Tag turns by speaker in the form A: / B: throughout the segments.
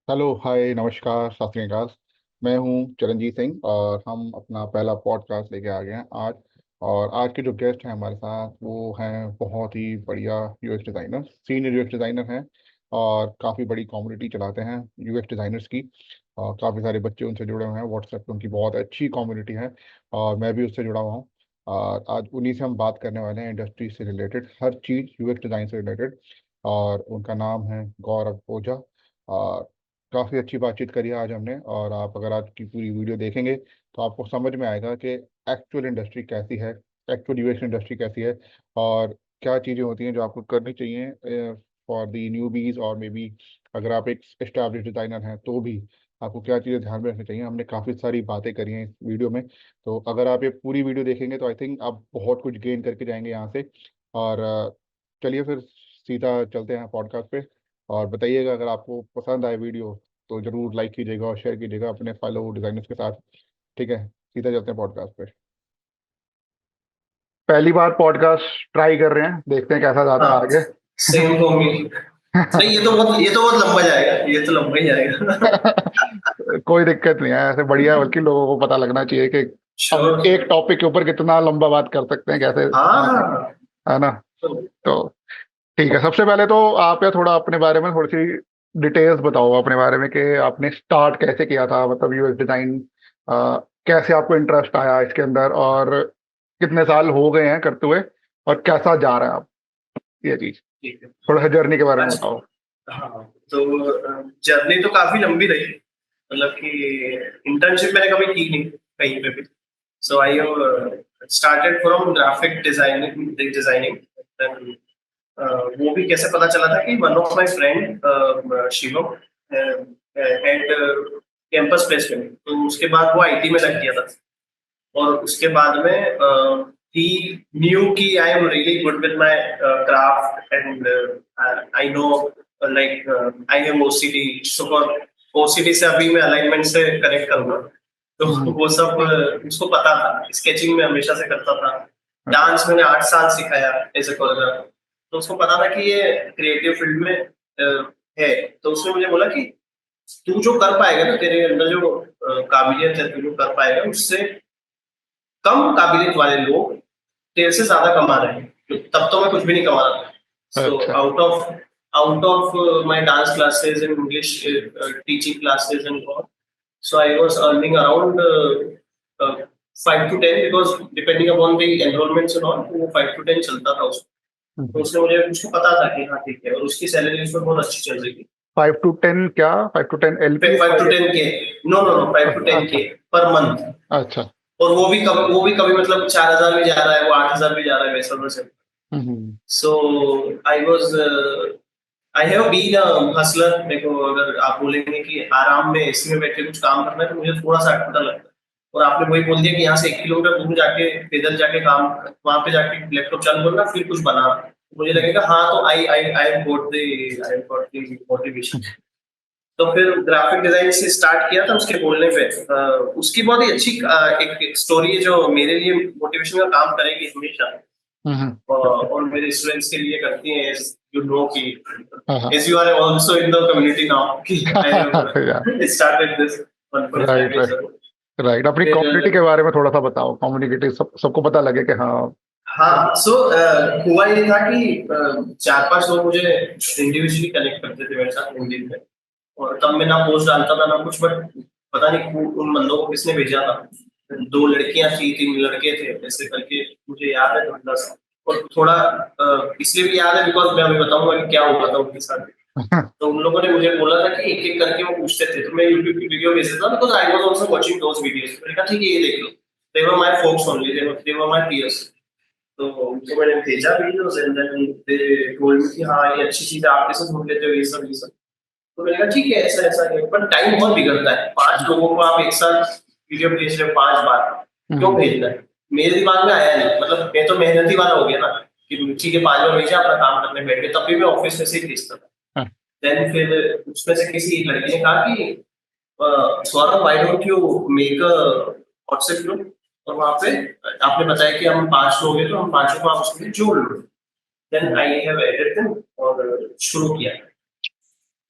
A: Hello, हाय, नमस्कार, सत श्री अकाल। मैं हूं चिरंजीत सिंह और हम अपना पहला पॉडकास्ट लेके आ गए हैं आज। और आज के जो गेस्ट हैं हमारे साथ वो हैं बहुत ही बढ़िया UX designer, senior UX designer हैं और काफ़ी बड़ी कम्युनिटी चलाते हैं यूएक्स डिज़ाइनर्स की। और काफ़ी सारे बच्चे उनसे जुड़े हुए हैं, व्हाट्सएप पे उनकी बहुत अच्छी कम्युनिटी है और मैं भी उससे जुड़ा हुआ हूँ। और आज उन्हीं से हम बात करने वाले हैं, इंडस्ट्री से रिलेटेड हर चीज़, यूएक्स डिज़ाइन से रिलेटेड। और उनका नाम है गौरव ओझा। और काफ़ी अच्छी बातचीत करी है आज हमने। और आप अगर आज की पूरी वीडियो देखेंगे तो आपको समझ में आएगा कि एक्चुअल इंडस्ट्री कैसी है, एक्चुअल यूएक्स इंडस्ट्री कैसी है और क्या चीज़ें होती हैं जो आपको करनी चाहिए फॉर दी न्यूबीज। और मे बी अगर आप एक एस्टैब्लिश डिज़ाइनर हैं तो भी आपको क्या चीज़ें ध्यान में रखनी चाहिए। हमने काफ़ी सारी बातें करी हैं इस वीडियो में। तो अगर आप ये पूरी वीडियो देखेंगे तो आई थिंक आप बहुत कुछ गेन करके जाएंगे यहाँ से। और चलिए फिर सीधा चलते हैं पॉडकास्ट पे। और बताइएगा अगर आपको पसंद आए वीडियो तो जरूर लाइक कीजिएगा और शेयर कीजिएगा अपने फेलो डिजाइनर्स के साथ। ठीक है, सीधा चलते हैं पॉडकास्ट पे। पहली बार पॉडकास्ट ट्राई कर रहे हैं, देखते हैं कैसा जाता है
B: हाँ,
A: आगे।
B: Same for me. नहीं, ये तो बहुत लंबा जाएगा, ये तो लंबा ही जाएगा।
A: कोई दिक्कत नहीं है, ऐसे बढ़िया है, बल्कि लोगों को पता लगना चाहिए कि हम
B: श्योर।
A: एक टॉपिक के ऊपर कितना लंबा बात कर सकते हैं, कैसे
B: हाँ
A: बात
B: हाँ
A: करते
B: हाँ।
A: हैं, है ना।
B: तो
A: तो ठीक है, सबसे पहले तो आप या थोड़ा अपने बारे में थोड़ी सी डिटेल्स बताओ अपने बारे में कि आपने स्टार्ट कैसे किया था, मतलब यूएक्स डिजाइन कैसे आपको इंटरेस्ट आया इसके अंदर, और कितने साल हो गए हैं करते हुए, और कैसा जा रहा है आप ये चीज।
B: ठीक है।
A: थोड़ा सा जर्नी के बारे में
B: अच्छा।
A: बताओ।
B: हाँ, तो जर्नी तो काफी लंबी रही। मतलब कि इंटर्नशिप मैंने कभी की नहीं कहीं पे भी। So I started from graphic designing. वो भी कैसे पता चला था कि one of my friend Shivam at campus placement, तो उसके बाद वो आईटी में लग गया था। और उसके बाद में he knew कि I am really good with my craft and I know I have OCD, so for OCD से अभी मैं अलाइनमेंट से कनेक्ट करूंगा। तो
A: हम्म।
B: वो सब उसको पता था। स्केचिंग में हमेशा से करता था।
A: अच्छा।
B: डांस मैंने 8 साल सिखाया एज ए कोरियोग्राफर। तो उसको पता था कि ये क्रिएटिव फील्ड में है। तो उसने मुझे बोला कि तू जो कर पाएगा ना, तेरे अंदर जो काबिलियत है, तू जो कर पाएगा उससे कम काबिलियत वाले लोग तेरे से ज्यादा कमा रहे हैं। तब तो मैं कुछ भी नहीं कमा रहा था। सो
A: अच्छा।
B: Out of my dance classes and English teaching classes and all, so I was earning around 5 to 10, because depending upon the enrollments and all, तो वो 5 to 10 चलता था उसको। तो उसने मुझे उसको पता था कि हाँ ठीक है, और उसकी सैलरी उसमें बहुत अच्छी चल रही थी।
A: 5 to 10 क्या? 5 to 10 LP?
B: 5 to 10 के, नो नो नो, 5 to 10
A: अच्छा।
B: के पर मंथ।
A: अच्छा।
B: और वो भी कभी मतलब 4,000 भी जा रहा है, वो 8,000 भी जा रहा है, वैसा वैसे।
A: Hmm.
B: So I have been a hustler. मेरे को अगर आप बोलेंगे कि आराम में एसी में बैठ के कुछ काम करना है, तो मुझे थोड़ा सा अटपटा लगता है। और आपने वही बोल दिया कि यहाँ से 1 किलोमीटर दूर जाके पैदल जाके काम, वहां पे जाके लैपटॉप चालू करना फिर कुछ बना, मुझे लगेगा हाँ, तो आई गॉट द मोटिवेशन। तो फिर ग्राफिक डिजाइन से स्टार्ट किया था उसके बोलने पे। उसकी बहुत ही अच्छी एक स्टोरी है जो मेरे लिए मोटिवेशन का काम करेगी हमेशा। और मेरे स्टूडेंट्स के लिए करती हैं, यू नो कि
A: हाँ हाँ।
B: as you are also in the community now कि I have started this 1.5
A: right
B: years
A: right.
B: ago।
A: Right, अपनी कम्युनिटी
B: फिर
A: के बारे में थोड़ा सा बताओ, कम्युनिटी सबको पता लगे कि हाँ।
B: हाँ, सो हुआ ये था कि 4-5 लोग मुझे इंडिविजुअली कनेक्ट करते थे मेरे साथ LinkedIn पे। और तब मैं ना पोस्ट डालता था ना कुछ, बट पता नहीं उन बंदों को किसने भेजा था। 2 लड़कियां थी, 3 लड़के थे, ऐसे करके मुझे याद है थोड़ा सा। और थोड़ा इसलिए भी याद है बिकॉज मैं अभी बताऊंगा कि क्या हुआ था उनके साथ। तो उन लोगों ने मुझे बोला था कि एक एक करके वो पूछते थे, तो मैं यूट्यूब की वीडियो भेज देता था, because I was also watching those videos. मैंने कहा ठीक है, ये देख लो। They were my folks only, they were my peers. तो उनको मैंने भेजा videos and then they told me कि हाँ, ये अच्छी चीज है, आप कैसे ढूंढ लेते हो ये सब ये सब। तो मैंने कहा ठीक है, ऐसा ऐसा है, पर टाइम बहुत बिगड़ता है। 5 लोगों को आप एक साथ वीडियो भेज रहे हो 5 बार, क्यों
A: हम्म।
B: भेजना है? मेरे दिमाग में आया नहीं, मतलब मैं तो मेहनती वाला हो गया ना कि ठीक है 5 बार भेजा, अपना काम करने बैठ गए। तब भी मैं ऑफिस में से ही भेजता था।
A: हाँ।
B: देन फिर उसमें से किसी एक लड़की ने कहा कि Saurabh, why don't you make a WhatsApp group, और वहां पे आपने बताया कि हम 5 लोग हैं, तो हम 5 को आप उसमें जोड़ लो। Then I have added them और शुरू किया।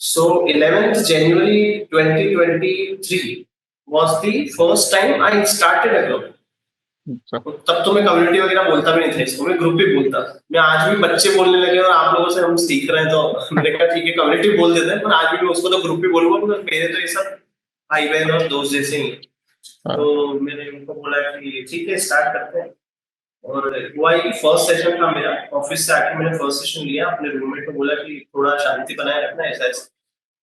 B: So 11th January 2023 was the first time I started a group.
A: अच्छा।
B: तब तो मैं कम्युनिटी वगैरह बोलता भी नहीं था, इसको मैं ग्रुप भी बोलता। मैं आज भी बच्चे बोलने लगे और आप लोगों से हम सीख रहे हैं, तो मैंने कहा ठीक है कम्युनिटी बोल देते हैं, पर आज भी मैं उसको तो ग्रुप भी बोलूंगा, क्योंकि मेरे तो ये सब भाई बहन और दोस्त जैसे ही हैं।
A: हाँ।
B: तो मैंने उनको बोला कि ठीक है स्टार्ट करते हैं। और हुआ ये कि फर्स्ट सेशन था मेरा, ऑफिस से आके मैंने फर्स्ट सेशन लिया, अपने रूममेट को बोला कि थोड़ा शांति बनाए रखना, ऐसा ऐसा।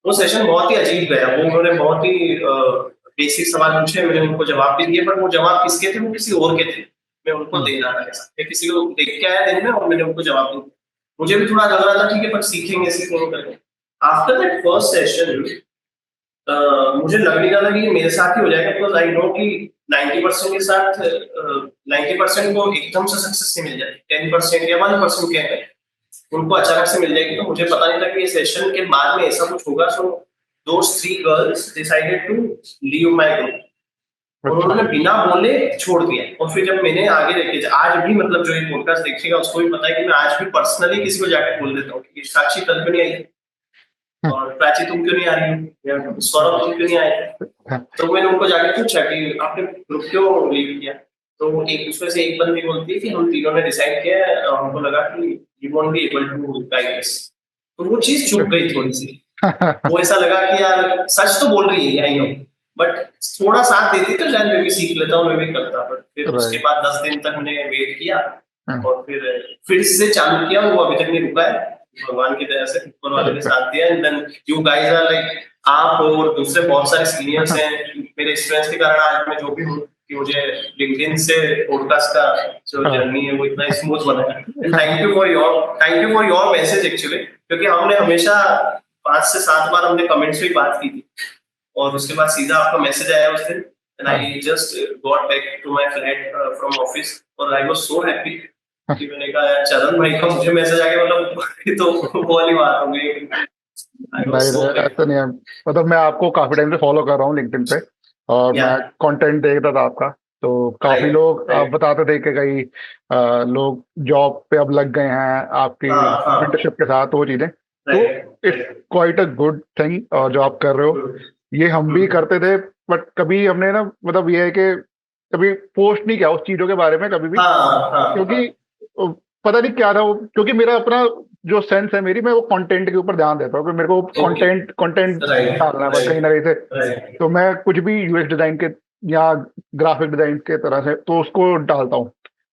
B: वो सेशन बहुत ही अजीब गया, वो उन्होंने बहुत ही बेसिक सवाल पूछे, मैंने उनको जवाब भी दिए, पर वो जवाब किसके थे, वो किसी और के थे। मैं उनको
A: हम्म।
B: दे रहा था ऐसा, मैं किसी को देख के आया दिन में और मैंने उनको जवाब दिया। मुझे भी थोड़ा लग रहा था ठीक है, पर सीखेंगे करके। आफ्टर दैट फर्स्ट सेशन मुझे लग नहीं रहा था कि ये मेरे साथ ही हो जाएगा, बिकॉज आई नो कि 90% के साथ 90% को एकदम से सक्सेस नहीं मिल जाती, 10% या 1% के हैं उनको अचानक से मिल जाएगी। तो मुझे पता नहीं था कि ये सेशन के बाद में ऐसा कुछ होगा। सो those three girls decided to leave my group, और
A: अच्छा।
B: उन्होंने बिना बोले छोड़ दिया। और फिर जब मैंने आगे देखे, आज भी मतलब जो ये पॉडकास्ट देखेगा उसको भी पता है कि मैं आज भी पर्सनली किसी को जाकर बोल देता हूँ कि साक्षी कल क्यों नहीं आई,
A: हम्म।
B: और प्राची तुम क्यों नहीं आ रही हो, या सौरभ तुम क्यों नहीं आए थे।
A: हाँ।
B: तो मैंने उनको जाके पूछा कि आपने ग्रुप क्यों लीव किया। तो एक उसमें से एक बंदी बोलती है कि हम तीनों ने डिसाइड किया है, हमको लगा कि you won't be able to guide us. तो वो चीज चुप गई थोड़ी सी। वो ऐसा लगा कि यार सच तो बोल रही है आई नो, बट थोड़ा साथ देती तो शायद मैं भी सीख लेता हूँ, मैं भी करता। बट फिर उसके
A: राइट।
B: बाद 10 दिन तक मैंने वेट किया, और फिर से चालू किया, वो अभी तक नहीं रुका है। भगवान की दया से ऊपर वाले ने साथ दिया, and then you guys are like, आप और दूसरे बहुत सारे सीनियर्स हैं मेरे एक्सपीरियंस के कारण आज मैं जो भी हूँ, कि मुझे लिंक्डइन से पॉडकास्ट का जो जर्नी है वो इतना स्मूथ बना है। And thank you for your message actually, क्योंकि हमने हमेशा 5 से 7 बार हमने कमेंट्स में बात की थी, और उसके बाद सीधा आपका मैसेज आया उस दिन, एंड
A: हाँ।
B: I just got back to my flat from office, और आई वाज सो हैप्पी कि मैंने कहा यार चरण भाई का मुझे मैसेज आ गया, मतलब ये तो वो वाली बात हो गई। आई वाज
A: नहीं
B: सो
A: नहीं, ऐसा
B: ग्रेट।
A: नहीं है। मतलब मैं आपको काफी टाइम से फॉलो कर रहा हूँ लिंक्डइन पे, और
B: या
A: मैं कंटेंट देख रहा था आपका। तो काफी
B: राइट
A: लोग आप
B: राइट।
A: बताते थे कि कई लोग जॉब पे अब लग गए हैं आपकी
B: हाँ हाँ
A: मेंटरशिप के साथ, वो चीजें। तो
B: right
A: it's
B: right.
A: Quite a good thing और जो आप कर रहे हो, ये हम भी करते थे। बट कभी हमने ना, मतलब ये है कि कभी पोस्ट नहीं किया उस चीजों के बारे में कभी भी,
B: हाँ हाँ हाँ।
A: क्योंकि पता नहीं क्या था वो, क्योंकि मेरा अपना जो सेंस है मेरी, मैं वो कंटेंट के ऊपर ध्यान देता हूँ कि मेरे को
B: ओके।
A: कंटेंट कंटेंट
B: राइट
A: डालना है बस कहीं ना
B: राइट
A: कहीं से।
B: राइट।
A: तो मैं कुछ भी यूएक्स डिजाइन के या ग्राफिक डिजाइन के तरह से तो उसको डालता हूँ।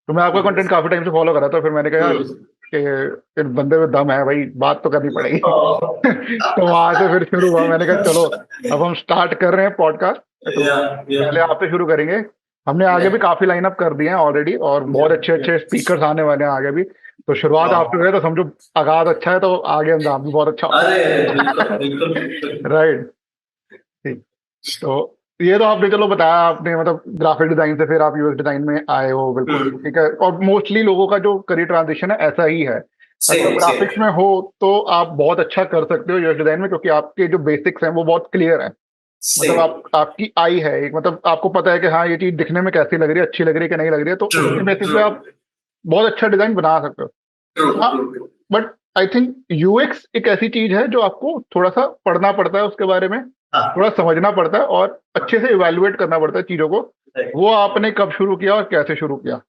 A: तो मैं आपका कंटेंट काफी टाइम से फॉलो कर रहा था, फिर मैंने कहा यार कि इस बंदे में दम है भाई, बात तो करनी पड़ेगी। तो वहां से फिर शुरू हुआ, मैंने कहा चलो अब हम स्टार्ट कर रहे हैं पॉडकास्ट। तो
B: या या
A: पहले आपसे शुरू करेंगे। हमने आगे भी काफी लाइनअप कर दिए हैं ऑलरेडी, और बहुत अच्छे अच्छे स्पीकर्स आने वाले हैं आगे भी। तो शुरुआत आपसे हुई है तो समझो आगाज अच्छा है, तो आगे अंजाम भी बहुत अच्छा
B: अरे
A: होगा।
B: बिल्कुल बिल्कुल बिल्कुल।
A: राइट। ठीक। तो ये तो आपने चलो बताया, आपने मतलब ग्राफिक डिजाइन से फिर आप यूएक्स डिजाइन में आए हो, बिल्कुल ठीक है। और मोस्टली लोगों का जो करियर ट्रांजिशन है ऐसा ही है। अगर आप
B: सेम सेम
A: ग्राफिक्स में हो तो आप बहुत अच्छा कर सकते हो यूएक्स डिजाइन में, क्योंकि आपके जो बेसिक्स हैं वो बहुत क्लियर है। मतलब
B: सेम।
A: आपकी आई है एक, मतलब आपको पता है कि हाँ ये चीज दिखने में कैसी लग रही है, अच्छी लग रही है कि नहीं लग रही है, तो
B: ट्रू
A: उसके बेसिस
B: ट्रू
A: पे आप बहुत अच्छा डिजाइन बना सकते हो।
B: ट्रू
A: हाँ।
B: True true.
A: But I think UX एक ऐसी चीज है जो आपको थोड़ा सा पढ़ना पड़ता है उसके बारे में,
B: हाँ
A: थोड़ा समझना पड़ता है और अच्छे से इवेल्युएट करना पड़ता है चीजों को।
B: राइट।
A: वो आपने कब शुरू किया और कैसे शुरू किया?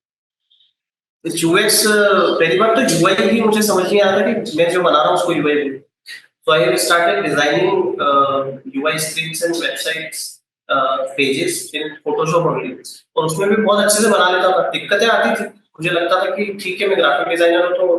B: यूएक्स पहली बार तो यूआई भी मुझे समझ नहीं आता कि मैं जो बना रहा हूँ उसको यूआई बोलूं। So I have started designing UI scripts and websites pages in Photoshop only, और उसमें भी बहुत अच्छे से बना लेता था। दिक्कतें आती थी, मुझे लगता था कि ठीक है मैं ग्राफिक डिजाइनर हूँ तो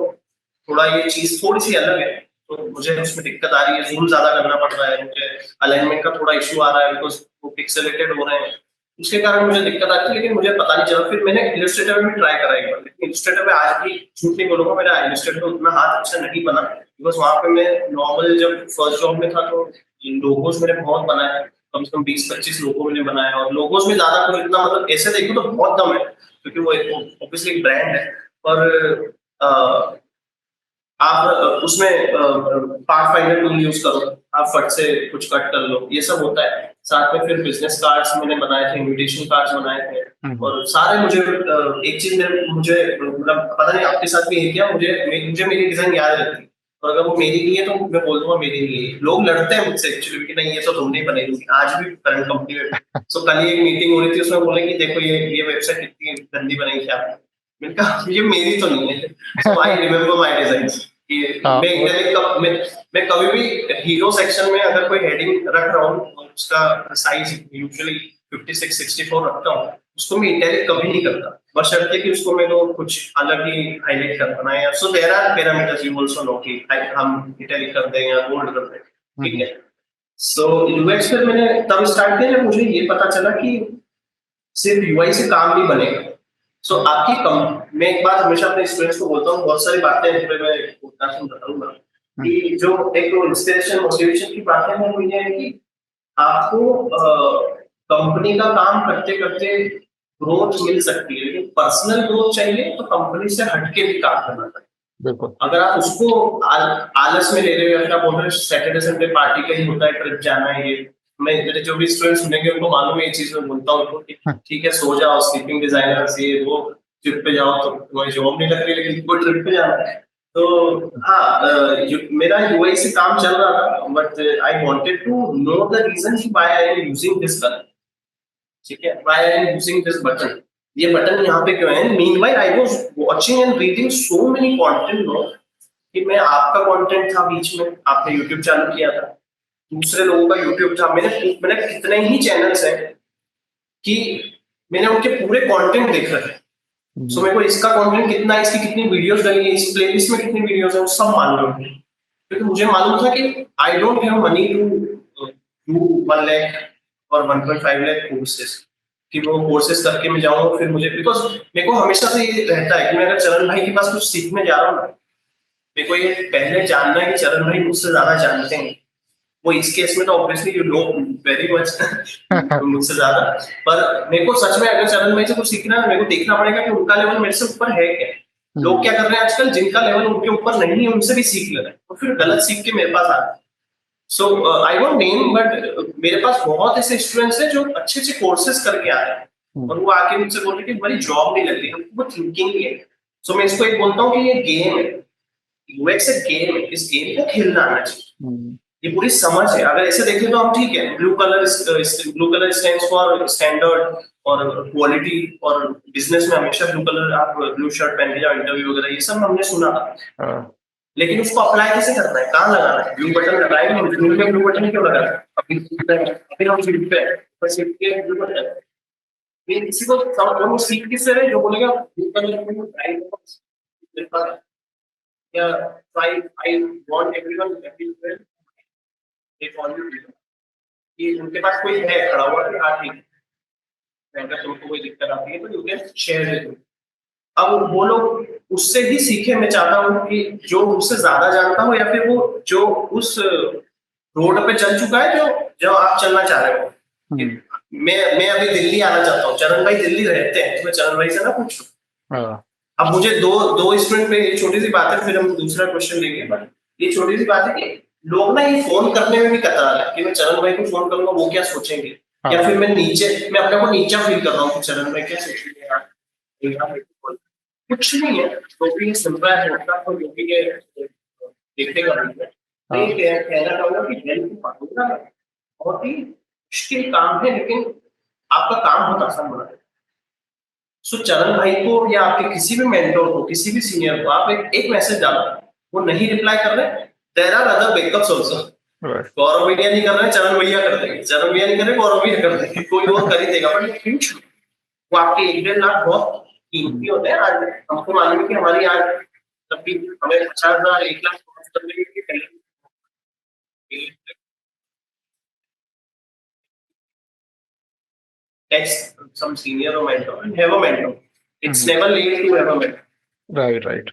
B: थोड़ा ये चीज थोड़ी सी अलग है, तो मुझे उसमें दिक्कत आ रही है, जूम ज्यादा करना पड़ रहा है, मुझे अलाइनमेंट का थोड़ा इशू आ रहा है बिकॉज वो पिक्सेलेटेड हो रहे हैं, उसके कारण मुझे दिक्कत आती है। लेकिन मुझे पता नहीं चला, फिर मैंने इलस्ट्रेटर में ट्राई करा एक बार, लेकिन इलस्ट्रेटर में आज भी झूठ नहीं बोलूंगा मेरा इलस्ट्रेटर उतना हाथ अच्छा नहीं बना, बिकॉज वहां पे मैं नॉर्मल जब फर्स्ट जॉब में था तो लोगोस मैंने बहुत बनाए, कम से कम 20-25 लोगो मैंने बनाए, और लोगोस में ज्यादा कोई इतना मतलब ऐसे देखो तो बहुत कम है, क्योंकि वो ऑब्वियसली एक ब्रांड है। और आप उसमें पार्ट फाइंडर टूल यूज करो, आप फट से कुछ कट कर लो, ये सब होता है। साथ में फिर बिजनेस कार्ड्स मैंने बनाए थे, इनविटेशन कार्ड्स बनाए थे,
A: हम्म।
B: और सारे मुझे एक चीज में मुझे मतलब पता नहीं आपके साथ भी है क्या, मुझे मुझे मेरी डिजाइन याद रहती है, और अगर वो मेरी नहीं है तो मैं बोल दूंगा मेरी नहीं है। लोग लड़ते हैं मुझसे एक्चुअली कि नहीं ये तो तुमने ही बनाई होगी, आज भी करंट कंपनी में। सो कल ही एक मीटिंग हो रही थी, उसमें बोले कि देखो ये वेबसाइट कितनी गंदी बनाई थी आपने। मैंने कहा ये मेरी तो नहीं है। सो आई रिमेम्बर माय डिजाइंस कि
A: हाँ
B: मैं इटैलिक का मैं कभी भी हीरो सेक्शन में अगर कोई हेडिंग रख रहा हूँ और उसका साइज यूजुअली 56 64 रखता हूँ, उसको मैं इटैलिक कभी नहीं करता, बशर्ते कि उसको मेरे को कुछ अलग ही हाईलाइट करना है। So there are parameters you also know कि हम इटैलिक कर दें या बोल्ड कर दें, ठीक
A: हम्म,
B: है। सो यूएक्स पे मैंने तब स्टार्ट किया जब मुझे ये पता चला कि सिर्फ यूआई से काम नहीं बनेगा। सो आपकी कम मैं एक बात हमेशा अपने स्टूडेंट्स को बोलता हूँ, बहुत सारी बातें हैं जिसमें मैं पॉडकास्ट में बताऊंगा
A: हम्म,
B: कि जो एक इंस्पिरेशन मोटिवेशन की बातें हैं वो ये है कि आपको कंपनी का काम करते करते ग्रोथ मिल सकती है, लेकिन पर्सनल ग्रोथ चाहिए तो कंपनी से हटके भी काम करना चाहिए।
A: बिल्कुल।
B: अगर आप उसको आलस में ले रहे हो या फिर आप बोल रहे हो सैटरडे संडे पार्टी का ही होता है, ट्रिप जाना है, ये मैं मेरे जो भी स्टूडेंट्स सुनेंगे उनको मालूम है ये चीज, मैं बोलता हूँ उनको कि
A: हाँ,
B: ठीक है सो जाओ, स्लीपिंग डिजाइनर से वो ट्रिप पे जाओ तो तुम्हारी जॉब नहीं लग रही लेकिन तुमको ट्रिप पे जाना है। तो हाँ, मेरा यूआई से काम चल रहा था, but I wanted to know the reason why I am using this colour, ठीक है, why I am using this button, ये बटन यहाँ पे क्यों है। Meanwhile I was watching and reading so many content no, कि मैं आपका कंटेंट था बीच में, आपने यूट्यूब चालू किया था, दूसरे लोगों का यूट्यूब था, मैंने मैंने कितने ही चैनल्स हैं कि मैंने उनके पूरे कंटेंट देख रखे हैं। सो
A: हम्म,
B: मेरे को इसका कंटेंट कितना है, इसकी कितनी वीडियोस डली है, इस प्लेलिस्ट में कितनी वीडियोस है, वो सब मालूम है। क्योंकि मुझे मालूम था कि I don't have money to do 1 lakh और 1.5 लाख कोर्सेज, कि वो कोर्सेज करके मैं जाऊँ फिर मुझे, बिकॉज मेरे को हमेशा से ये रहता है कि मैं अगर चरण भाई के पास कुछ सीखने जा रहा हूँ ना, मेरे को ये पहले जानना है कि चरण भाई मुझसे ज्यादा जानते हैं। वो इस केस में तो obviously you know very much मुझसे ज्यादा, पर मेरे को सच में अगर चरण भाई से कुछ सीखना है मेरे को देखना पड़ेगा कि उनका लेवल मेरे से ऊपर है क्या। लोग
A: हम्म,
B: क्या कर रहे हैं आजकल, जिनका लेवल उनके ऊपर नहीं है उनसे भी सीख ले रहे हैं, तो फिर गलत सीख के मेरे पास आ रहे हैं। सो आई वोंट नेम, बट मेरे पास बहुत ऐसे स्टूडेंट्स हैं जो अच्छे अच्छे कोर्सेज करके आ रहे हैं
A: हम्म,
B: और वो आके मुझसे बोल रहे हैं कि हमारी जॉब नहीं लग रही, हमको वो थिंकिंग ही है। सो मैं इसको एक बोलता हूँ कि ये गेम है, यूएक्स एक गेम है, इस गेम को खेलना आना चाहिए।
A: हम्म,
B: ये पूरी समझ है, अगर ऐसे देखें तो हम ठीक है, blue colour stands for standard और क्वालिटी, और बिजनेस में हमेशा ब्लू कलर, आप ब्लू शर्ट पहन के जाओ इंटरव्यू वगैरह, ये सब हमने सुना था।
A: हाँ,
B: लेकिन उसको अप्लाई कैसे करना है, कहाँ लगाना है, ब्लू बटन लगाएंगे हम, ब्लू पे ब्लू बटन क्यों लगाना है, अभी हम सीट पे हैं, पर सीट के ब्लू बटन है। ये किसी को वो सीट किससे रहे जो बोलेगा ब्लू कलर में ड्राइव या आई वांट एवरीवन एवरीवेयर, एक और कि उनके पास कोई है खड़ा हुआ कि हाँ ठीक है, अगर तुमको कोई दिक्कत आती है तो यू कैन शेयर विद। अब वो लोग उससे ही सीखे, मैं चाहता हूँ कि जो मुझसे ज्यादा जानता हो या फिर वो जो उस रोड पे चल चुका है जो जो आप चलना चाह रहे हो। कि
A: हम्म,
B: मैं अभी दिल्ली आना चाहता हूँ, चरण भाई दिल्ली रहते हैं, तो मैं चरण भाई से ना पूछूं।
A: हाँ,
B: अब मुझे दो दो स्टूडेंट पे ये छोटी सी बात है, फिर हम दूसरा क्वेश्चन लेंगे, बट ये छोटी सी बात है कि लोग ना ये फोन करने में भी कतरा रहे हैं कि मैं चरण भाई को फोन करूंगा वो क्या सोचेंगे, या
A: हाँ,
B: फिर मैं अपने को नीचा फील कर रहा हूँ कि चरण भाई क्या सोचेंगे यार, ये यार मेरे को कुछ नहीं है, तो भी ये सुन रहा है होता तो जो भी ये देखेगा नहीं है। तो ये
A: हाँ,
B: कहना चाहूंगा कि हेल्थ पाना बहुत ही मुश्किल काम है, लेकिन आपका काम बहुत आसान बना है। सो चरण भाई को या आपके किसी भी मेंटोर को, किसी भी सीनियर को आप एक मैसेज डालो, वो नहीं रिप्लाई कर रहे, there are other backups also.
A: right,
B: Gaurav भैया नहीं कर रहे, चरण भैया कर देंगे, चरण भैया नहीं कर रहे, गौरव भैया कर देंगे, कोई और कर ही देगा, बट क्यों, वो आपके 1-1.5 लाख बहुत
A: हम्म,
B: कीमती होते हैं। आज हमको मालूम है कि हमारी आज तब भी हमें 50,000 1 लाख करने के पहले text some senior or mentor and have a mentor. It's
A: hmm,
B: never late to have a mentor.
A: Right right.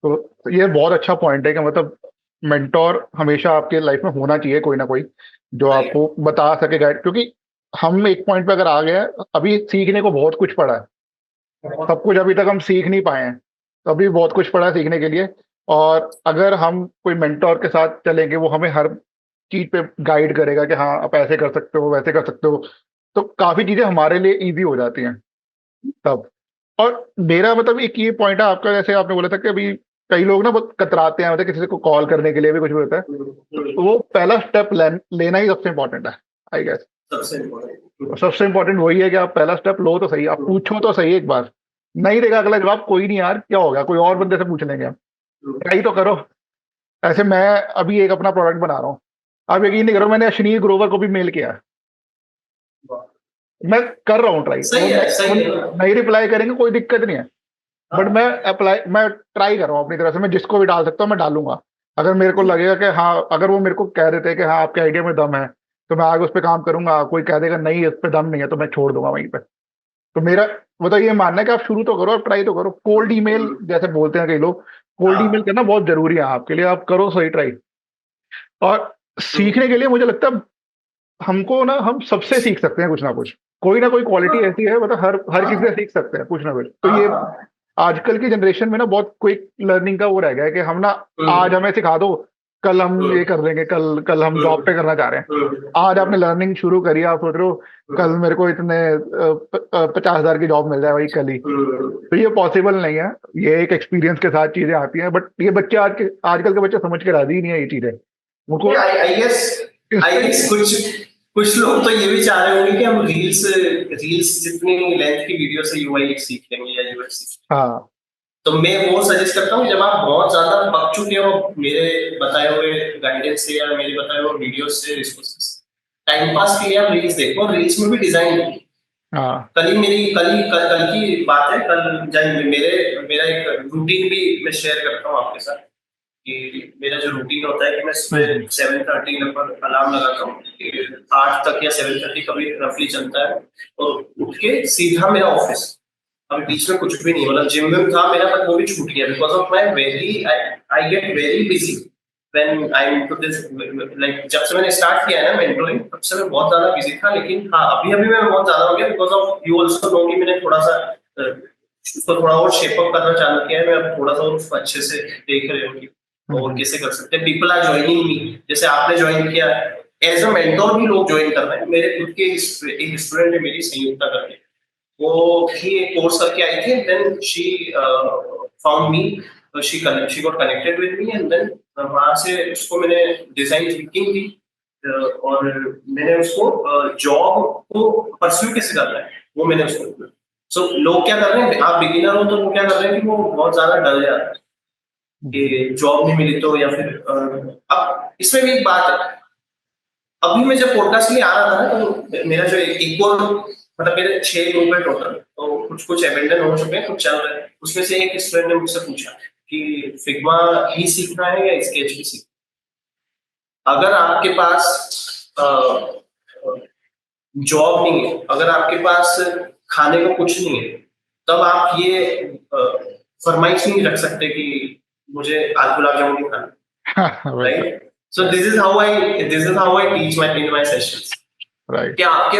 A: तो ये बहुत अच्छा पॉइंट है कि मतलब मेंटोर हमेशा आपके लाइफ में होना चाहिए, कोई ना कोई जो
B: Right.
A: आपको बता सके, गाइड, क्योंकि हम एक पॉइंट पे अगर आ गए हैं, अभी सीखने को बहुत कुछ पड़ा है, सब कुछ अभी तक हम सीख नहीं पाए हैं, तो अभी बहुत कुछ पड़ा है सीखने के लिए। और अगर हम कोई मेंटोर के साथ चलेंगे, वो हमें हर चीज पे गाइड करेगा कि हाँ आप ऐसे कर सकते हो, वैसे कर सकते हो, तो काफी चीजें हमारे लिए इजी हो जाती हैं तब। और मेरा मतलब एक ये पॉइंट है आपका, जैसे आपने बोला था कि अभी कई लोग ना बहुत कतराते हैं, मतलब किसी को कॉल करने के लिए भी कुछ भी होता है, तो वो पहला स्टेप लेना ही सबसे इम्पोर्टेंट है, आई गेस।
B: सबसे इम्पोर्टेंट।
A: सबसे इम्पोर्टेंट वही है कि आप पहला स्टेप लो तो सही, आप पूछो तो सही एक बार। नहीं देगा अगला जवाब, कोई नहीं यार, क्या हो गया, कोई और बंदे से पूछ लेंगे हम। ट्राई तो करो। ऐसे मैं अभी एक अपना प्रोडक्ट बना रहा हूँ, आप यकीन नहीं करो, मैंने अश्नीर ग्रोवर को भी मेल किया। मैं कर रहा हूँ ट्राई, वो
B: सही है,
A: वो
B: सही है ना।
A: नहीं रिप्लाई करेंगे, कोई दिक्कत नहीं है। बट
B: हाँ।
A: मैं ट्राई कर रहा हूँ अपनी तरफ से, मैं जिसको भी डाल सकता हूँ मैं डालूंगा। अगर मेरे को लगेगा कि हाँ, अगर वो मेरे को कह देते हैं कि हाँ आपके आइडिया में दम है, तो मैं आगे उस पर काम करूंगा। कोई कह देगा नहीं इस पे दम नहीं है, तो मैं छोड़ दूंगा वहीं पे। तो मेरा वो तो ये मानना है कि आप शुरू तो करो, आप ट्राई तो करो। कोल्ड ईमेल जैसे बोलते हैं कई लोग, कोल्ड ईमेल
B: हाँ।
A: करना बहुत जरूरी है आपके लिए, आप करो सही ट्राई। और सीखने के लिए मुझे लगता है हमको ना, हम सबसे सीख सकते हैं कुछ ना कोई क्वालिटी
B: हाँ।
A: ऐसी है, मतलब हर हर किसी से
B: हाँ।
A: सीख सकते हैं कुछ ना कुछ। तो
B: हाँ।
A: ये
B: हाँ।
A: आजकल की जनरेशन में ना बहुत क्विक लर्निंग का वो रह गया है कि हम ना, आज
B: हम्म।
A: हमें सिखा दो, कल हम ये
B: हम्म।
A: कर देंगे, कल कल हम जॉब पे करना चाह रहे हैं। आज आपने
B: हम्म।
A: लर्निंग शुरू करी, आप सोच रहे हो कल मेरे को इतने 50,000 की जॉब मिल जाए वही कल ही। तो ये पॉसिबल नहीं है। ये एक एक्सपीरियंस के साथ चीजें आती हैं, बट ये बच्चे आजकल के बच्चे समझ के राजी ही नहीं है ये चीजें, उनको
B: आई गेस
A: इंस्टेंट।
B: कुछ कुछ लोग तो ये भी चाह रहे होंगे कि हम रील्स रील्स जितनी लेंथ की वीडियो से यूआई सीख लेंगे या यूएक्स सीख लेंगे।
A: हाँ।
B: तो मैं वो सजेस्ट करता हूँ, जब आप बहुत ज्यादा पक चुके हो मेरे बताए हुए गाइडेंस से या मेरे बताए हुए वीडियोस से, रिसोर्सेस, टाइम पास के लिए आप रील्स देखो। रील्स में भी डिजाइन है।
A: हाँ।
B: कल की बात है। कल जब मेरा एक रूटीन भी मैं शेयर करता हूँ आपके साथ, कि मेरा जो रूटीन होता है कि मैं सुबह
A: हम्म।
B: 7:30 लगभग अलार्म लगाता हूँ, 8 तक या 7:30 कभी रफली चलता है, और उठ के सीधा मेरा ऑफिस। अभी बीच में कुछ भी नहीं, मतलब जिम में था मेरा, पर वो भी छूट गया because of my very I get very busy when I am to this. Like जब से मैंने स्टार्ट किया है ना मेंटोरिंग, तब से मैं बहुत ज्यादा बिजी था, लेकिन हाँ अभी अभी मैं बहुत ज्यादा हो गया because of you also know कि मैंने थोड़ा सा उसको थोड़ा और शेप अप करना चालू किया है। मैं अब थोड़ा सा उसको अच्छे से देख रहे हो कि और
A: हम्म।
B: कैसे कर सकते हैं। पीपल आर ज्वाइनिंग मी, जैसे आपने ज्वाइन किया, एज अ मेंटोर भी लोग ज्वाइन कर रहे हैं। मेरे खुद के एक स्टूडेंट है मेरी, संयुक्ता करके, वो भी एक कोर्स करके आई थी, then she found me, she got connected with me, and then वहां से उसको मैंने डिजाइन थिंकिंग दी, और मैंने उसको जॉब को परस्यू कैसे करना है वो मैंने उसको। सो लोग क्या कर रहे हैं, आप बिगिनर हो तो वो क्या कर रहे हैं कि वो बहुत ज्यादा डर जाते हैं
A: हम्म।
B: कि जॉब नहीं मिली तो, या फिर अब इसमें भी एक बात है। अभी मैं जब पॉडकास्ट के लिए आ रहा था ना, तो मेरा जो एक और, मतलब मेरे 6 लोग हैं टोटल, तो कुछ कुछ एबेंडन हो चुके हैं, कुछ चल रहे हैं। उसमें से एक स्टूडेंट ने मुझसे पूछा कि फिग्मा ही सीखना है या स्केच भी सीखना है। अगर आपके पास जॉब नहीं है, अगर आपके पास खाने को कुछ नहीं है, तब आप ये फरमाइश नहीं रख सकते कि मुझे आज गुलाब जामुन नहीं खाना,
A: बिल्कुल।
B: Right? So this is how I teach my in my sessions.
A: Right.
B: कि आप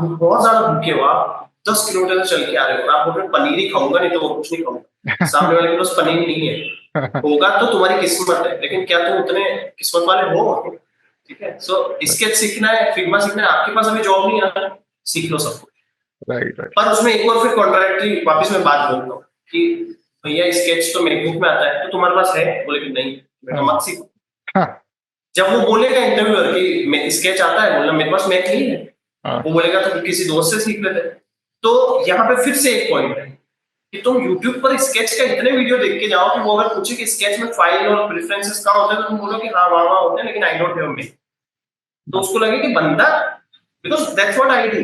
B: बहुत ज्यादा भूखे हो, आप 10 किलोमीटर से चल के आ रहे हो, आप बोल रहे हो पनीर ही खाऊंगा, नहीं तो और कुछ नहीं खाऊंगा। सामने वाले के पास पनीर नहीं है, होगा तो तुम्हारी किस्मत है, लेकिन क्या तुम उतने किस्मत वाले हो? ठीक है। सो स्केच सीखना है, फिग्मा सीखना है, आपके पास अभी जॉब नहीं है, सीख लो सब कुछ।
A: राइट। राइट।
B: पर उसमें एक और फिर कॉन्ट्राडिक्टरी वापस मैं बात बोलता हूँ कि भैया स्केच तो मैकबुक में आता है, तो तुम्हारे पास है? बोले कि नहीं, बेटा
A: हाँ।
B: मत सीखो।
A: हाँ।
B: जब वो बोलेगा इंटरव्यूअर कि मैं स्केच आता है, बोलना मेरे पास मैक नहीं है,
A: हाँ।
B: वो बोलेगा तो किसी दोस्त से सीख लेते। तो यहाँ पे फिर से एक पॉइंट है कि तुम YouTube पर स्केच का इतने वीडियो देख के जाओ कि वो अगर पूछे कि स्केच में फाइल और प्रेफरेंसेस कहाँ होते हैं, तो तुम बोलो कि हाँ वहाँ वहाँ होते हैं, लेकिन आई डोंट हैव मेक। तो उसको लगे कि बंदा, because that's what I do,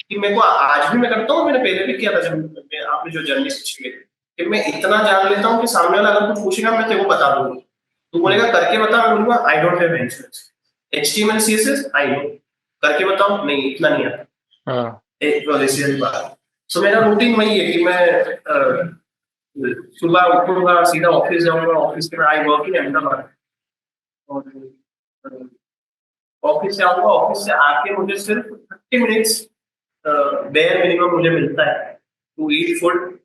B: कि मेरे को आज भी मैं करता हूँ, मैंने पहले भी किया था जब आपने जो जर्नी सीखी है, कि मैं इतना जान लेता हूँ कि सामने वाला अगर कुछ पूछेगा मैं तेरे को बता दूंगा। तू बोलेगा करके बता, मैं बोलूंगा आई don't have answers. HTML CSS I know, करके बताओ नहीं इतना नहीं आता।
A: हाँ।
B: एक वैसी वाली बात। सो मेरा रूटीन वही है कि मैं सुबह उठूंगा, सीधा ऑफिस जाऊंगा, ऑफिस में आई वर्क इन अहमदाबाद, और ऑफिस से आऊंगा, ऑफिस से आके मुझे सिर्फ 30 मिनट्स बेयर मिनिमम मुझे मिलता है टू ईट फूड।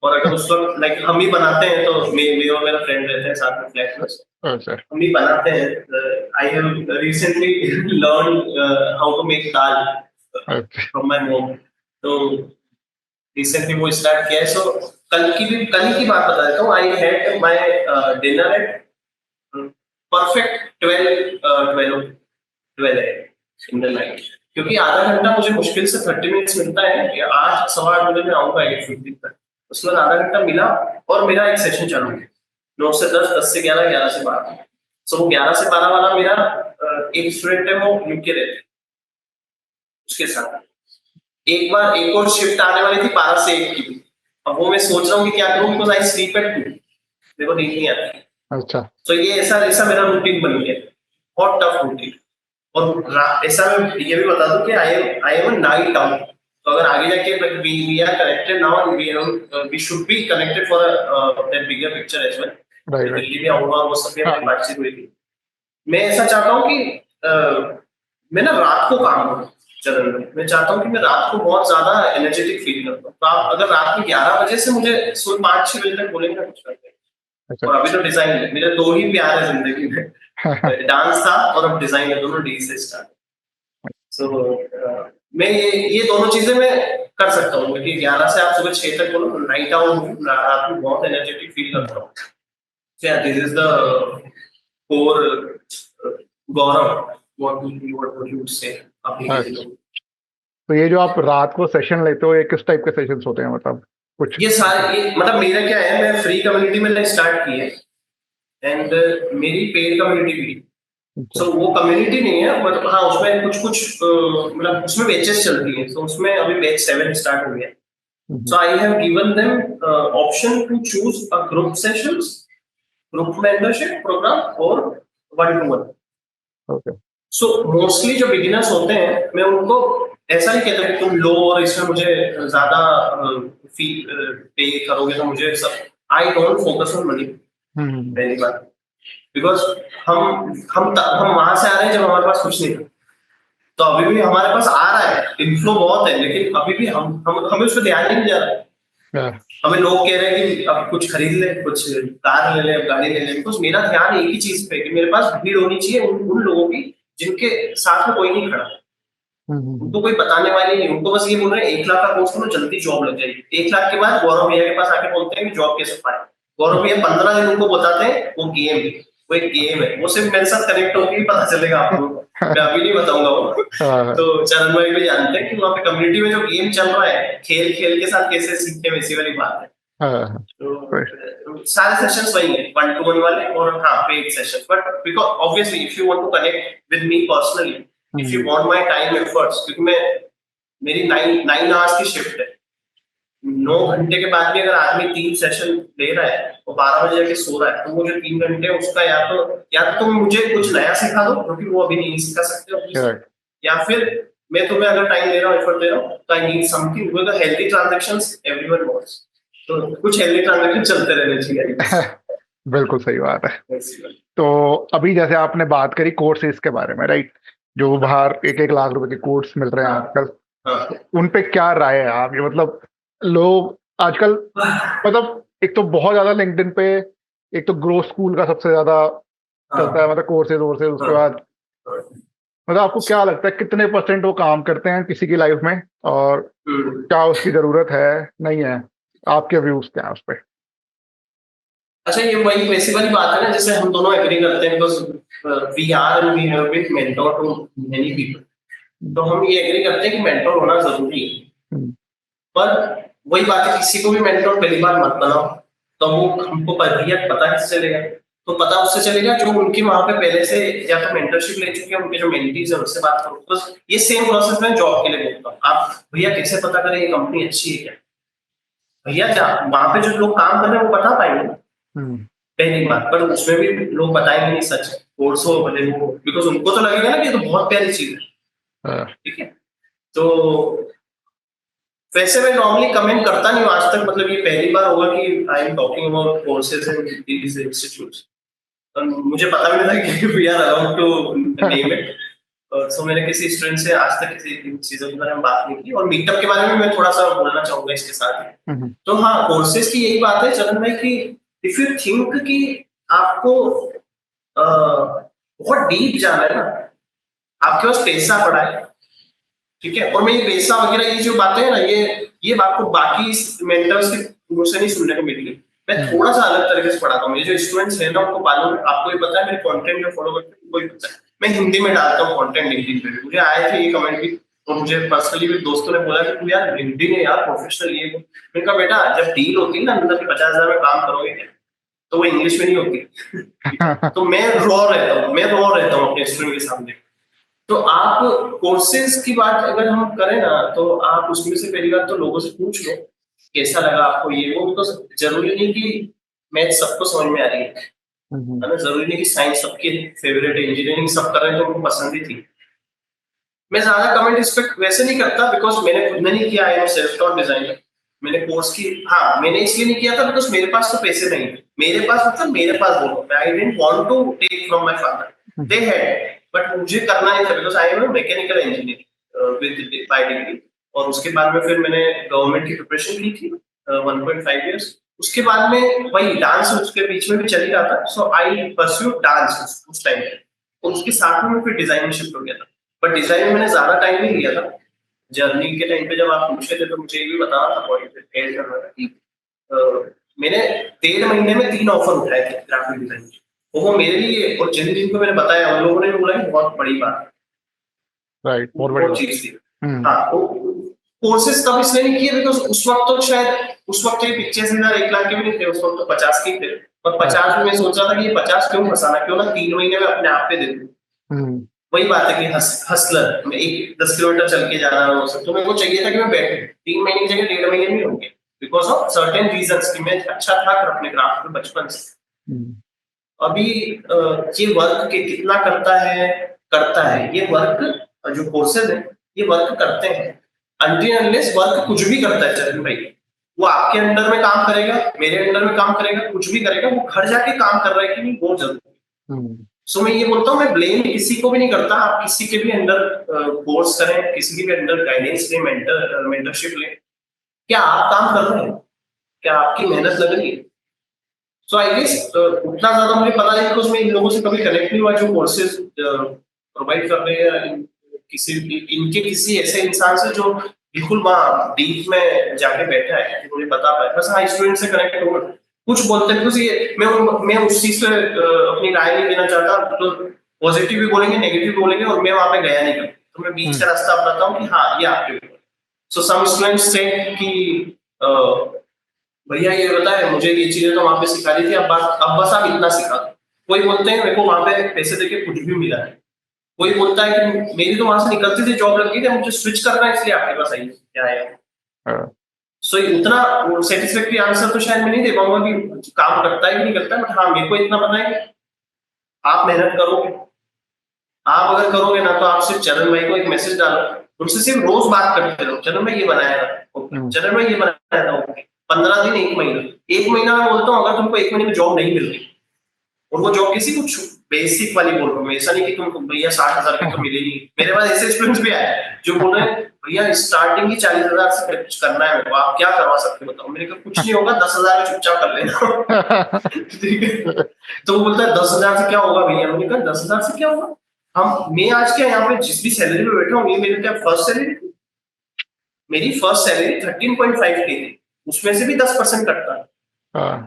B: और अगर उस वक्त लाइक हम ही बनाते हैं, तो मैं और मेरा फ्रेंड रहते हैं साथ में फ्लैट में,
A: अच्छा।
B: हम ही बनाते हैं। I have recently learn how to make dal
A: अच्छा।
B: From my mom. तो रिसेंटली वो स्टार्ट किया है। सो कल ही की बात बता देता हूँ। I had my dinner eight perfect 12 in the night, क्योंकि आधा घंटा मुझे मुश्किल से 30 मिनट्स मिलता है, या 8 सवा 8 बजे में आऊंगा 8:15 तक, उसके बाद आधा घंटा मिला और मेरा एक सेशन चालू है 9 से 10, 10 से 11, 11 से 12। सो वो 11 से 12 वाला मेरा एक स्टूडेंट है, वो यूके रहते हैं, उसके साथ एक बार एक और शिफ्ट आने वाली थी 12 से 1 की भी। अब वो मैं सोच रहा हूँ कि क्या करूँ, बिकॉज आई स्लीप एट 2, मेरे को नींद नहीं आती।
A: अच्छा।
B: तो ये ऐसा ऐसा मेरा रूटीन बन गया, बहुत टफ रूटीन। और ऐसा मैं ये भी बता दूं कि I am a night owl. तो अगर आगे जाके we are connected now, we should be connected for that bigger picture as well.
A: Right
B: मैं
A: राइट।
B: दिल्ली में आऊंगा और वो सब भी
A: हाँ
B: हमारी बातचीत हुई थी। मैं ऐसा चाहता हूँ कि मैं ना रात को काम करूँ। चरण में मैं चाहता हूँ कि मैं रात को बहुत ज्यादा एनर्जेटिक फील करता हूँ। तो आप अगर रात में 11 बजे से मुझे सुबह 5-6 बजे तक बोलेंगे ना कुछ करते हैं।
A: अच्छा।
B: और अभी तो डिजाइन है, मेरे दो ही प्यार है जिंदगी में, डांस था और अब डिजाइन है, दोनों डी से स्टार्ट। सो मैं ये दोनों चीजें मैं कर सकता हूँ, क्योंकि 11 से आप सुबह 6 तक बोलो, नाइट आउट हूँ, रात में बहुत एनर्जेटिक फील करता हूँ। This is the core Gaurav, what would you say अपनी के
A: अच्छा,
B: दिनों में।
A: तो ये जो आप रात को सेशन लेते हो, ये किस टाइप के सेशंस होते हैं, मतलब कुछ?
B: ये सारे ये मतलब मेरा क्या है, मैं फ्री कम्युनिटी में स्टार्ट की है, एंड मेरी पेड कम्युनिटी भी।
A: अच्छा।
B: सो वो कम्युनिटी नहीं है, बट हाँ उसमें कुछ कुछ मतलब उसमें बैचेस चलती है। तो उसमें अभी बैच 7 स्टार्ट हो गया।
A: Hmm.
B: So I have given them option to choose a group sessions, group mentorship program और 1-to-1।
A: ओके।
B: सो मोस्टली जो बिगिनर्स होते हैं, मैं उनको ऐसा नहीं कहता कि तुम लो और इसमें मुझे ज्यादा फी पे करोगे तो मुझे सब। I don't focus on money,
A: hmm.
B: पहली बात। बिकॉज हम वहां से आ रहे हैं जब हमारे पास कुछ नहीं था। तो अभी भी हमारे पास आ रहा है, इनफ्लो बहुत है, लेकिन अभी भी हम हमें उस पर ध्यान नहीं जा रहा है।
A: Yeah.
B: हमें लोग कह रहे हैं कि अब कुछ खरीद ले, कुछ कार ले ले, गाड़ी ले ले। बिकॉज मेरा ध्यान एक ही चीज पे है कि मेरे पास भीड़ होनी चाहिए उन लोगों की जिनके साथ में कोई नहीं खड़ा।
A: हम्म।
B: उनको कोई बताने वाली नहीं, उनको बस ये बोल रहे हैं 1 लाख का कोर्स करो, जल्दी जॉब लग जाएगी। 1 लाख के बाद गौरव भैया के पास आके बोलते हैं कि जॉब कैसे पाए। गौरव भैया 15 दिन उनको बताते हैं वो गेम है, वो एक गेम है, वो सिर्फ मेरे साथ कनेक्ट होकर ही पता चलेगा आप लोगों को। मैं अभी नहीं बताऊंगा वो।
A: हाँ।
B: तो चरण भाई भी जानते हैं कि वहाँ पे कम्युनिटी में जो गेम चल रहा है, खेल खेल के साथ कैसे सीखते हैं, वैसी वाली बात है।
A: हाँ।
B: तो सारे सेशंस वही है, 1-to-1 वाले और हाँ paid sessions. But because obviously if you want to connect with me personally, if you
A: hmm.
B: Want my time efforts, क्योंकि मैं मेरी 9 आवर्स की शिफ्ट है। 9 घंटे के बाद भी अगर आदमी 3 सेशन ले रहा है और 12 बजे जाके सो रहा है, तो वो जो 3 घंटे हैं, उसका या तो तुम मुझे कुछ नया सिखा दो, क्योंकि वो अभी नहीं सिखा सकते obviously,
A: Correct.
B: या फिर मैं तुम्हें अगर टाइम दे रहा हूँ, एफर्ट दे रहा हूँ, तो I need something with healthy transactions everyone wants. तो कुछ हेल्दी ट्रांजैक्शन चलते रहने चाहिए।
A: बिल्कुल सही बात है।
B: Yes.
A: तो अभी जैसे आपने बात करी कोर्सेज के बारे में, राइट, जो बाहर 1-1 लाख रुपए के कोर्स मिल रहे हैं आजकल,
B: हाँ
A: उन पे क्या राय है आप? ये मतलब लोग आजकल, मतलब एक तो बहुत ज्यादा लिंक्डइन पे, एक तो ग्रो स्कूल का सबसे ज्यादा चलता है,
B: हाँ
A: मतलब कोर्सेज वोर्सेज, उसके
B: हाँ
A: बाद मतलब आपको क्या लगता है कितने परसेंट वो काम करते हैं किसी की लाइफ में, और
B: हम्म।
A: क्या उसकी जरूरत है, नहीं है? आपके व्यूज क्या है उस पर?
B: अच्छा, ये वही वैसी वाली बात है ना, जैसे हम दोनों एग्री करते हैं, because we are and we have been mentor to many people. तो हम ये एग्री करते हैं कि मेंटोर होना जरूरी है।
A: हम्म।
B: पर वही बात है, किसी को भी मेंटोर पहली बार मत बनाओ। तो वो हमको भैया पता किससे चलेगा? तो पता उससे चलेगा जो उनके वहां पे पहले से या तो मेंटरशिप ले चुके हैं, उनके जो मेंटीज है उनसे बात करो। तो ये सेम प्रोसेस में जॉब के लिए बोलता हूँ। आप भैया कैसे पता करें ये कंपनी अच्छी है क्या? भैया क्या वहां पे जो लोग काम कर रहे हैं वो बता पाएंगे ना,
A: हम्म।
B: पहली बात। पर उसमें भी लोग बताएंगे नहीं सच, कोर्स हो भले वो, बिकॉज उनको तो लगेगा ना कि ये तो बहुत प्यारी चीज है।
A: हाँ।
B: ठीक है। तो वैसे मैं नॉर्मली कमेंट करता नहीं हूँ आज तक, मतलब ये पहली बार होगा कि I am talking about courses in these institutes. मुझे पता भी नहीं था कि we are allowed to name it. So मैंने किसी स्टूडेंट से आज तक किसी इन चीजों के बारे में बात नहीं की। और मीटअप के बारे में मैं थोड़ा सा बोलना चाहूंगा इसके साथ ही।
A: हम्म।
B: तो हाँ, कोर्सेज की यही बात है चरण भाई कि इफ यू थिंक कि आपको बहुत डीप जाना है ना, आपके पास पैसा पड़ा है, ठीक है। और मैं ये पैसा वगैरह ये जो बातें हैं ना, ये आपको बाकी मेंटर्स के मुंह से नहीं सुनने को मिलेगी। मैं थोड़ा सा अलग तरीके से पढ़ाता हूँ। मेरे जो स्टूडेंट्स हैं ना, उनको मालूम है, आपको भी पता है, मेरे कंटेंट जो फॉलो करते हैं उनको भी पता है, मैं हिंदी में डालता हूँ कंटेंट लिंक्डइन पे भी। मुझे आए थे ये कमेंट भी, और मुझे पर्सनली भी दोस्तों ने बोला कि तू यार लिंक्डइन है यार, प्रोफेशनल ये वो। मैंने कहा बेटा, जब डील होती है ना, मतलब कि 50,000 में काम करोगे क्या, तो वो इंग्लिश में नहीं होती। ठीक है? तो मैं रॉ रहता हूँ अपने स्टूडेंट के सामने। तो आप कोर्सेज की बात अगर हम करें ना, तो आप उसमें से पहली बात तो लोगों से पूछ लो कैसा लगा आपको ये वो। बिकॉज जरूरी नहीं कि मैथ सबको समझ में आ रही है ना, जरूरी नहीं कि साइंस सबके फेवरेट, इंजीनियरिंग सब कर रहे हैं तो उनको पसंद ही थी। मैं ज्यादा कमेंट इस पे वैसे नहीं करता, बिकॉज मैंने खुद ने नहीं किया, I am self taught designer. मैंने कोर्स की, हाँ मैंने इसलिए नहीं किया था बिकॉज मेरे पास तो पैसे नहीं थे। मेरे पास मतलब मेरे पास बोलो, I didn't want to take from my father, they had, but मुझे करना नहीं था because I am mechanical engineer with by degree. और उसके बाद में फिर मैंने गवर्नमेंट की प्रिपरेशन की थी 1.5 इयर्स। उसके बाद में वही डांस उसके बीच में भी चल ही रहा था, सो आई परस्यू डांस उस टाइम पे। और उसके साथ में मैं फिर डिजाइन में शिफ्ट हो गया था। बट डिजाइन में मैंने ज्यादा टाइम नहीं लिया था। जर्नी के टाइम पे जब आप पूछे थे तो मुझे ये भी बताना था, पॉइंट ऐड करना था कि अ, मैंने 1.5 महीने में 3 ऑफर उठाए थे ग्राफिक डिजाइन के। तो वो मेरे लिए, और जिन जिनको मैंने बताया उन लोगों ने भी बोला कि बहुत बड़ी बात है,
A: राइट, बहुत बड़ी
B: वो
A: बात।
B: चीज थी। हाँ, वो कोर्सेज तब इसलिए नहीं किए बिकॉज उस वक्त तो शायद, उस वक्त ये पिक्चर्स इधर 1 लाख के भी नहीं थे, उस वक्त तो 50 के ही थे। और 50 में मैं सोच रहा था कि ये 50 क्यों फंसाना, क्यों ना 3 महीने में अपने आप पे दे दूं। वही बात है कि हसलर में एक 10 किलोमीटर चल के जाना हो सकता, तो मेरे को चाहिए था कि मैं बैठे 3 महीने की जगह 1.5 महीने में होंगे, बिकॉज ऑफ सर्टेन रीजंस कि मैं अच्छा था अपने क्राफ्ट में बचपन से। अभी ये वर्क के कितना करता है ये वर्क, जो कोर्सेज है ये वर्क करते हैं। अनटिल अनलेस वर्क कुछ भी करता है चरण भाई, वो आपके अंडर में काम करेगा, मेरे अंडर में काम करेगा, कुछ भी करेगा, वो घर जाके काम कर रहा है कि नहीं वो जरूरी है। सो मैं ये बोलता हूँ, मैं ब्लेम किसी को भी नहीं करता। आप किसी के भी अंडर कोर्स करें, किसी के भी अंडर गाइडेंस लें, मेंटरशिप लें, क्या आप काम कर रहे हैं, क्या आपकी मेहनत लग रही है। सो आई गेस उतना ज्यादा मुझे पता नहीं बिकॉज मैं इन लोगों से कभी कनेक्ट नहीं हुआ जो कोर्सेज प्रोवाइड कर रहे हैं, किसी इनके किसी ऐसे इंसान से जो बिल्कुल वहाँ डीप में जाके बैठा है कि मुझे बता पाए। बस हाँ, स्टूडेंट से कनेक्ट हुआ, कुछ बोलते हैं बिकॉज ये मैं उस चीज से अपनी राय नहीं देना चाहता। तो पॉजिटिव भी बोलेंगे, नेगेटिव भी बोलेंगे, और मैं वहां पे गया नहीं कभी, तो मैं बीच का रास्ता अपनाता हूँ कि हाँ ये आपके ऊपर। सो सम स्टूडेंट्स से कि भैया ये बताए मुझे ये चीजें तो वहां पे सिखा दी थी, अब बस आप इतना सिखा दो। कोई बोलते हैं मेरे को वहां पे पैसे देके कुछ भी मिला है। कोई बोलता है कि मेरी तो वहां से निकलती थी जॉब लग गई थी, मुझे स्विच करना है इसलिए आपके पास आई क्या है। सो उतना सेटिस्फैक्टरी आंसर तो शायद मैं नहीं दे पाऊंगा कि काम करता है कि नहीं करता है, बट हाँ मेरे को इतना पता है कि आप मेहनत करोगे, आप अगर करोगे ना, तो आप सिर्फ चरण भाई को एक मैसेज डालो, उनसे सिर्फ रोज बात करते रहो, चरण भाई ये बनाया था ओके, चरण भाई ये बनाया था ओके। 15 दिन, 1 महीना मैं बोलता हूँ, अगर तुमको 1 महीने में जॉब नहीं मिल रही, और वो जॉब किसी कुछ बेसिक वाली बोल रहा हूँ, ऐसा नहीं कि तुमको भैया 60,000 की तो मिलेगी। मेरे पास ऐसे स्टूडेंट्स भी आए जो बोल रहे हैं भैया स्टार्टिंग ही 40,000 से कुछ करना है मेरे को, आप क्या करवा सकते हो बताओ। मैंने कहा कुछ नहीं होगा, 10,000 में चुपचाप कर लेना। ठीक है, तो वो बोलता है 10,000 से क्या होगा भैया। मैंने कहा 10,000 से क्या होगा, हम मैं आज क्या यहाँ पे जिस भी सैलरी में बैठा हूँ, ये मेरी क्या फर्स्ट सैलरी थी। मेरी फर्स्ट सैलरी 13.5 की थी, उसमें से भी 10% कटता है।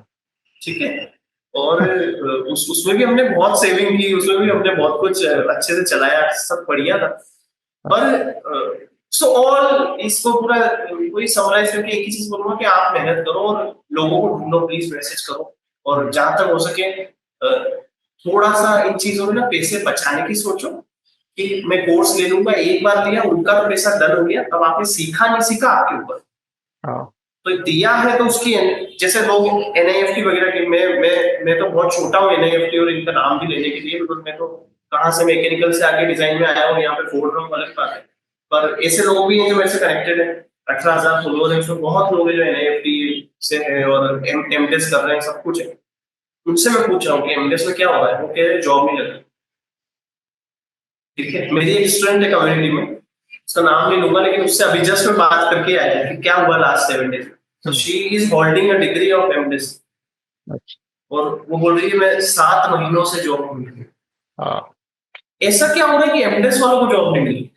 B: ठीक है, और उसमें भी हमने बहुत सेविंग की, उसमें भी हमने बहुत कुछ अच्छे से चलाया, सब बढ़िया था। पर सो ऑल इसको पूरा वही समराइज करके एक ही चीज बोलूंगा कि आप मेहनत करो और लोगों को ढूंढो, प्लीज मैसेज करो, और जहां तक हो सके थोड़ा सा इन चीजों में ना पैसे बचाने की सोचो। कि मैं कोर्स ले लूंगा, एक बार लिया उनका तो पैसा डन हो गया, अब आपने सीखा नहीं सीखा आपके ऊपर। तो दिया है तो उसकी, जैसे लोग एनआईएफटी वगैरह की, मैं तो बहुत छोटा हूँ एनआईएफटी और इनका नाम भी लेने के लिए, बिकॉज मैं तो कहाँ से मैकेनिकल से आगे डिजाइन में आया हूँ, यहाँ पे फोड़ रहा हूँ, अलग बात है। पर ऐसे लोग भी हैं जो मेरे से कनेक्टेड है, 18,000 फॉलोअर्स हैं, उसमें बहुत लोग हैं जो एनआईएफटी से है और एमटेस कर रहे हैं, सब कुछ है। उनसे मैं पूछ रहा हूँ कि एमटेस में क्या हो रहा है, वो कह रहे हैं जॉब नहीं लग रही। ठीक है, मेरी एक स्टूडेंट है कम्युनिटी में, उसका नाम नहीं लूंगा, लेकिन उससे अभी जस्ट मैं बात करके आया कि क्या हुआ last 7 days. So she is holding a degree of MDisk, और वो बोल रही है मैं 7 महीनों से जॉब नहीं मिली। ऐसा क्या हो रहा है कि एमडिएस वालों को जॉब नहीं मिली?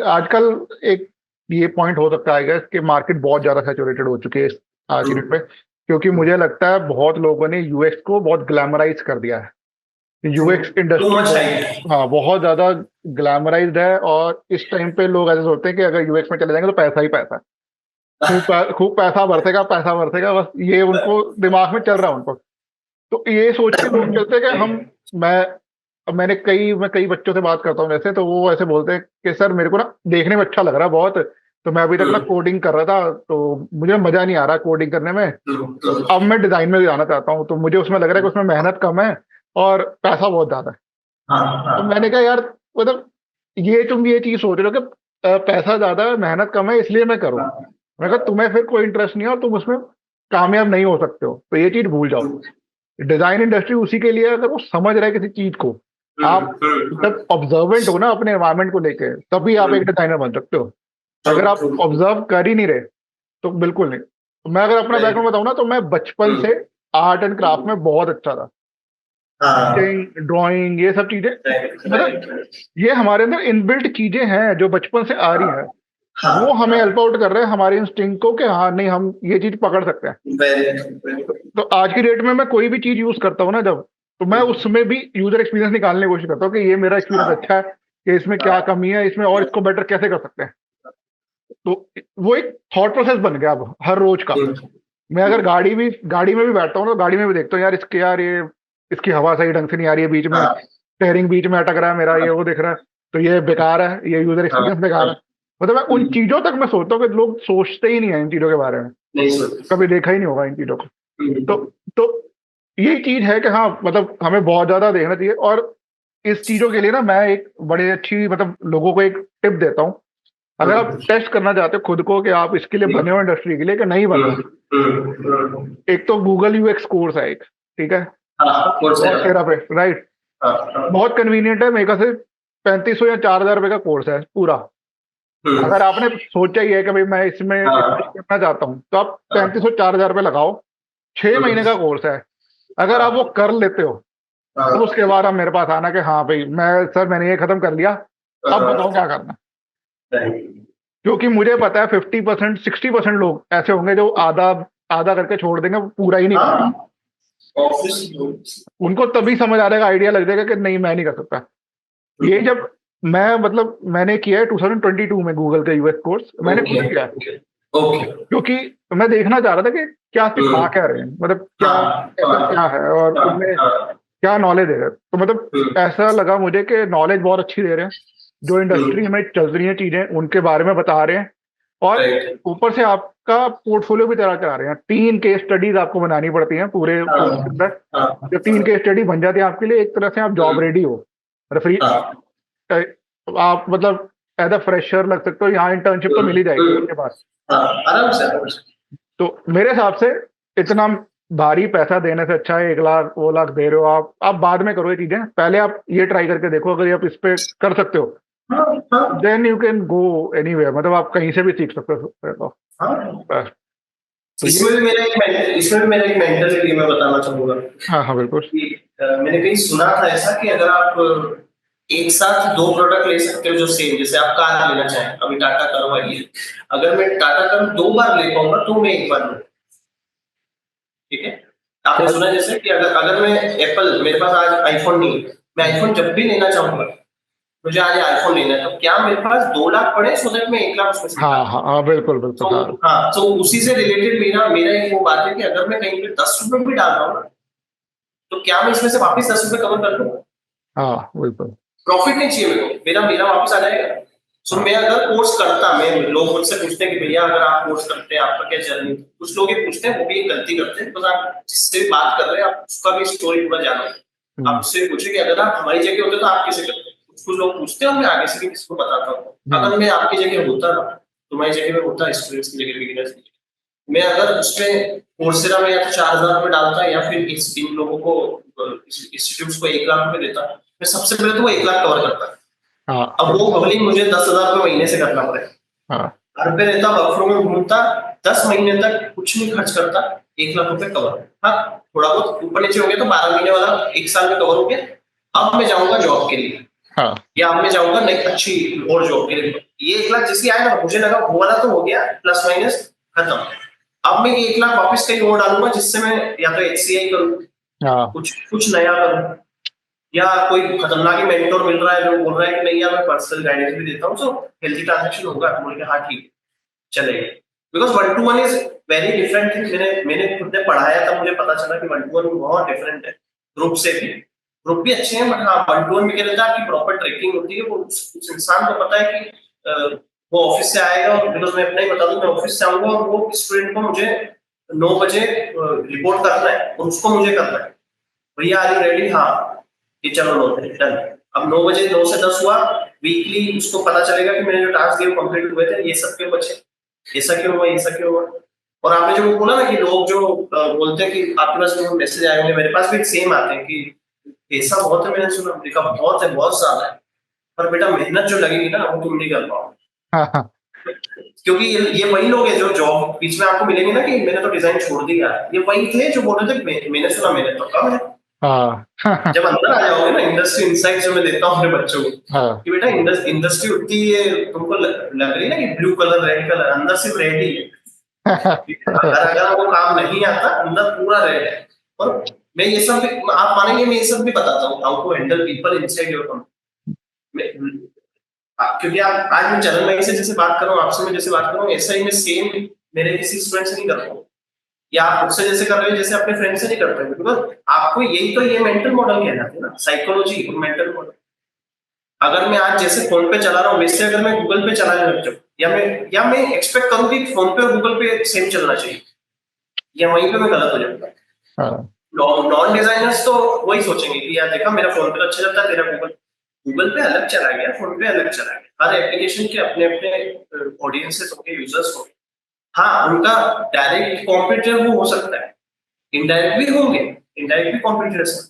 A: आजकल एक ये पॉइंट हो सकता है कि मार्केट बहुत ज्यादा सैचुरेटेड हो चुकी है आज की डेट में, क्योंकि मुझे लगता है बहुत लोगों ने यूएक्स को बहुत ग्लैमराइज कर दिया है। यूएक्स
B: टू
A: इंडस्ट्री
B: मच
A: बहुत,
B: हाइट।
A: हाँ बहुत ज्यादा ग्लैमराइज्ड है, और इस टाइम पे लोग ऐसे सोचते हैं कि अगर यूएक्स में चले जाएंगे तो पैसा ही पैसा है, खूब पैसा बरसेगा, बस ये उनको दिमाग में चल रहा है उनको। तो ये सोच के लोग चलते हैं कि हम, मैं मैं कई बच्चों से बात करता हूँ वैसे, तो वो ऐसे बोलते हैं कि सर मेरे को ना देखने में अच्छा लग रहा है बहुत, तो मैं अभी तक ना कोडिंग कर रहा था तो मुझे मजा नहीं आ रहा कोडिंग करने में, तो अब मैं डिजाइन में भी जाना चाहता हूँ, तो मुझे उसमें लग रहा है कि उसमें मेहनत कम है और पैसा बहुत ज्यादा है।
B: हाँ
A: तो
B: हाँ
A: मैंने कहा यार, मतलब ये तुम ये चीज सोच रहे हो कि पैसा ज्यादा है मेहनत कम है इसलिए मैं करूँ,
B: हाँ।
A: मैं कहा तुम्हें फिर कोई इंटरेस्ट नहीं है और तुम उसमें कामयाब नहीं हो सकते हो, तो ये चीज भूल जाओ। डिजाइन इंडस्ट्री उसी के लिए है, अगर वो समझ रहा है किसी चीज को, आप जब ऑब्जर्वेंट हो ना अपने एनवायरमेंट को लेके, तभी आप एक डिजाइनर बन सकते हो। अगर आप ऑब्जर्व कर ही नहीं रहे तो बिल्कुल नहीं। तो मैं अगर अपना बैकग्राउंड बताऊं ना, तो मैं बचपन से आर्ट एंड क्राफ्ट में बहुत अच्छा था,
B: हाँ
A: पेंटिंग ड्राइंग ये सब चीजें,
B: राइट
A: मतलब
B: राइट।
A: ये हमारे अंदर इनबिल्ट चीजें हैं जो बचपन से आ रही है,
B: हाँ
A: वो हमें
B: हाँ
A: हेल्प आउट कर रहे हैं हमारे इंस्टिंक्ट को कि हाँ नहीं हम ये चीज पकड़ सकते हैं।
B: वेरी।
A: तो आज की डेट में मैं कोई भी चीज यूज करता हूँ ना जब, तो मैं उसमें भी यूजर एक्सपीरियंस निकालने की कोशिश करता हूँ कि ये मेरा एक्सपीरियंस
B: हाँ
A: अच्छा है, कि इसमें क्या
B: हाँ
A: कमी है इसमें और इसको बेटर कैसे कर सकते हैं। तो वो एक थॉट प्रोसेस बन गया अब हर रोज का। मैं अगर गाड़ी में भी बैठता हूँ तो गाड़ी में भी देखता हूँ यार इसके, यार ये इसकी हवा सही ढंग से नहीं आ रही है, बीच में
B: हाँ
A: स्टेयरिंग बीच में अटक रहा है मेरा, ये वो दिख रहा है, तो ये बेकार है, ये यूजर
B: हाँ
A: एक्सपीरियंस बेकार
B: हाँ।
A: है। मतलब मैं उन चीजों तक मैं सोचता हूँ कि लोग सोचते ही नहीं है इन चीजों के बारे में,
B: नहीं सोच।
A: कभी देखा ही नहीं होगा इन चीजों को। तो यही चीज है कि हाँ मतलब हमें बहुत ज्यादा देखना चाहिए, और इस चीजों के लिए ना मैं एक बड़ी अच्छी मतलब लोगों को एक टिप देता हूँ। अगर आप टेस्ट करना चाहते हो खुद को कि आप इसके लिए बने हो इंडस्ट्री के लिए कि नहीं बने हो, एक तो गूगल यूएक्स कोर्स है एक, ठीक है,
B: हाँ कोर्स है।
A: और तेरा पे राइट,
B: हाँ हाँ।
A: बहुत कन्वीनियंट है, मेरे ख्याल से 3500 या 4000 रुपए का कोर्स है पूरा। अगर आपने सोचा ही है कि भाई मैं इसमें
B: हाँ
A: करना चाहता हूँ, तो आप
B: हाँ।
A: 3500 4000 रुपए लगाओ, 6 महीने का कोर्स है। अगर आप वो कर लेते हो, अब उसके बाद आप मेरे पास आना कि हाँ भाई मैं, सर मैंने ये खत्म कर लिया, अब बताओ क्या करना है। क्योंकि मुझे पता है 50% 60% लोग ऐसे होंगे जो आधा आधा करके छोड़ देंगे, वो पूरा ही नहीं करेंगे।
B: हाँ ऑफिस।
A: उनको तभी समझ आ जाएगा, आइडिया लग जाएगा कि नहीं मैं नहीं कर सकता। ये जब मैं मतलब मैंने किया है 2022 में गूगल का यूएस कोर्स मैंने खुद
B: ओके
A: किया है,
B: ओके ओके।
A: क्योंकि मैं देखना चाह रहा था कि क्या सिखा क्या रहे हैं, मतलब क्या
B: हाँ
A: ऐसा
B: हाँ
A: क्या है और
B: हाँ
A: उनमें
B: हाँ।
A: क्या नॉलेज दे रहे हैं। तो मतलब ऐसा लगा मुझे कि नॉलेज बहुत अच्छी दे रहे हैं, जो इंडस्ट्री में चल रही हैं चीजें उनके बारे में बता रहे हैं, और
B: राइट।
A: ऊपर से आपका पोर्टफोलियो भी तैयार करा रहे हैं। 3 केस स्टडीज आपको बनानी पड़ती हैं पूरे
B: हाँ
A: कोर्स के अंदर।
B: हाँ
A: जब 3 केस स्टडी बन जाती है आपके लिए, एक तरह से आप जॉब रेडी हो, फ्री,
B: हाँ
A: आप मतलब एज अ फ्रेशर लग सकते हो, यहाँ इंटर्नशिप तो मिल ही जाएगी उसके बाद।
B: हाँ आराम से आराम से।
A: तो मेरे हिसाब से इतना भारी पैसा देने से अच्छा है 1 लाख 2 लाख दे रहे हो आप बाद में करो ये चीजें, पहले आप ये ट्राई करके देखो, अगर ये आप इस पे कर सकते हो
B: हाँ हाँ
A: then you can go anywhere, मतलब आप कहीं से भी सीख सकते हो तो,
B: हाँ।
A: बस। तो ये,
B: इसमें भी मेरा एक मेंटल मैं बताना चाहूंगा
A: हाँ हाँ बिल्कुल,
B: कि मैंने कहीं सुना था ऐसा कि अगर आप एक साथ दो प्रोडक्ट ले सकते हो जो सेम, जैसे आप कार लेना चाहें, अभी टाटा कार वाली है, अगर मैं टाटा कार 2 बार ले पाऊंगा तो मैं एक बार लूँ। ठीक है। आपने
A: क्या,
B: सुना जैसे कि अगर अगर मैं एप्पल, मेरे पास आज आईफोन नहीं है, मैं आईफोन जब भी लेना चाहूंगा, मुझे आज आईफोन लेना है, तो क्या मेरे पास 2 लाख पड़े सो दैट मैं 1 लाख उसमें से
A: हाँ
B: निकाल।
A: हाँ हाँ बिल्कुल बिल्कुल,
B: तो
A: हाँ
B: हाँ, तो उसी से रिलेटेड मेरा मेरा एक वो बात है कि अगर मैं कहीं पे 10 रुपए भी डाल रहा हूँ ना, तो क्या मैं इसमें से वापस 10 रुपए कवर कर लूँ?
A: हाँ बिल्कुल,
B: प्रॉफिट नहीं चाहिए मेरे को, मेरा मेरा वापस आ जाएगा। सो
A: हाँ
B: मैं अगर कोर्स करता, मैं, लोग मुझसे पूछते हैं कि भैया अगर आप कोर्स करते हैं आपका क्या जर्नी, कुछ लोग ये पूछते हैं, वो भी एक गलती करते हैं, बस आप जिससे भी बात कर रहे हैं आप उसका भी स्टोरी पूरा जानो। आप
A: हम्म,
B: उससे पूछे कि अगर आप हमारी जगह होते तो आप कैसे करते? कुछ लोग पूछते हैं और मैं आगे से भी किसी को बताता हूँ,
A: हम्म,
B: अगर मैं आपकी जगह होता ना, तुम्हारी जगह में होता, स्टूडेंट्स की जगह, बिगिनर्स की, मैं अगर उसमें कोर्सेरा में या तो 4000 रुपए डालता या फिर इस इन लोगों को इंस्टीट्यूट्स को 1 लाख रुपए देता, मैं सबसे पहले तो वो 1 लाख कवर करता।
A: हाँ
B: अब वो बबलिंग मुझे 10,000 रुपए महीने से करना पड़े,
A: हाँ
B: घर पे रहता, वर्क में घूमता, 10 महीने तक कुछ नहीं खर्च करता, 1 लाख रुपए कवर। हाँ, थोड़ा बहुत ऊपर नीचे हो गया तो 12 महीने वाला 1 साल में कवर हो गया। अब मैं जाऊंगा जॉब के लिए,
A: हाँ
B: या अब मैं जाऊंगा नहीं अच्छी और जॉब के लिए, ये 1 लाख जिसकी आए ना मुझे लगा वो वाला तो हो गया प्लस माइनस खत्म। अब मैं ये 1 लाख वापस कहीं और डालूंगा जिससे मैं या तो HCI करूँ,
A: हाँ
B: कुछ कुछ नया करूँ, या कोई खतरनाक ही मेंटोर मिल रहा है जो बोल रहा है कि नहीं यार मैं पर्सनल गाइडेंस भी देता हूँ, तो हेल्थी ट्रांजेक्शन होगा, तो बोल के हाँ ठीक है चलेगा। Because 1-to-1 is very different thing. मैंने खुद ने पढ़ाया तब मुझे पता चला कि 1-to-1 बहुत डिफरेंट है ग्रुप से भी। ग्रुप भी अच्छे हैं बट हाँ 1-to-1 में क्या रहता है आपकी प्रॉपर ट्रैकिंग होती है, वो उस इंसान को पता है कि वो ऑफिस से आएगा, और बिकॉज मैं अपना ही बता दूं मैं ऑफिस से आऊंगा और वो स्टूडेंट को मुझे 9 बजे रिपोर्ट करना है और उसको मुझे करना है, भैया आर यू रेडी, हाँ ये चलो 9 बजे डन। अब 9 बजे 9 से 10 हुआ, वीकली उसको पता चलेगा कि मैंने जो टास्क दिए कंप्लीट हुए थे, ये सब क्यों बचे, ऐसा क्यों हुआ, ऐसा क्यों हुआ। और आपने जो बोला ना कि लोग जो बोलते हैं कि आपके पास जो मैसेज आए होंगे, मेरे पास भी सेम आते हैं कि ऐसा बहुत है, मैंने सुना देखा बहुत है बहुत ज्यादा है, पर बेटा मेहनत जो लगेगी ना वो तुम नहीं कर पाओ।
A: हाँ हाँ
B: क्योंकि ये वही लोग हैं जो जॉब बीच में आपको मिलेंगे ना कि मैंने तो डिजाइन छोड़ दिया, ये वही थे जो बोल रहे थे मैंने सुना मैंने तो कम है।
A: हाँ
B: जब अंदर आ जाओगे ना, इंडस्ट्री इंसाइट जो मैं देता हूँ अपने बच्चों को
A: हाँ
B: कि बेटा इंडस्ट्री उतनी ये तुमको लग रही है ना कि ब्लू कलर रेड कलर, अंदर सिर्फ रेड ही है। अगर अगर आपको काम नहीं आता अंदर पूरा रेड है। और मैं ये सब भी, आप मानेंगे मैं ये सब भी बताता हूँ how to handle people inside your company. क्योंकि आप आज मैं चरण भाई से जैसे बात कर रहा हूँ, आपसे मैं जैसे बात कर रहा हूँ, ऐसा ही मैं सेम मेरे किसी स्टूडेंट से नहीं करता हूँ, या आप मुझसे जैसे कर रहे हो जैसे अपने फ्रेंड से नहीं करते, बिकॉज आपको यही तो ये मेंटल मॉडल कहलाते हैं ना, साइकोलॉजी और मेंटल मॉडल। अगर मैं आज जैसे फोन पे चला रहा हूँ वैसे अगर मैं गूगल पे चलाने लग जाऊँ, या मैं एक्सपेक्ट करूँ कि फोन पे और गूगल पे सेम चलना चाहिए, या वहीं पे मैं गलत हो जाऊंगा।
A: हाँ
B: नॉन डिजाइनर्स तो वही सोचेंगे कि यार देखा मेरा फोन पे तो अच्छा चलता है, तेरा गूगल गूगल पे अलग चला गया, फोन पे अलग चला गया। हर एप्लीकेशन के अपने अपने ऑडियंसेस होंगे, यूजर्स होंगे। हाँ उनका डायरेक्ट कॉम्पिटिटर वो हो सकता है, इनडायरेक्ट भी होंगे, इनडायरेक्ट भी कॉम्पिटिटर्स हैं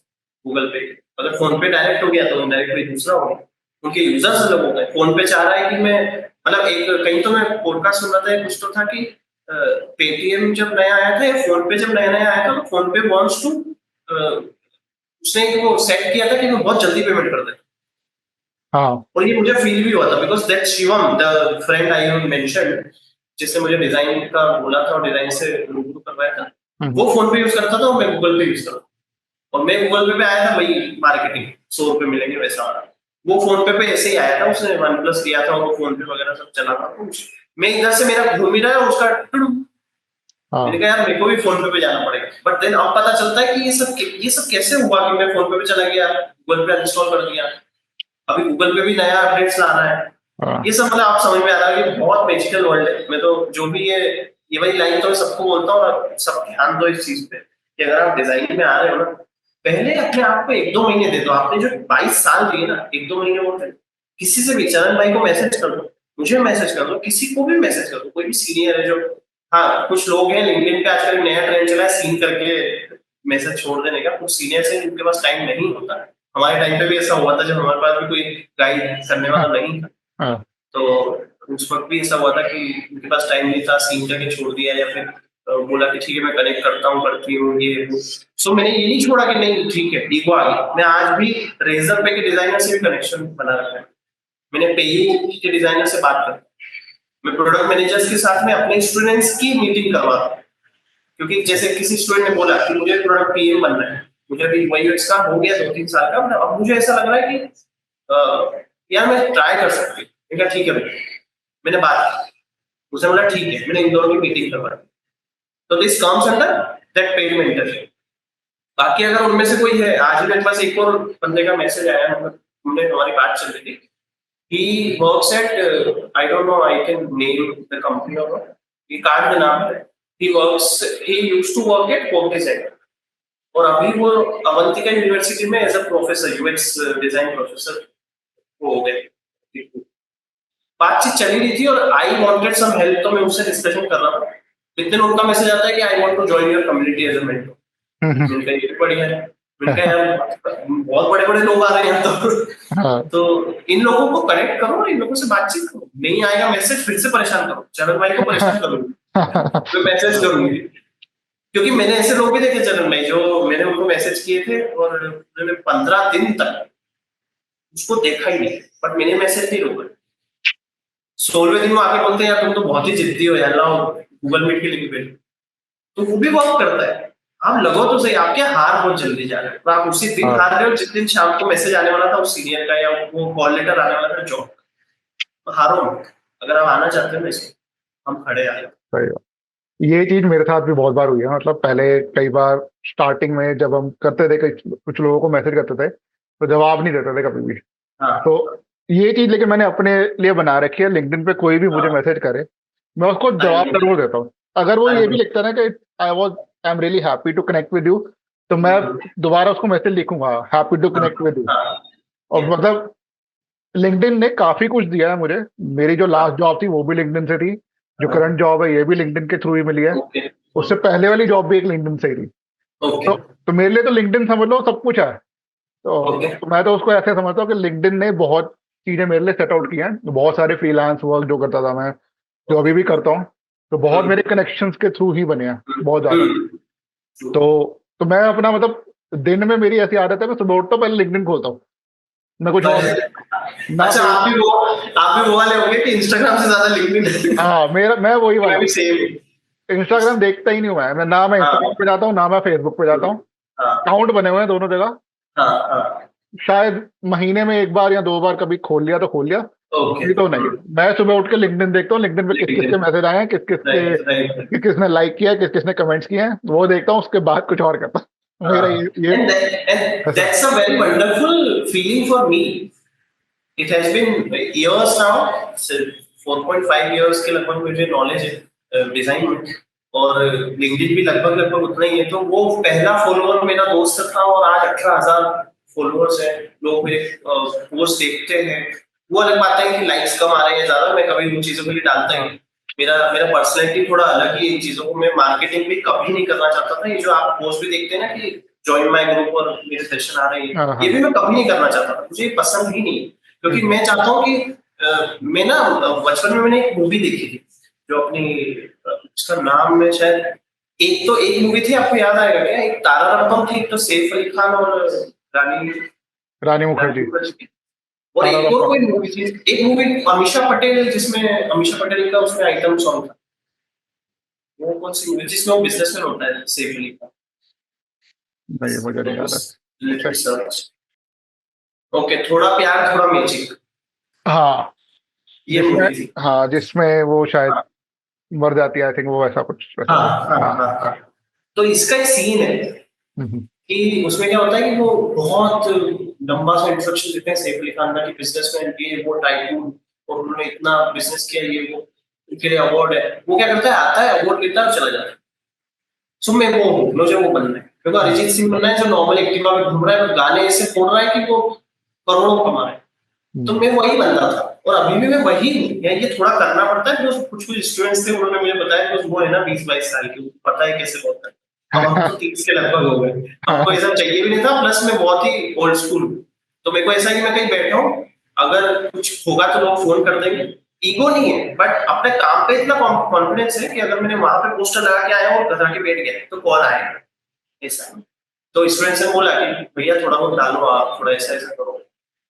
B: गूगल पे। अगर फोन पे डायरेक्ट हो गया तो इनडायरेक्ट भी दूसरा हो गया, उनके यूजर्स अलग हो गए। फोन पे चाह रहा है कि मैं मतलब एक कहीं तो मैं पॉडकास्ट सुन रहा था, कुछ तो था कि पेटीएम जब नया आया था या फोन पे जब नया नया आया था तो फोन पे वांट्स टू, उसने वो सेट किया था कि वो बहुत जल्दी पेमेंट कर दे।
A: हाँ
B: और ये मुझे फील भी हुआ था because that Shivam the friend I mention, जिसने मुझे डिजाइन का बोला था और डिजाइन से रूबरू करवाया था,
A: हम्म,
B: वो फोन पे यूज करता था और मैं गूगल पे यूज करता था। और मैं गूगल पे आया था वही मार्केटिंग, 100 रुपए मिलेंगे वैसा वाला। वो फोन पे ऐसे ही आया था, उसने वन प्लस लिया था और वो फोन पे वगैरह सब चला था, तो मैं इधर से मेरा घूम ही रहा है और उसका टुडू। मैंने
A: हाँ
B: कहा यार मेरे को भी फोन पे जाना पड़ेगा, बट देन अब पता चलता है कि ये सब कैसे हुआ कि मैं फोन पे चला गया, गूगल पे इंस्टॉल कर दिया, अभी गूगल पे भी नया अपडेट्स लाना है।
A: हाँ
B: ये सब मतलब आप समझ में आ रहा है कि बहुत मैजिकल वर्ल्ड है। मैं तो जो भी ये वाली लाइन तो मैं सबको बोलता हूँ और सब ध्यान दो इस चीज पे कि अगर आप डिजाइन में आ रहे हो ना, पहले अपने आप को 1-2 महीने दे दो। आपने जो 22 साल दिए ना, 1-2 महीने बोलते हैं, किसी से भी चरण भाई को मैसेज कर दो, मुझे मैसेज कर दो, किसी को भी मैसेज कर दो, कोई भी सीनियर है जो, हाँ कुछ लोग हैं लिंक्डइन पे आजकल नया ट्रेंड चला है सीन करके मैसेज छोड़ देने का, कुछ सीनियर्स हैं जिनके पास टाइम नहीं होता। हमारे टाइम पे भी ऐसा हुआ था जब हमारे पास भी कोई गाइड करने वाला नहीं था,
A: हाँ
B: तो उस वक्त भी ऐसा हुआ था कि उनके पास टाइम नहीं था, सीन करके छोड़ दिया, या फिर बोला कि ठीक है मैं कनेक्ट करता हूँ करती हूँ ये वो। सो मैंने ये नहीं छोड़ा कि नहीं ठीक है ईगो आ गई, मैं आज भी रेजर पे के डिजाइनर से भी कनेक्शन बना रखा है। मैंने पेयू के डिजाइनर से बात कर, मैं प्रोडक्ट मैनेजर्स के साथ में अपने स्टूडेंट्स की मीटिंग करवा रहा हूँ। क्योंकि जैसे किसी स्टूडेंट ने बोला कि मुझे प्रोडक्ट पीएम बनना है, मुझे भी वही यूएक्स का हो गया 2-3 साल का, अब मुझे ऐसा लग रहा है कि यार मैं ट्राई कर सकती हूँ। मैंने कहा ठीक है भाई, मैंने बात की, उसने बोला ठीक है, मैंने इन दोनों की मीटिंग करवा दी। तो this comes under that paid mentorship. बाकी अगर उनमें से कोई है, आज ही मेरे पास एक और बंदे का मैसेज आया, मतलब हमने हमारी बात चल रही थी, he works at I don't know I can name the company or not, ये कार्ड का नाम है, he used to work at Cognizant और अभी वो अवंतिका यूनिवर्सिटी में as a professor UX design professor वो हो गए। बातचीत चली रही थी और आई वांटेड सम हेल्प, तो मैं उससे डिस्कशन कर रहा था, इतने लोगों का मैसेज आता है कि I want to join your community as a mentor.
A: Hmm,
B: मैंने कहा ये भी बढ़िया है, मैंने कहा यार बहुत बड़े बड़े लोग आ रहे हैं
A: हाँ
B: तो इन लोगों को कनेक्ट करो, इन लोगों से बातचीत करो, नहीं आएगा मैसेज फिर से परेशान करो, चरण भाई को परेशान करूंगी, मैं मैसेज करूंगी। क्योंकि मैंने ऐसे लोग भी देखे चरण भाई जो मैंने उनको मैसेज किए थे और उन्होंने 15 दिन तक उसको देखा ही नहीं, बट मैंने मैसेज नहीं रोका। 16वें दिन वो आके बोलते हैं यार तुम तो बहुत ही जिद्दी हो यार, लाओ गूगल मीट की लिंक भेजो। तो वो भी वर्क करता है। आप लगो तो सही, आपके हार बहुत जल्दी जा रहे हैं, तो आप उसी दिन
A: हाँ
B: हार रहे हो जिस दिन शाम को मैसेज आने वाला था उस सीनियर का, या वो कॉल लेटर आने वाला था जॉब। तो हारो मत। अगर आप आना चाहते हो ना इसमें, हम खड़े आ जाओ।
A: सही बात। ये चीज मेरे साथ भी बहुत बार हुई है, मतलब पहले कई बार स्टार्टिंग में जब हम करते थे, कुछ लोगों को मैसेज करते थे तो जवाब नहीं देते थे कभी भी।
B: हाँ
A: तो ये चीज लेकिन मैंने अपने लिए बना रखी है, लिंक्डइन पे कोई भी मुझे
B: हाँ।
A: मैसेज करे मैं उसको
B: आई
A: जवाब
B: नो।
A: जरूर देता हूँ। अगर वो
B: आई
A: ये भी
B: नो।
A: लिखता है ना कि I am really happy to connect with you, तो मैं दोबारा उसको मैसेज लिखूंगा, हैप्पी टू
B: हाँ
A: कनेक्ट विद यू।
B: हाँ।
A: और मतलब लिंक्डइन ने काफी कुछ दिया है मुझे। मेरी जो लास्ट जॉब थी वो भी लिंक्डइन से थी, जो करंट जॉब है ये भी लिंक्डइन के थ्रू ही मिली है।
B: ओके
A: उससे पहले वाली जॉब भी एक लिंक्डइन से ही थी।
B: ओके
A: तो मेरे लिए तो लिंक्डइन समझ लो सब कुछ है।
B: ओके।
A: तो मैं तो उसको ऐसे समझता हूँ कि लिंक्डइन ने बहुत चीजें मेरे लिए सेट आउट की हैं। बहुत सारे फ्रीलांस वर्क जो करता था मैं, जो अभी भी करता हूँ, तो बहुत मेरे कनेक्शंस के थ्रू ही बने हैं, बहुत ज्यादा। तो तो मैं अपना मतलब दिन में मेरी ऐसी आदत है, मैं सुबह उठता हूँ पहले लिंक्डइन खोलता हूँ, मैं कुछ और ना
B: अच्छा,
A: फेस।
B: आप भी वो वाले होंगे कि इंस्टाग्राम से ज्यादा लिंक्डइन।
A: हाँ, मेरा मैं वही वाला
B: मैं भी
A: हूँ।
B: सेम।
A: इंस्टाग्राम देखता ही नहीं हूँ मैं ना मैं इंस्टाग्राम पे
B: हाँ
A: जाता हूँ ना मैं फेसबुक पे जाता हूँ।
B: हाँ
A: अकाउंट बने हुए हैं दोनों जगह।
B: हाँ हाँ।
A: शायद महीने में एक बार या दो बार कभी खोल लिया तो खोल लिया,
B: ओके।
A: नहीं तो नहीं। मैं सुबह उठ के लिंक्डइन देखता हूँ, लिंक्डइन पे किस किस
B: लिंक्डइन।
A: के मैसेज आए हैं,
B: राइट राइट।
A: किस किसने लाइक किया है, किस किसने कमेंट्स किए हैं, वो देखता हूँ, उसके बाद कुछ और करता हूँ। मेरा ये
B: And
A: ऐसा।
B: that's a very wonderful feeling for me. It has been years now, 4.5 years के लगभग मुझे नॉलेज है डिजाइन में, और लिंक्डइन भी लगभग लगभग उतना ही है। तो वो पहला फॉलोअर मेरा दोस्त था, और आज 18,000 फॉलोअर्स है। लोग मेरे पोस्ट देखते हैं। वो अलग बात है कि लाइक्स कम आ रहे हैं ज्यादा, मैं कभी उन चीजों के लिए डालता ही
A: हाँ
B: नहीं। मेरा मेरा पर्सनैलिटी थोड़ा अलग ही है इन चीजों को, मैं मार्केटिंग भी कभी नहीं करना चाहता था। ये जो आप पोस्ट भी देखते हैं ना कि ज्वाइन माय ग्रुप और मेरे सेशन आ रहे हैं,
A: हाँ
B: ये
A: हाँ।
B: भी मैं कभी नहीं करना चाहता था, मुझे ये पसंद ही नहीं है। क्योंकि
A: हम्म,
B: मैं चाहता हूँ कि मैं ना बचपन में मैंने एक मूवी देखी थी, जो अपनी उसका नाम में शायद, एक मूवी थी, आपको याद आएगा क्या, एक तारा रामपम थी, एक तो सैफ अली खान और रानी
A: रानी
B: रानी
A: मुखर्जी।
B: मुखर्जी की। और
A: तारा
B: एक और
A: बाबा।
B: कोई मूवी थी, एक मूवी अमीषा पटेल, जिसमें अमीषा पटेल का उसमें आइटम सॉन्ग था। वो कौन सी मूवी जिसमें वो बिजनेसमैन होता है सैफ अली खान?
A: नहीं मुझे नहीं याद
B: लेट मी
A: है।
B: सर्च। ओके, थोड़ा प्यार थोड़ा मैजिक,
A: हाँ
B: ये
A: जिसमें,
B: मूवी थी।
A: हाँ जिसमें वो शायद
B: हाँ
A: मर जाती है, आई थिंक वो वैसा कुछ वैसा
B: हाँ
A: कुछ।
B: हाँ
A: हाँ।
B: हाँ हाँ। तो इसका एक सीन है
A: हम्म,
B: कि उसमें क्या होता है कि वो बहुत लंबा सा इंट्रोडक्शन देते हैं सैफ अली खान का, कि बिजनेसमैन ये वो टाइकून, और उन्होंने इतना बिजनेस किया, ये वो, उनके लिए अवार्ड है। वो क्या करता है, आता है अवार्ड लेता है और चला जाता है। सो मैं वो हूँ, मुझे वो बनना है, क्योंकि अरिजीत सिंह बनना है जो नॉर्मल एक्टिवा में घूम रहा है और गाने ऐसे फोड़ रहा है कि वो करोड़ों कमा रहा है। तो
A: हम्म,
B: मैं वही बनता था, और अभी भी मैं वही हूँ। ये थोड़ा करना पड़ता है, जो कुछ कुछ स्टूडेंट्स थे उन्होंने मुझे बताया कि वो है ना 20-22 साल के, उनको पता है कैसे होता है। अब हम तो 30 के लगभग हो गए, हमको
A: हाँ,
B: ऐसा चाहिए भी नहीं था, प्लस मैं बहुत ही ओल्ड स्कूल हूँ। तो मेरे को ऐसा है कि मैं कहीं बैठा हूँ, अगर कुछ होगा तो लोग फोन कर देंगे। ईगो नहीं है, बट अपने काम पे इतना कॉन्फिडेंस है कि अगर मैंने वहां पे पोस्टर लगा के आया और घर आके बैठ गया तो कॉल आएगा, ऐसा है। तो स्टूडेंट से बोला कि भैया थोड़ा बहुत डालो, आप थोड़ा ऐसा ऐसा करो,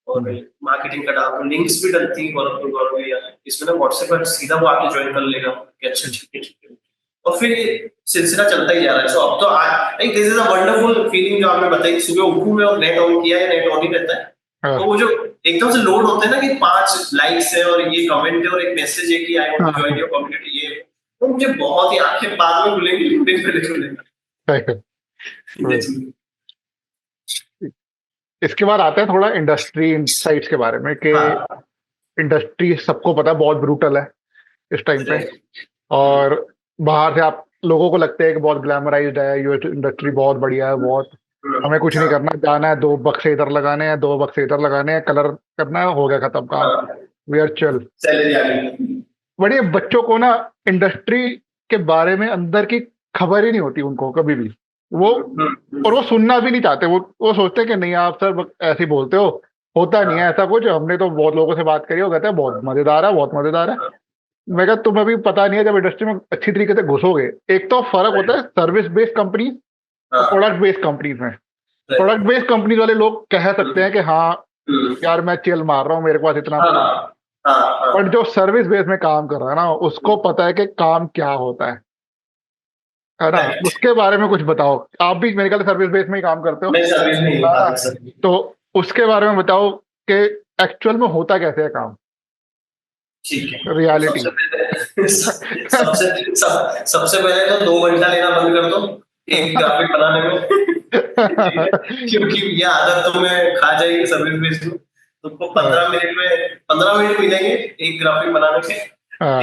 B: और
A: हम्म,
B: मार्केटिंग का डालो, लिंक्स भी डलती है गौरव को, गौरव भैया इसमें ना व्हाट्सएप पर सीधा वो आके ज्वाइन कर लेगा कि अच्छा ठीक है ठीक है। और फिर ये सिलसिला चलता ही जा रहा है। सो अब तो I this is a wonderful feeling जो आपने बताई, सुबह उठूं मैं और नेट ऑन किया है, नेट ऑन ही रहता है। तो
A: हाँ,
B: वो जो एकदम से लोड होते हैं ना कि 5 लाइक्स है और ये कमेंट है और एक मैसेज है कि आई वांट टू ज्वाइन
A: हाँ,
B: योर कम्युनिटी, ये वो मुझे बहुत ही आंखें बाद में खुलेंगी, लिंक्डइन पे खुलेगा
A: सही है।
B: ये चीज।
A: इसके बाद आता है थोड़ा इंडस्ट्री इनसाइट्स के बारे में कि
B: हाँ
A: इंडस्ट्री सबको पता है बहुत ब्रूटल है इस टाइम पे।
B: राइट।
A: और बाहर से आप लोगों को लगता है कि बहुत ग्लैमराइज्ड है, यूएस इंडस्ट्री बहुत बढ़िया है, बहुत हमें कुछ नहीं
B: हाँ
A: करना, जाना है 2 बक्से इधर लगाने हैं 2 बक्से इधर लगाने हैं, कलर करना है, हो गया खत्म काम,
B: हाँ।
A: वी आर चल।
B: सैलरी आ गई।
A: बड़े बच्चों को ना इंडस्ट्री के बारे में अंदर की खबर ही नहीं होती उनको कभी भी। वो और वो सुनना भी नहीं चाहते, वो सोचते हैं कि नहीं आप सर बस ऐसे ही बोलते हो, होता नहीं है
B: हाँ
A: ऐसा कुछ, हमने तो बहुत लोगों से बात करी, वो कहते हैं बहुत मजेदार है बहुत मजेदार है।
B: हाँ
A: मैं कहा तुम्हें भी पता नहीं है, जब इंडस्ट्री में अच्छी तरीके से घुसोगे, एक तो फर्क होता है सर्विस बेस्ड कंपनीज और
B: हाँ
A: प्रोडक्ट बेस्ड कंपनीज में।
B: राइट।
A: प्रोडक्ट बेस्ड कंपनीज वाले लोग कह सकते हैं कि हाँ यार मैं चिल मार रहा हूँ, मेरे पास इतना।
B: हाँ हाँ हाँ।
A: बट जो सर्विस बेस में काम कर रहा है ना, उसको पता है कि काम क्या होता है ना।
B: करेक्ट।
A: उसके बारे में कुछ बताओ। आप भी मेरे ख्याल सर्विस बेस में ही काम करते हो,
B: मैं सर्विस में ही हूँ,
A: है ना।
B: हाँ सर।
A: तो उसके बारे में बताओ कि एक्चुअल में होता कैसे है काम,
B: ठीक है, तो
A: रियलिटी।
B: सबसे पहले सबसे पहले तो 2 घंटा लेना बंद कर दो एक ग्राफिक बनाने में। ठीक है, क्योंकि ये आदत तुम्हें खा जाएगी सर्विस बेस में। तुमको 15 मिनट मिलेंगे एक ग्राफिक बनाने के।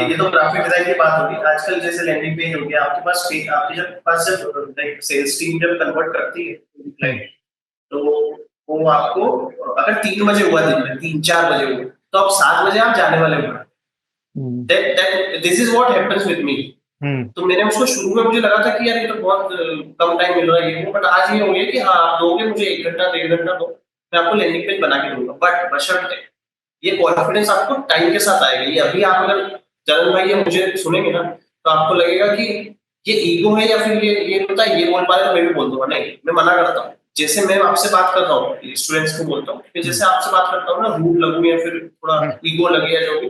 B: ये तो ग्राफिक डिजाइन की बात होगी। आजकल जैसे लैंडिंग पेज हो गया आपके पास, आपके जब पास जब लाइक सेल्स टीम जब कन्वर्ट करती है क्लाइंट, तो वो आपको, अगर 3 बजे हुआ दिन में, 3-4 बजे हुआ, तो अब 7 बजे आप जाने वाले हो। This is what happens with me. तो मैंने उसको शुरू में मुझे लगा था कि यार ये तो बहुत कम टाइम मिल रहा है ये वो, बट आज ये हो गया कि हाँ आप दोगे मुझे 1 घंटा 1.5 घंटा दो, मैं आपको लैंडिंग पेज बना के दूंगा। बट बशर्ते ये कॉन्फिडेंस आपको टाइम के साथ आएगा। ये अभी आप अगर जनरल भाई ये मुझे सुनेंगे ना, तो आपको लगेगा कि ये ईगो है या फिर ये होता है, ये बोल पा रहे तो मैं भी बोल दूंगा। नहीं, मैं मना करता हूँ। जैसे मैं आपसे बात कर रहा हूँ, स्टूडेंट्स को बोलता हूँ कि जैसे आपसे बात करता हूँ ना, रूड लगूं या फिर थोड़ा ईगो लगे या जो भी,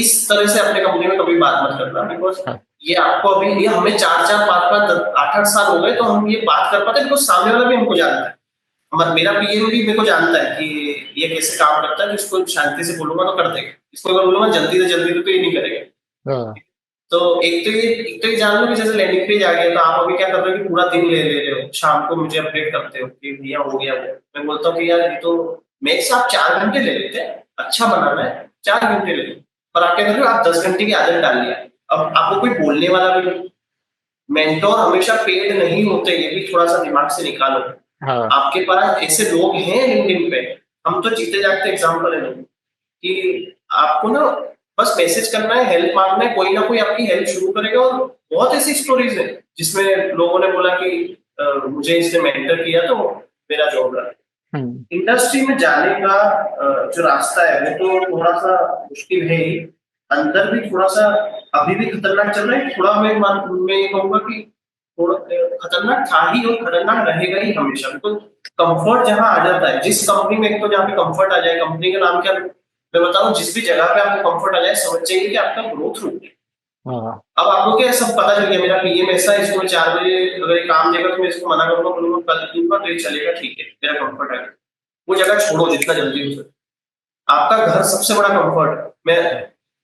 B: इस तरह से अपने कंपनी में कभी बात मत करना। बिकॉज ये आपको अभी, ये हमें 4-4 5-5 8-8 साल हो गए तो हम ये बात कर पाते हैं, बिकॉज सामने वाला भी हमको जानता है। मेरा पीएम भी मेरे को जानता है कि ये कैसे काम करता है, तो इसको शांति से बोलूंगा तो कर देगा, इसको अगर बोलूंगा जल्दी से जल्दी तो ये नहीं करेगा। तो एक तो ये जान लो कि जैसे लैंडिंग पेज आ गया, तो आप अभी क्या कर रहे हो कि पूरा दिन ले ले रहे हो, शाम को मुझे अपडेट करते हो कि भैया हो गया वो। मैं बोलता हूँ कि यार ये तो मैक्स आप 4 घंटे ले लेते हैं, अच्छा बनाना है 4 घंटे ले लो, पर आप क्या कर रहे हो, आप 10 घंटे की आदत डाल लिया। अब आपको कोई बोलने वाला भी नहीं। मेंटोर हमेशा पेड नहीं होते, ये भी थोड़ा सा दिमाग से निकालो। आपके पास ऐसे लोग हैं लिंक्डइन पे, हम तो जीते जागते एग्जाम्पल है लोग, कि आपको ना बस मैसेज करना है, हेल्प मांगना है, कोई ना कोई आपकी हेल्प शुरू करेगा। और बहुत ऐसी स्टोरीज है जिसमें लोगों ने बोला कि मुझे इसने मेंटर किया तो मेरा जॉब लगा। इंडस्ट्री में जाने का जो रास्ता है वो तो थोड़ा सा मुश्किल है ही, अंदर भी थोड़ा सा अभी भी खतरनाक चल रहा है। थोड़ा मैं ये कहूंगा कि थोड़ा खतरनाक था ही और खतरनाक रहेगा ही हमेशा। तो कंफर्ट जहां आ जाता है, जिस कंपनी में, एक तो जहाँ पे कंफर्ट आ जाए, कंपनी का नाम क्या, मैं बताऊं, जिस भी जगह पे आपको कंफर्ट आ जाए, समझ जाइए कि आपका ग्रोथ रुक गया। अब आपको क्या सब पता चल गया, मेरा पीएम ऐसा है, इसको 4 बजे अगर ये काम देगा तो मैं इसको मना करूंगा, बोलूंगा कल दूंगा तो ये चलेगा, ठीक है, मेरा कंफर्ट आ गया। वो जगह छोड़ो जितना जल्दी हो सके। आपका घर सबसे बड़ा कंफर्ट। मैं,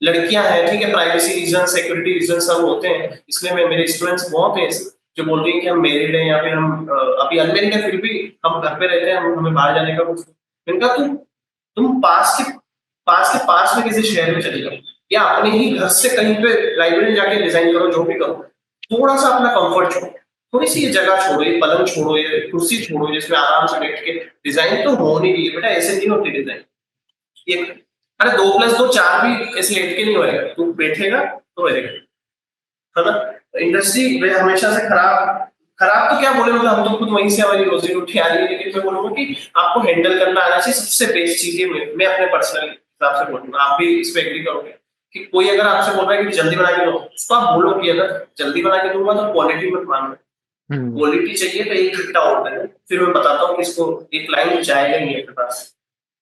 B: लड़कियां हैं ठीक है, प्राइवेसी रीजन, सिक्योरिटी रीजन सब होते हैं, इसलिए मैं, मेरे स्टूडेंट्स बहुत हैं ऐसे जो बोल रही है कि हम मैरिड हैं या फिर हम अभी अनमेरिड है, फिर भी हम घर पे रहते हैं, हमें बाहर जाने का कुछ। मैंने कहा तुम पास में किसी शहर में चले जाओ, या अपने ही घर से कहीं पे लाइब्रेरी जाके डिजाइन करो, जो भी करो, थोड़ा सा अपना कंफर्ट छोड़ो, थोड़ी सी ये जगह छोड़ो, ये पलंग छोड़ो, ये कुर्सी छोड़ो जिसमें आराम से बैठ के डिजाइन तो हो नहीं रही है बेटा, ऐसे नहीं होती डिजाइन। ये, अरे 2+2 4 भी ऐसे लेट के नहीं होएगा, तू बैठेगा तो होएगा, है ना। इंडस्ट्री में हमेशा से खराब, खराब तो क्या बोले, मतलब हम तो खुद वहीं से हमारी रोजी रोटी आ रही है, लेकिन मैं बोलूंगा कि आपको हैंडल करना आना चाहिए, सबसे बेस्ट चीज है। मैं अपने पर्सनल हिसाब से बोलूंगा, आप भी इस पे एग्री करोगे कि कोई अगर आपसे बोल रहा है कि जल्दी बना के दो, उसको आप बोलो कि अगर जल्दी बना के दूंगा तो क्वालिटी मत मांगो, क्वालिटी चाहिए तो 1 घंटा और देना, फिर मैं बताता हूँ कि इसको एक लाइन जाएगा नहीं आपके पास।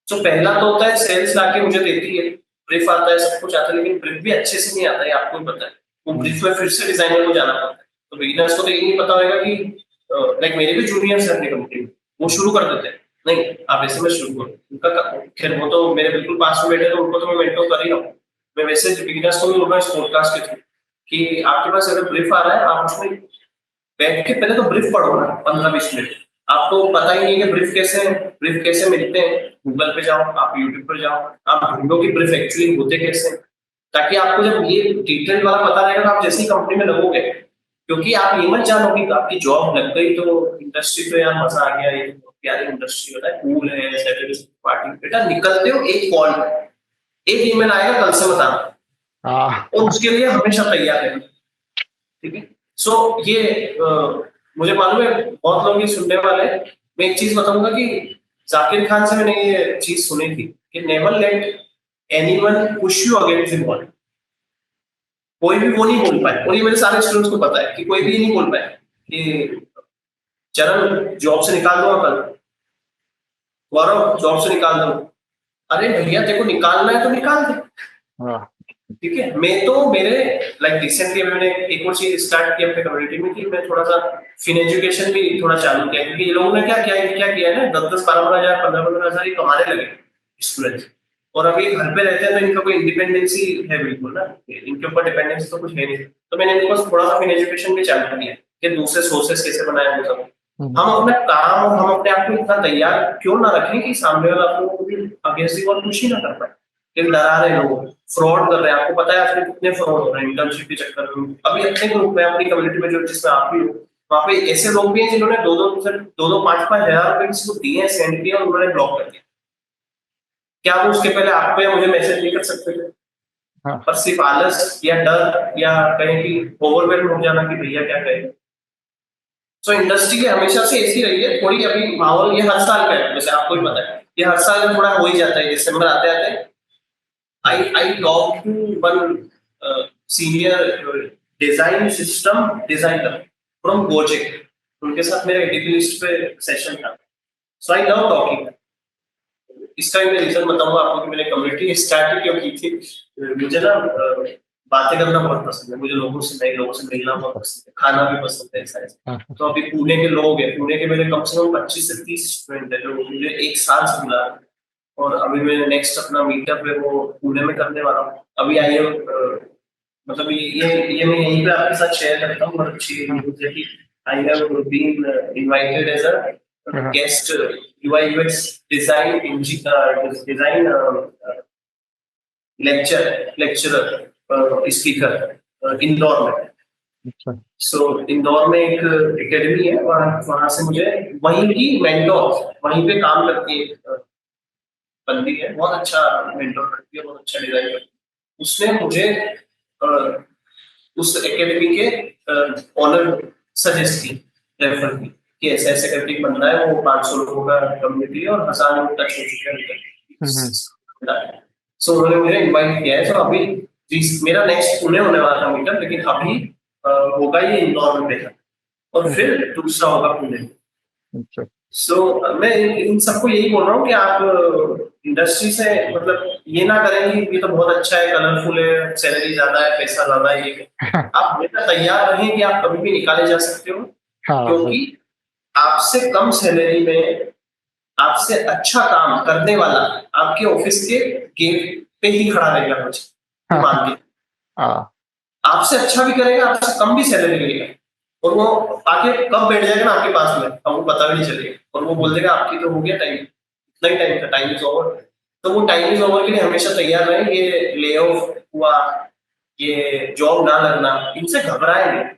B: तो पहला तो होता है सेल्स लाके मुझे देती है, ब्रीफ आता है, सब कुछ आता है, लेकिन ब्रीफ भी अच्छे से नहीं आता है, आपको भी पता है। वो ब्रीफ में फिर से डिजाइनर को जाना पड़ता है। तो बिगिनर्स को तो ये नहीं पता होगा कि लाइक मेरे भी जूनियर्स हैं अपनी कंपनी में, वो शुरू कर देते हैं, नहीं आप ऐसे में शुरू करो, उनका खैर वो तो मेरे बिल्कुल पास में बैठे, तो उनको तो मैं मेंटोर कर ही रहा हूँ। मैं वैसे बिगिनर्स को भी बोल रहा हूँ इस पॉडकास्ट के थ्रू कि आपके पास अगर ब्रीफ आ रहा है, आप उसमें बैठ के पहले तो ब्रीफ पढ़ो ना 15-20 मिनट। आपको पता ही नहीं है कि ब्रीफ कैसे मिलते हैं, गूगल पे जाओ, आप यूट्यूब पर जाओ, आप ढूंढो कि ब्रीफ एक्चुअली होते कैसे हैं, ताकि आपको जब ये डिटेल वाला पता रहेगा तो आप जैसी कंपनी में लगोगे, क्योंकि आप ये मत जानो कि आपकी जॉब लग गई तो इंडस्ट्री तो यार मजा आ गया, ये तो प्यारी इंडस्ट्री होता है, कूल है, सैटरडे पार्टी, बेटा निकलते हो एक कॉल, एक ईमेल आएगा कल से बताना, और उसके लिए हमेशा तैयार है, ठीक है। सो ये मुझे मालूम है बहुत लोग ये सुनने वाले हैं। मैं एक चीज बताऊंगा कि जाकिर खान से मैंने ये चीज सुनी थी कि never let anyone push you against the wall. कोई भी वो नहीं बोल पाए, और ये मेरे सारे स्टूडेंट्स को पता है कि कोई भी ये नहीं बोल पाए कि चरण जॉब से निकाल दूंगा कल, गौरव जॉब से निकाल दो, अरे भैया देखो निकालना है तो निकाल दे,
A: हाँ।
B: ठीक है। मैं तो मेरे लाइक रिसेंटली मैंने एक और चीज स्टार्ट की अपने कम्युनिटी में कि मैं थोड़ा सा फिन एजुकेशन भी थोड़ा चालू किया, क्योंकि ये लोगों ने क्या किया है ना, 10-10, 12-12 हजार, 15-15 हजार ये कमाने लगे स्टूडेंट्स। और अभी घर पे रहते हैं तो इनका कोई इंडिपेंडेंसी है बिल्कुल ना, इनके ऊपर डिपेंडेंसी तो कुछ है नहीं। तो मैंने इनको बस थोड़ा सा फिन एजुकेशन भी चालू किया कि दूसरे सोर्सेस कैसे बनाए वो सब।
A: हम्म।
B: हम अपना काम और हम अपने आप को इतना तैयार क्यों ना रखें कि सामने वाला आपको अगेंस्ट दी वॉल कुछ ही ना कर पाए, कि डरा रहे लोग, फ्रॉड कर रहे हैं। आपको पता है आजकल कितने फ्रॉड हो रहे हैं इंटर्नशिप के चक्कर में। अभी अपने ग्रुप में अपनी कम्युनिटी में जो जिसमें आप भी हो, वहाँ पे ऐसे लोग भी हैं जिन्होंने दो दो 5-5 हजार रुपए किसी को दिए, सेंड किए और उन्होंने ब्लॉक कर दिया। क्या वो उसके पहले आपको या मुझे मैसेज नहीं कर सकते थे?
A: हाँ।
B: पर सिर्फ आलस या डर या कहीं की ओवरवेल्म हो जाना कि भैया क्या कहें। सो इंडस्ट्री की हमेशा से ऐसी रही है थोड़ी। अभी माहौल ये हर साल का है, जैसे आपको भी पता है, ये हर साल थोड़ा हो ही जाता है दिसंबर आते आते। I talked to one senior design system designer from Gojek. उनके साथ मेरा एडीपी लिस्ट पे सेशन था। So I love talking. इसका भी मैं रीजन बताऊंगा आपको कि मैंने कम्युनिटी स्टार्ट क्यों की थी। मुझे ना बातें करना बहुत पसंद है, मुझे लोगों से नए लोगों से मिलना बहुत पसंद है, खाना भी पसंद है ऐसा ऐसा।
A: हाँ।
B: तो अभी पुणे के लोग हैं, पुणे के मेरे कम से कम 25 से 30 स्टूडेंट है जो मुझे एक साल से मिला। और अभी मैं नेक्स्ट अपना मीटअप है वो पुणे में करने वाला हूँ। अभी आई है मतलब ये मैं यहीं पे आपके साथ शेयर करता हूँ। और अच्छी
A: हाँ।
B: न्यूज़ है कि I have been invited as a
A: हाँ।
B: Guest UI UX design design lecturer speaker Indore में।
A: अच्छा।
B: सो इंदौर में एक एकेडमी है, वहाँ वहाँ से मुझे वहीं की मेंटोर, वहीं पे काम करती है एक बंदी है, बहुत अच्छा मेंटोर करती है, बहुत अच्छा डिजाइन करती है। उसने मुझे अ, उस एकेडमी के ऑनर सजेस्ट की, रेफर की कि ऐसे ऐसे करके एक बंदा है, वो 500 लोगों का कम्युनिटी है और 1000 लोग टच हो चुके हैं
A: हम्म।
B: अभी तक। सो उन्होंने मुझे इनवाइट किया है। तो अभी मेरा नेक्स्ट पुणे होने वाला था मीटअप, लेकिन अभी होगा ये इंदौर में मेरा, और
A: हम्म।
B: फिर दूसरा होगा पुणे में।
A: अच्छा।
B: सो मैं इन सबको यही बोल रहा हूँ कि आप इंडस्ट्री से मतलब ये ना करें कि ये तो बहुत अच्छा है, कलरफुल है, सैलरी ज्यादा है, पैसा ज्यादा है, ये है। आप हमेशा तैयार रहें कि आप कभी भी निकाले जा सकते हो,
A: हाँ भाई।
B: क्योंकि आपसे कम सैलरी में आपसे अच्छा काम करने वाला आपके ऑफिस के गेट पे ही खड़ा रहेगा मुझे, ये
A: हाँ।
B: मान के।
A: हाँ।
B: आपसे अच्छा भी करेगा, आपसे कम भी सैलरी लेगा, और वो आके कब बैठ जाएगा ना आपके पास में आपको पता भी नहीं चलेगा, और वो बोल देगा आपकी तो हो गया टाइम, इतना ही टाइम था, टाइम इज ओवर। तो वो टाइम इज ओवर के लिए हमेशा तैयार रहे। ये ले ऑफ हुआ, ये जॉब ना लगना, इनसे घबराए नहीं। ये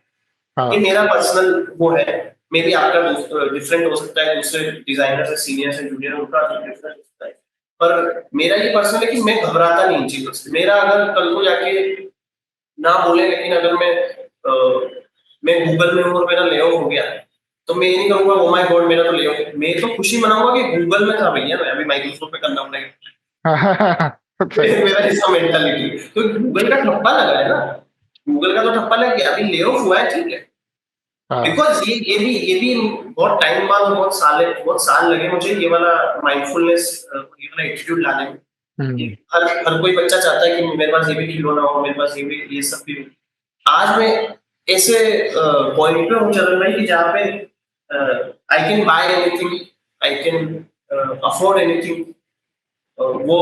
A: हाँ।
B: मेरा पर्सनल वो है। मे बी आपका डिफरेंट हो सकता है, दूसरे डिजाइनर से, सीनियर से जूनियर, उनका डिफरेंट हो सकता है। पर मेरा ये पर्सनल है कि मैं घबराता नहीं इन चीजों से। मेरा अगर कल को जाके ना बोले, लेकिन अगर मैं गूगल में हूँ और मेरा ले ऑफ हो गया, तो मैं ये नहीं कहूंगा ओ माय गॉड मेरा तो ले ऑफ। मैं तो खुशी मनाऊंगा कि गूगल में था भैया, मैं अभी माइक्रोसॉफ्ट पे करना पड़ेगा।
A: सही।
B: मेरा ऐसा मेंटालिटी, तो गूगल का ठप्पा लगा है ना, गूगल का तो ठप्पा लग गया, अभी ले ऑफ हुआ है ठीक है।
A: हाँ।
B: बिकॉज ये भी बहुत टाइम बाद और बहुत साल लगे मुझे ये वाला माइंडफुलनेस, ये वाला एटीट्यूड लाने में। कि
A: हम्म।
B: हर हर कोई बच्चा चाहता है कि मेरे पास ये भी खिलौना हो, मेरे पास ये भी ये सब भी हो। आज मैं ऐसे पॉइंट पे हूँ चरण भाई कि जहाँ पे I can buy anything, I can afford anything. वो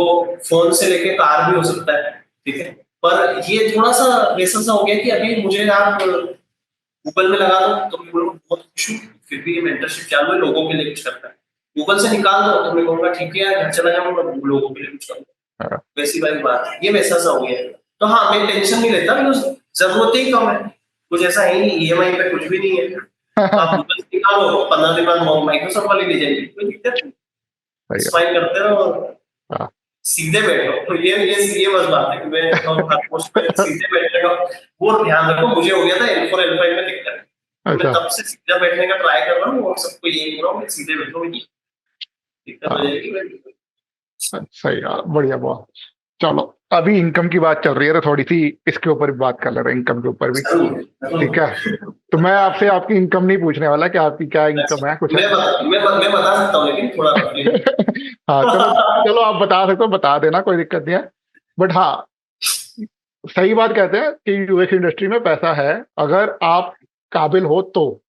B: फोन से लेके कार भी हो सकता है, ठीक है। पर ये थोड़ा सा वैसा सा हो गया कि अभी मुझे आप गूगल में लगा दो तो मैं बोलूँगा बहुत खुश हूँ, फिर भी ये मेंटरशिप चालू है, लोगों के लिए कुछ करता है। गूगल से निकाल दो तो मैं कहूँगा ठीक है यार, घर चला जाऊंगा, लोगों के लिए कुछ करूंगा।
A: हाँ।
B: वैसी वाली बात है, ये वैसा सा हो गया है। तो हाँ, मैं टेंशन नहीं लेता बिकॉज जरूरत ही कम है, कुछ ऐसा है नहीं, ईएमआई पे कुछ भी नहीं है। तो आप गूगल से निकालो, 15 दिन बाद माइक्रोसॉफ्ट वाली ले जाएंगे, कोई दिक्कत नहीं।
A: सही है।
B: स्वाइप करते रहो,
A: हाँ।
B: सीधे बैठो। तो ये बस बात है कि मैं तो हर पोस्ट पे सीधे बैठने का वो ध्यान रखो। मुझे हो गया था L4 L5 में दिक्कत, तो मैं
A: अच्छा।
B: तब से सीधा बैठने का ट्राई कर रहा हूँ और सबको यही बोल रहा हूँ कि सीधे बैठो, ये दिक्कत हो
A: हाँ।
B: जाएगी।
A: सही यार, बढ़िया बहुत। चलो, अभी इनकम की बात चल रही है तो थोड़ी सी इसके ऊपर भी बात कर ले रहे हैं, इनकम के ऊपर भी।
B: जरूर
A: ठीक है,
B: जरूर।
A: तो मैं आपसे आपकी इनकम नहीं पूछने वाला कि आपकी क्या इनकम है, कुछ है।
B: मैं बता सकता हूँ लेकिन थोड़ा रफली।
A: हाँ चलो, चलो आप बता सकते हो, बता देना, कोई दिक्कत नहीं है। बट हाँ, सही बात कहते हैं कि यूएस इंडस्ट्री में पैसा है, अगर आप काबिल हो तो।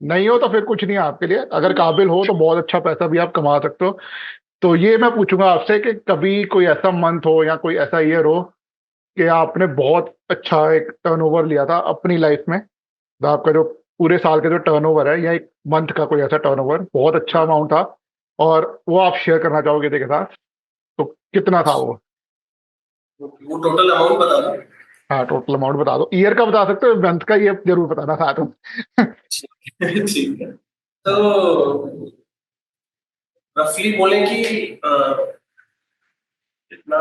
A: नहीं हो तो फिर कुछ नहीं है आपके लिए, अगर काबिल हो तो बहुत अच्छा पैसा भी आप कमा सकते हो। तो ये मैं पूछूंगा आपसे कि कभी कोई ऐसा मंथ हो या कोई ऐसा ईयर हो कि आपने बहुत अच्छा एक टर्नओवर लिया था अपनी लाइफ में, तो आपका जो पूरे साल का जो टर्नओवर है या एक मंथ का कोई ऐसा टर्नओवर बहुत अच्छा अमाउंट था, और वो आप शेयर करना चाहोगे के साथ, तो कितना था वो?
B: वो टोटल अमाउंट बता दो।
A: हाँ टोटल अमाउंट बता दो, ईयर का बता सकते हो, मंथ का ये जरूर बताना साथ में।
B: ठीक है, तो रफली बोले कि कितना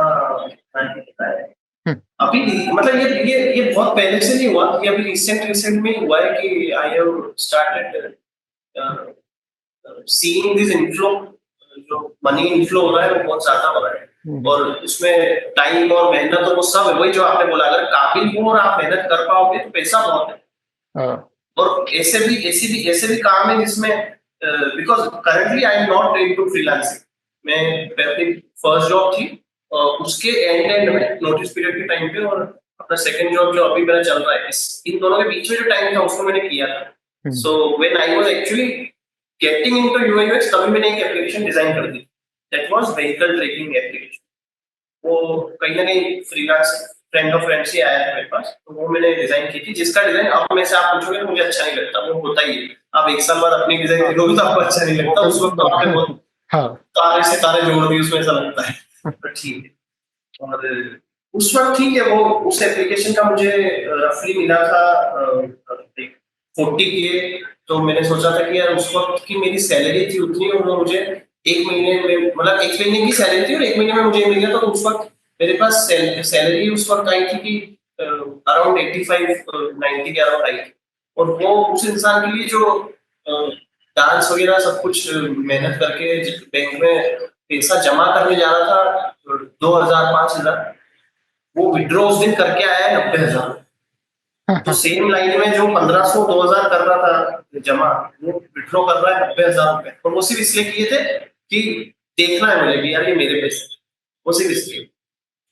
B: कितना है अभी। मतलब ये बहुत पहले से नहीं हुआ, कि अभी रिसेंट में ही हुआ है कि I have started seeing this inflow. जो मनी इनफ्लो हो रहा है वो बहुत ज्यादा हो रहा है, और उसमें टाइम और मेहनत और वो सब है, वही जो आपने बोला, अगर काबिल हो और आप मेहनत कर पाओगे तो पैसा बहुत है।
A: हाँ,
B: और ऐसे भी काम है जिसमें, because currently I am not into freelancing. मैं अपनी फर्स्ट जॉब थी, उसके एंड में नोटिस पीरियड के टाइम पे, और अपना सेकंड जॉब जो अभी मेरा चल रहा है, इन दोनों के बीच में जो टाइम था उसको मैंने किया था। So when I was actually getting into UI UX, तभी मैंने एक एप्लीकेशन डिजाइन कर दी। That was vehicle tracking application. वो कहीं ना कहीं फ्रीलांस फ्रेंड ऑफ फ्रेंड से आया था मेरे पास, तो वो मैंने डिजाइन की थी, जिसका डिजाइन अब में से आप पूछोगे तो मुझे अच्छा नहीं लगता, वो होता ही है। आप एक साल बाद अपनी डिजाइन देखोगे तो आपको अच्छा नहीं लगता, उस वक्त तो आपने बहुत
A: हाँ।
B: तारे से तारे जोड़ दिए उसमें, ऐसा लगता है। पर ठीक है। और उस वक्त ठीक है, वो उस एप्लीकेशन का मुझे रफली मिला था 40K। तो मैंने सोचा था कि यार उस वक्त की मेरी सैलरी थी उतनी, और वो मुझे एक महीने में, मतलब एक महीने की सैलरी थी और एक महीने में मुझे मिल गया, तो उस वक्त मेरे पास सैलरी उस वक्त आई थी कि अराउंड 85-90 के अराउंड आई थी। और वो उस इंसान के लिए जो डांस वगैरह सब कुछ मेहनत करके बैंक में पैसा जमा करने जा रहा था, 2000-5000, वो विड्रॉ उस दिन करके आया है 90,000। तो सेम लाइन में जो 1500-2000 कर रहा था जमा, वो विड्रॉ कर रहा है 90,000 रुपए, और वो सिर्फ इसलिए किए थे कि देखना है मुझे कि यार ये मेरे पैसे, वो सिर्फ इसलिए।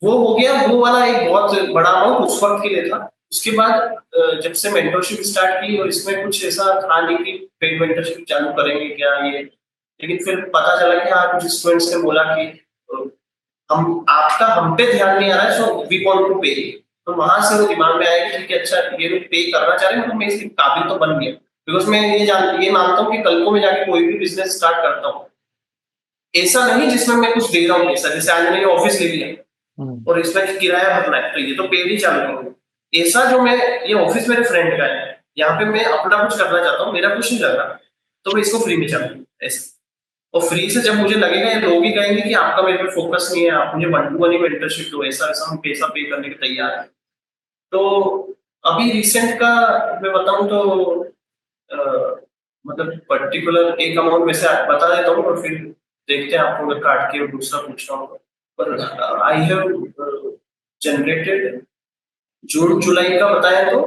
B: वो हो गया, वो वाला एक बहुत बड़ा अमाउंट उस वक्त के लिए था। उसके बाद जब से मेंटरशिप स्टार्ट की, और इसमें कुछ ऐसा था नहीं कि पेड मेंटरशिप चालू करेंगे क्या ये, लेकिन फिर पता चला कि हाँ कुछ स्टूडेंट्स ने बोला कि हम आपका हम पे ध्यान नहीं आ रहा है, सो वी वांट टू पे। तो वहां से वो दिमाग में आया कि ठीक है, अच्छा ये लोग पे करना चाह रहे हैं, तो मैं इसके काबिल तो बन गया। बिकॉज मैं ये मानता हूँ कि कल को मैं जाके कोई भी बिजनेस स्टार्ट करता हूँ, ऐसा नहीं जिसमें मैं कुछ दे रहा हूँ पैसा, जैसे आज मैंने ऑफिस ले लिया और इसमें किराया भरना है, तो ये तो पेड ही चालू करूंगा। ऐसा जो मैं, ये ऑफिस मेरे फ्रेंड का है, यहाँ पे मैं अपना कुछ करना चाहता हूँ, मेरा कुछ नहीं लग रहा, तो मैं इसको फ्री में चालू ऐसा। और फ्री से जब मुझे लगेगा, ये लोग ही कहेंगे कि आपका मेरे पे फोकस नहीं है, आप मुझे 1-to-1 ही मेंटरशिप दो, ऐसा ऐसा हम पैसा पे करने के तैयार हैं। तो अभी रिसेंट का मैं बताऊं तो मतलब पर्टिकुलर एक अमाउंट में से बता देता हूँ, और फिर देखते हैं आपको अगर काट के दूसरा पूछना होगा। पर आई हैव जनरेटेड, जून जुलाई का बताया तो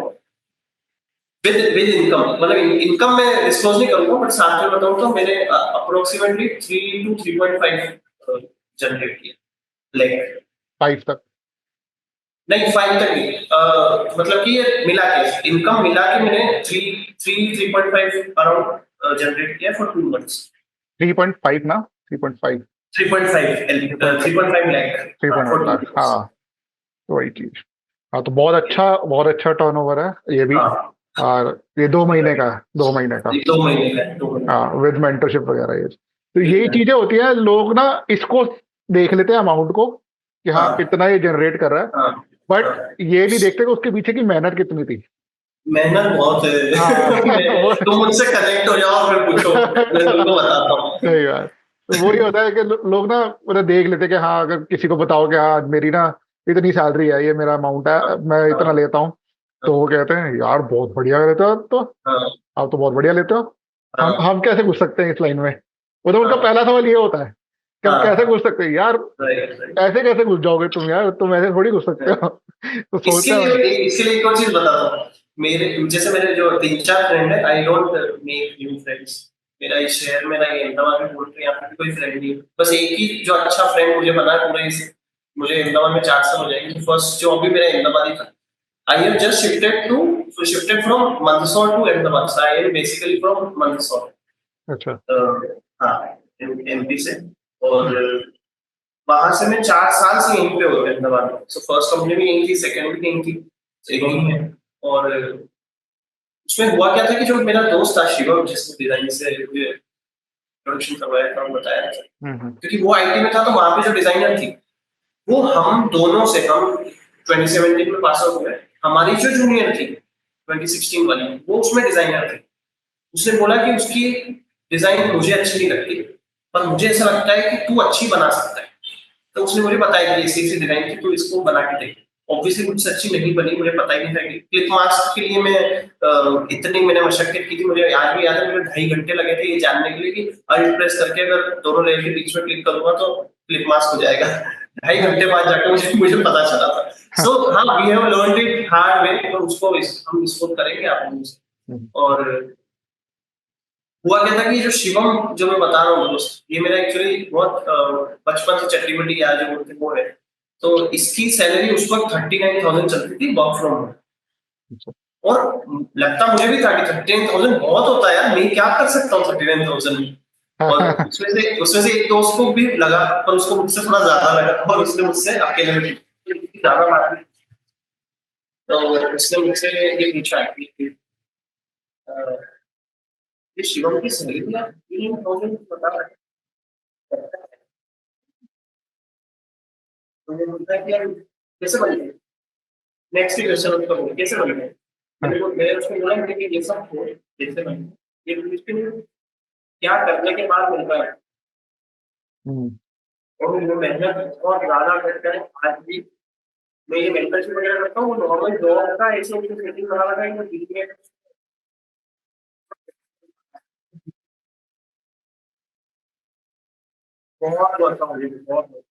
B: विद विद इनकम, मतलब इनकम में डिस्क्लोज नहीं करूंगा, बट साथ में बताऊं तो मैंने अप्रोक्सीमेटली 3 to 3.5 जनरेट किया, लाइक
A: 5 तक?
B: नहीं 5 तक नहीं, मतलब कि ये मिला के इनकम मिला के मैंने 3.5 अराउंड जनरेट किया फॉर 2 मंथ्स।
A: 3.5 ना? 3.5?
B: 3.5 lakh
A: 3.1
B: for two
A: lakh,
B: months
A: हाँ। तो वही चीज। हाँ तो बहुत अच्छा टर्नओवर है ये भी।
B: हाँ,
A: और ये 2 महीने का है, 2 महीने का।
B: 2 महीने का है, 2 महीने
A: हाँ विद मेंटरशिप वगैरह ये, तो यही
B: का।
A: चीजें होती हैं, लोग ना इसको देख लेते हैं अमाउंट को कि हाँ
B: हाँ
A: इतना ये जनरेट कर रहा है,
B: हाँ
A: बट
B: हाँ,
A: ये नहीं देखते कि उसके पीछे की मेहनत कितनी थी।
B: मेहनत बहुत
A: हाँ।
B: है।
A: वो
B: तुम मुझसे कनेक्ट हो जाओ फिर पूछो, मैं तुमको बताता हूँ।
A: सही बात। तो वही होता है कि लोग ना मतलब देख लेते हैं कि हाँ अगर किसी को बताओ कि हाँ मेरी ना इतनी सैलरी है, ये मेरा अमाउंट है, मैं इतना
B: हाँ
A: लेता हूँ, तो वो कहते हैं यार बहुत बढ़िया लेते हो आप तो,
B: हाँ
A: आप तो बहुत बढ़िया लेते हो। हम
B: हाँ
A: हम कैसे घुस सकते हैं इस लाइन में? वो तो उनका
B: हाँ
A: पहला सवाल ये होता है
B: हाँ
A: कैसे घुस सकते हो यार?
B: Right right.
A: ऐसे कैसे घुस जाओगे तुम यार? तुम ऐसे थोड़ी घुस सकते हो। तो
B: इसके
A: सोचता है।
B: लिए इसके लिए एक और चीज बताता हूँ। मेरे जैसे मेरे जो 3-4 फ्रेंड है, I don't make new friends. मेरा इस शहर में ना, ये अहमदाबाद में बोल रहे, यहाँ पे भी कोई फ्रेंड नहीं है। बस एक ही जो अच्छा फ्रेंड मुझे बना है पूरे इस, मुझे अहमदाबाद में 4 साल हो जाएंगे। फर्स्ट जॉब भी मेरा अहमदाबाद ही था। I have just shifted from Mandsaur to Ahmedabad, so I am basically from Mandsaur.
A: अच्छा।
B: हाँ, एमपी से। और
A: हम्म।
B: वहां से मैं 4 साल से यहीं पे हो गया अहमदाबाद में। सो फर्स्ट कंपनी भी यहीं थी, सेकंड भी यहीं थी, so यहीं है। और उसमें हुआ क्या था कि जो मेरा दोस्त था शिवम, जिसने डिजाइन से मुझे प्रोडक्शन करवाया था, बताया था,
A: हम्म।
B: क्योंकि वो आईटी में था, तो वहां पे जो डिजाइनर थी, वो हम दोनों से, हम 2017 में पास आउट हुए। हमारी जो जूनियर थी 2016 वाली, वो उसमें डिजाइनर थी। उसने बोला कि उसकी डिजाइन मुझे अच्छी नहीं लगती, पर मुझे ऐसा लगता है कि तू अच्छी बना सकता है। तो उसने मुझे बताया कि ऐसी ऐसी डिजाइन थी, तो इसको बना के देख। ऑब्वियसली मुझसे अच्छी नहीं बनी, मुझे पता ही नहीं था कि क्लिक मार्क्स के लिए मैं इतनी मैंने मशक्कत की थी। मुझे आज भी याद है, मुझे 2.5 घंटे लगे थे ये जानने के लिए कि अल्ट प्रेस करके अगर दोनों लेयर के बीच में क्लिक करूंगा तो क्लिक मार्क्स हो जाएगा। 2.5 घंटे बाद जाकर मुझे पता चला था।
A: हाँ।
B: सो हाँ, we have learned it hard way, तो हम इसको करेंगे आप लोगों से।
A: हम्म।
B: और हुआ क्या था कि जो शिवम जो मैं बता रहा हूँ दोस्त, ये मेरा एक्चुअली बहुत बचपन से चट्टी बटी यार जो बोलते हैं, वो है। तो इसकी सैलरी उस वक्त 39,000 चलती थी, वर्क फ्रॉम होम।
A: अच्छा।
B: और लगता मुझे भी था कि 39,000 बहुत होता है यार, मैं क्या कर सकता हूँ 39,000 में।
A: हाँ,
B: और
A: हाँ,
B: उसमें से एक दोस्त को भी लगा, पर उसको मुझसे थोड़ा ज्यादा लगा, और उसने मुझसे अकेले में ज्यादा बात नहीं। तो उसने मुझसे ये पूछा कि अ, ये शिवम की सैलरी यार 3,000 बता रहा है। तो मुझे बोलता है कि यार कैसे बनेगा। नेक्स्ट क्वेश्चन उसका बोला, कैसे बनेगा।
A: हाँ।
B: मैंने उसको बोला कि ये सब हो कैसे बनेगा, ये मुश्किल क्या करने के बाद मिलता है।
A: हम्म।
B: और वो मेहनत बहुत ज्यादा करता है। आज भी मैं ये मेंटरशिप वगैरह करता हूँ, वो नॉर्मल जॉब का ऐसे उनको सेटिंग करा लगा है, वो बीच में बहुत वर्क मुझे बहुत।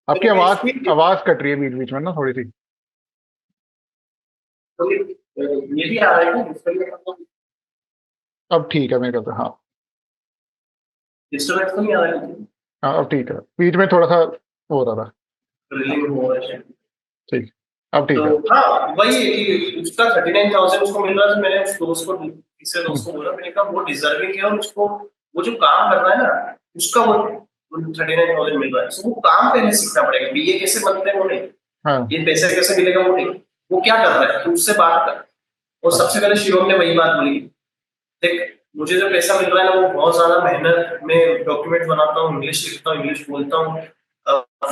A: आपकी
B: मेरे
A: आवाज
B: बेस्ट भी
A: आवाज कट रही है बीच बीच में ना, थोड़ी सी।
B: ये भी आ रहा है कि
A: अब ठीक है मेरे को तो, हाँ।
B: डिस्टर्बेंस तो नहीं आ रहा है,
A: हाँ, अब ठीक है, बीच में थोड़ा सा हो रहा था। हाँ,
B: रिलीव हो रहा है।
A: ठीक। अब
B: तो
A: ठीक है।
B: हाँ, वही है कि उसका 39,000 उसको मिल रहा था। मैंने उस दोस्त को, इससे
A: हम्म।
B: दोस्त को बोला, मैंने कहा वो डिजर्विंग है, और उसको वो जो काम कर रहा है ना, उसका वो 39,000 मिल रहा है। तो वो काम पहले सीखना पड़ेगा, बीए कैसे बनते हैं वो नहीं,
A: हाँ।
B: ये पैसे कैसे मिलेगा वो नहीं, वो क्या कर रहा है, तो उससे बात कर। और
A: हाँ।
B: सबसे पहले शिवम ने वही बात बोली, देख मुझे जो पैसा मिल रहा है ना, वो बहुत ज्यादा मेहनत में डॉक्यूमेंट बनाता हूँ, इंग्लिश लिखता हूँ, इंग्लिश बोलता हूँ,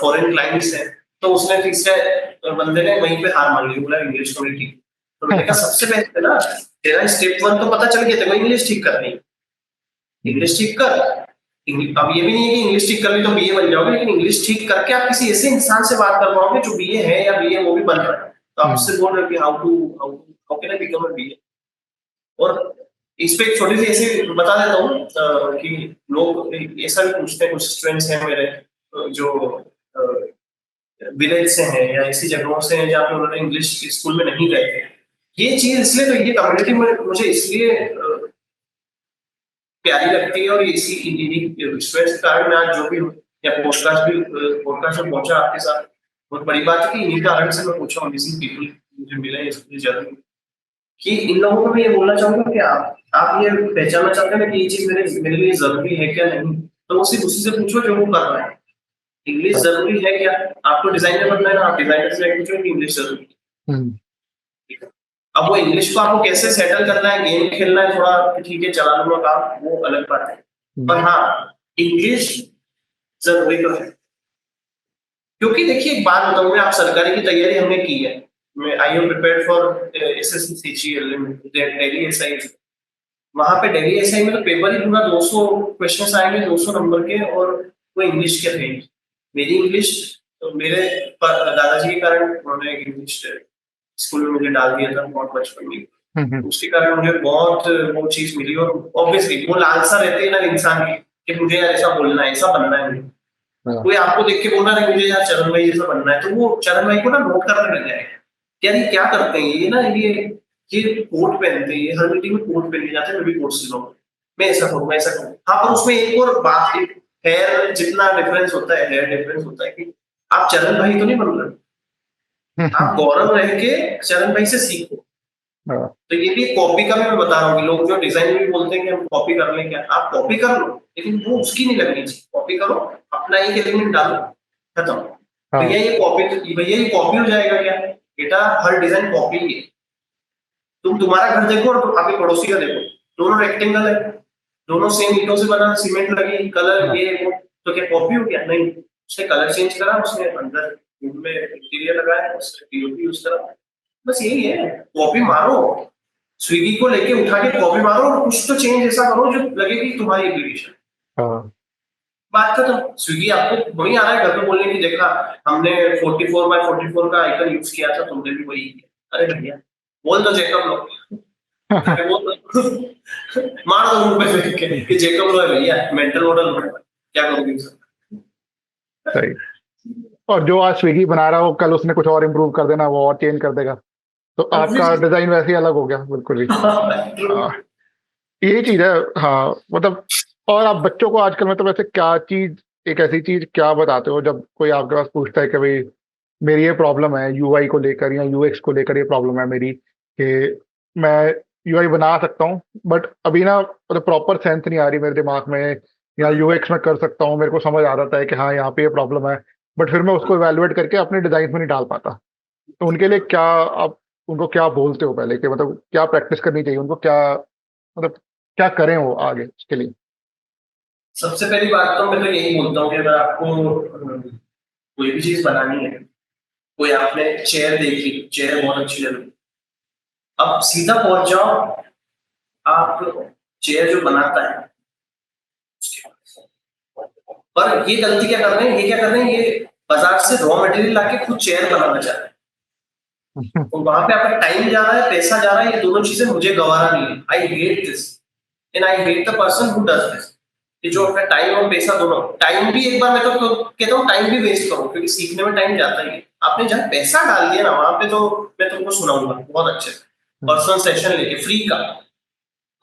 B: फॉरेन क्लाइंट्स है। तो उसने तीसरे बंदे ने वहीं पे हार मान ली, बोला इंग्लिश तो नहीं ठीक। तो मैंने कहा सबसे पहले ना, तेरा स्टेप 1 तो पता चल गया तेरे को, इंग्लिश ठीक करनी है।
A: हम्म।
B: इंग्लिश ठीक कर। अब ये भी नहीं है कि इंग्लिश ठीक कर ली तो बीए बन जाओगे, लेकिन इंग्लिश ठीक करके आप किसी ऐसे इंसान से बात कर पाओगे जो बीए है, या बीए वो भी बन रहा है, तो आप
A: हम्म।
B: उससे बोल रहे हो कि how can I become a BA. और इस पे एक छोटी सी ऐसी बता देता हूँ कि लोग ऐसा भी पूछते हैं, कुछ स्टूडेंट्स हैं मेरे जो विलेज से हैं या ऐसी जगहों से हैं जहाँ पे उन्होंने इंग्लिश स्कूल में नहीं गए थे। ये चीज इसलिए, तो ये कम्युनिटी में मुझे इसलिए प्यारी लगती है, और इसी इन्हीं स्टूडेंट्स के कारण मैं आज जो भी हूँ, या पॉडकास्ट में पहुंचा आपके साथ, बहुत बड़ी बात है कि इन्हीं कारण से मैं पूछा हूँ, इसी पीपल मुझे मिले इसलिए जरूर। कि इन लोगों को मैं ये बोलना चाहूंगा कि आप ये पहचानना चाहते हैं ना कि ये चीज मेरे मेरे लिए जरूरी है क्या नहीं, तो वो सिर्फ उसी से पूछो जो वो कर रहा है। इंग्लिश
A: हाँ।
B: जरूरी है क्या, आपको डिजाइनर बनना है ना, आप डिजाइनर से जाके पूछो कि इंग्लिश जरूरी है।
A: हम्म।
B: ठीक है? अब वो इंग्लिश को आपको कैसे सेटल करना है, गेम खेलना है थोड़ा, कि ठीक है चला लूंगा काम, वो अलग बात है।
A: हम्म।
B: पर हाँ, इंग्लिश जरूरी तो है। क्योंकि देखिए एक बात बताऊं मैं, आप सरकारी की तैयारी हमने की है, मैं I am prepared for SSC CGL Delhi SI. वहां पे दिल्ली एसआई में तो पेपर ही पूरा 200 क्वेश्चंस आएंगे, 200 नंबर के, और वो इंग्लिश के थे। मेरी इंग्लिश, तो मेरे दादाजी के कारण उन्होंने एक इंग्लिश स्कूल में मुझे डाल दिया था बहुत बचपन में।
A: हम्म।
B: उसके कारण मुझे बहुत वो चीज मिली, और ऑब्वियसली वो लालसा रहती है ना इंसान की कि मुझे यार ऐसा बोलना है, ऐसा बनना है मुझे।
A: हाँ।
B: कोई आपको देख के बोल रहा है मुझे यार चरण भाई जैसा बनना है, तो वो चरण भाई को ना नोट करने लग जाएगा कि यार ये क्या करते हैं, ये ना ये कोट पहनते हैं, ये हर मीटिंग में कोट पहन के जाते हैं, मैं भी कोट सिलवाऊं, मैं ऐसा करूँ, मैं ऐसा करूँ। हाँ, पर उसमें एक और बात, एक हेयर जितना डिफरेंस होता है, हेयर डिफरेंस होता है कि आप चरण भाई तो नहीं बन रहे, आप गौरव रह के चरण भाई से सीखो।
A: हाँ।
B: तो ये भी कॉपी का भी मैं बता रहा हूँ कि लोग जो डिजाइन में भी बोलते हैं कि हम कॉपी कर लें, क्या आप कॉपी कर लो, लेकिन वो उसकी नहीं लगनी चाहिए। कॉपी करो, अपना एक एलिमेंट डालो, खत्म।
A: हाँ।
B: भैया ये कॉपी हो जाएगा क्या? बेटा हर डिजाइन कॉपी है। तुम तुम्हारा घर देखो और आपके पड़ोसी का देखो, दोनों रेक्टेंगल है, दोनों सेम ईंटों से बना, सीमेंट लगी, कलर
A: हाँ।
B: ये वो, तो क्या कॉपी हो गया? नहीं, उसने कलर चेंज करा, उसने अंदर रूम में इंटीरियर लगाया, उसने पीओपी यूज करा, बस यही है। कॉपी मारो, स्विगी को लेके उठा के कॉपी मारो और कुछ तो चेंज ऐसा करो जो लगे कि तुम्हारी एप्लीकेशन।
A: हाँ।
B: बात खत्म। स्विगी आपको वही आ रहा है घर पे बोलने की, देखा हमने 44x44 का आइकन यूज किया था, तुमने भी वही किया। अरे भैया बोल दो जेकब लो, जाके बोल दो मार दो मुंह पे फेंक के कि जेकब लो है भैया, मेंटल मॉडल लो है, क्या करोगे सर?
A: सही। और जो आज स्विगी बना रहा हो, कल उसने कुछ और इम्प्रूव कर देना, वो और चेंज कर देगा, तो आपका
B: ऑब्वियसली।
A: डिजाइन वैसे ही अलग हो गया बिल्कुल ही। आ, यही चीज है। हाँ मतलब, और आप बच्चों को आजकल मतलब ऐसे क्या चीज, एक ऐसी चीज क्या बताते हो जब कोई आपके पास पूछता है कि भाई मेरी ये प्रॉब्लम है यूआई को लेकर या यूएक्स को लेकर, ये प्रॉब्लम है मेरी कि मैं यूआई बना सकता हूँ बट अभी ना मतलब प्रॉपर सेंस नहीं आ रही मेरे दिमाग में, या यूएक्स में कर सकता हूँ, मेरे को समझ आ जाता है कि हाँ यहाँ पे ये प्रॉब्लम है, बट फिर मैं उसको इवेलुएट करके अपने डिजाइन में नहीं डाल पाता। तो उनके लिए क्या आप उनको क्या बोलते हो पहले, कि मतलब क्या प्रैक्टिस करनी चाहिए उनको, क्या मतलब क्या करें वो आगे उसके लिए?
B: सबसे पहली बात तो मैं तो यही बोलता हूँ कि अगर आपको कोई भी चीज बनानी है, कोई आपने चेयर देखी, चेयर बहुत अच्छी लगी, अब सीधा पहुंच जाओ आप चेयर जो बनाता है उसके पास। पर ये गलती क्या कर रहे हैं, ये क्या कर रहे हैं, ये बाजार से रॉ मटेरियल लाके खुद चेयर बनाना चाह रहे हैं। तो वहां पे आपका टाइम जा रहा है, पैसा जा रहा है, ये दोनों चीजें मुझे गवारा नहीं है। I hate this and I hate the person who does this. कि जो अपना टाइम और पैसा दोनों, टाइम भी एक बार मैं तो कहता हूँ टाइम भी वेस्ट करो, क्योंकि सीखने में टाइम जाता ही है। आपने जहाँ पैसा डाल दिया ना, वहां पे तो मैं तुमको सुनाऊंगा बहुत अच्छे से, पर्सनल सेशन लेके फ्री का,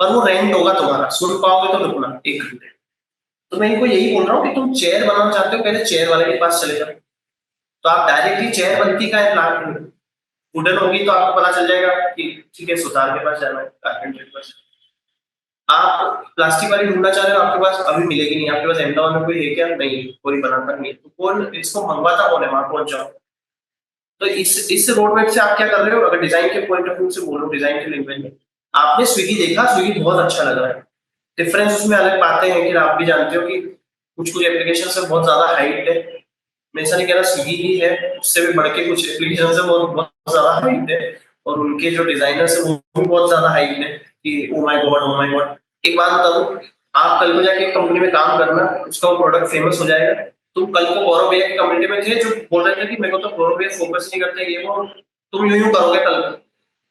B: पर वो रेंट होगा तुम्हारा, सुन पाओगे तो रुकना 1 घंटे। तो मैं इनको यही बोल रहा हूँ कि तुम चेयर बनाना चाहते हो, पहले चेयर वाले के पास चले जाओ। तो आप डायरेक्टली चेयर बनती का है प्लान, वुडन होगी तो आपको पता चल जाएगा कि ठीक है सुतार के पास जाना है, कारपेंटर के पास। आप प्लास्टिक वाली ढूंढना चाह रहे हो, आपके पास अभी मिलेगी नहीं। आपके पास अहमदाबाद में कोई है क्या? नहीं, कोई बनाता नहीं है, तो कौन इसको मंगवाता कौन है? वहां पहुंच जाओ। तो इस रोड मैप से आप क्या कर रहे हो, अगर डिजाइन के पॉइंट ऑफ व्यू से बोलो, डिजाइन के लैंग्वेज में, आपने स्विगी देखा, स्विगी बहुत अच्छा लग रहा है, डिफरेंस उसमें अलग बातें हैं कि आप भी जानते हो कि कुछ कुछ एप्लीकेशन से बहुत ज्यादा हाइट है। मैं ऐसा नहीं कह रहा स्विगी ही है, उससे भी बढ़ के कुछ एप्लीकेशन है बहुत बहुत ज्यादा हाइट है, और उनके जो डिजाइनर्स है वो भी बहुत ज्यादा हाइट है कि oh my God, oh my God. एक बात बता दूं, आप कल को जाके एक कंपनी में काम करना, उसका वो प्रोडक्ट फेमस हो जाएगा। तुम कल को गौरव भैया की कम्युनिटी में थे जो बोल रहे थे कि मेरे को तो गौरव भैया फोकस नहीं करते ये वो, तुम यूं यूं करोगे कल को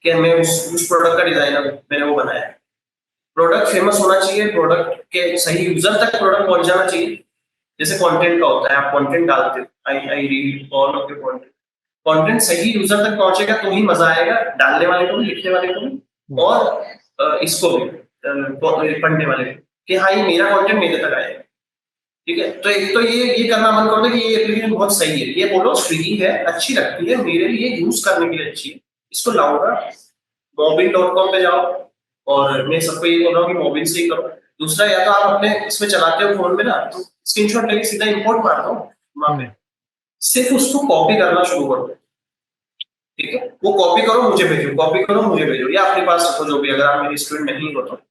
B: कि मैं उस प्रोडक्ट का डिजाइनर हूं, मैंने वो बनाया है। प्रोडक्ट फेमस होना चाहिए, प्रोडक्ट के सही यूजर तक प्रोडक्ट पहुंच जाना चाहिए। जैसे कंटेंट का होता है, आप कंटेंट डालते हो, I read all of your content, content सही यूजर तक पहुंचेगा तो ही मजा आएगा, डालने वाले को भी, लिखने वाले को भी, और इसको भी पढ़ने वाले को, कि हाँ ये मेरा कंटेंट मेरे तक आएगा। ठीक है, तो एक तो ये करना बंद कर दो कि ये एप्लीकेशन बहुत सही है, ये बोलो स्विगी है, अच्छी लगती है मेरे लिए, यूज करने के लिए अच्छी है, इसको लाऊंगा। mobil.com पे जाओ, और मैं सबको ये बोल रहा हूँ कि मोबिल से ही करो। दूसरा, या तो आप अपने इसमें चलाते हो फोन में ना, तो स्क्रीनशॉट लेके सीधा इंपोर्ट मार दो वहां पे, सिर्फ उसको कॉपी करना शुरू करो। ठीक है, वो कॉपी करो मुझे भेजो, कॉपी करो मुझे भेजो, या अपने पास रखो जो भी, अगर आप मेरी स्टूडेंट नहीं हो तो।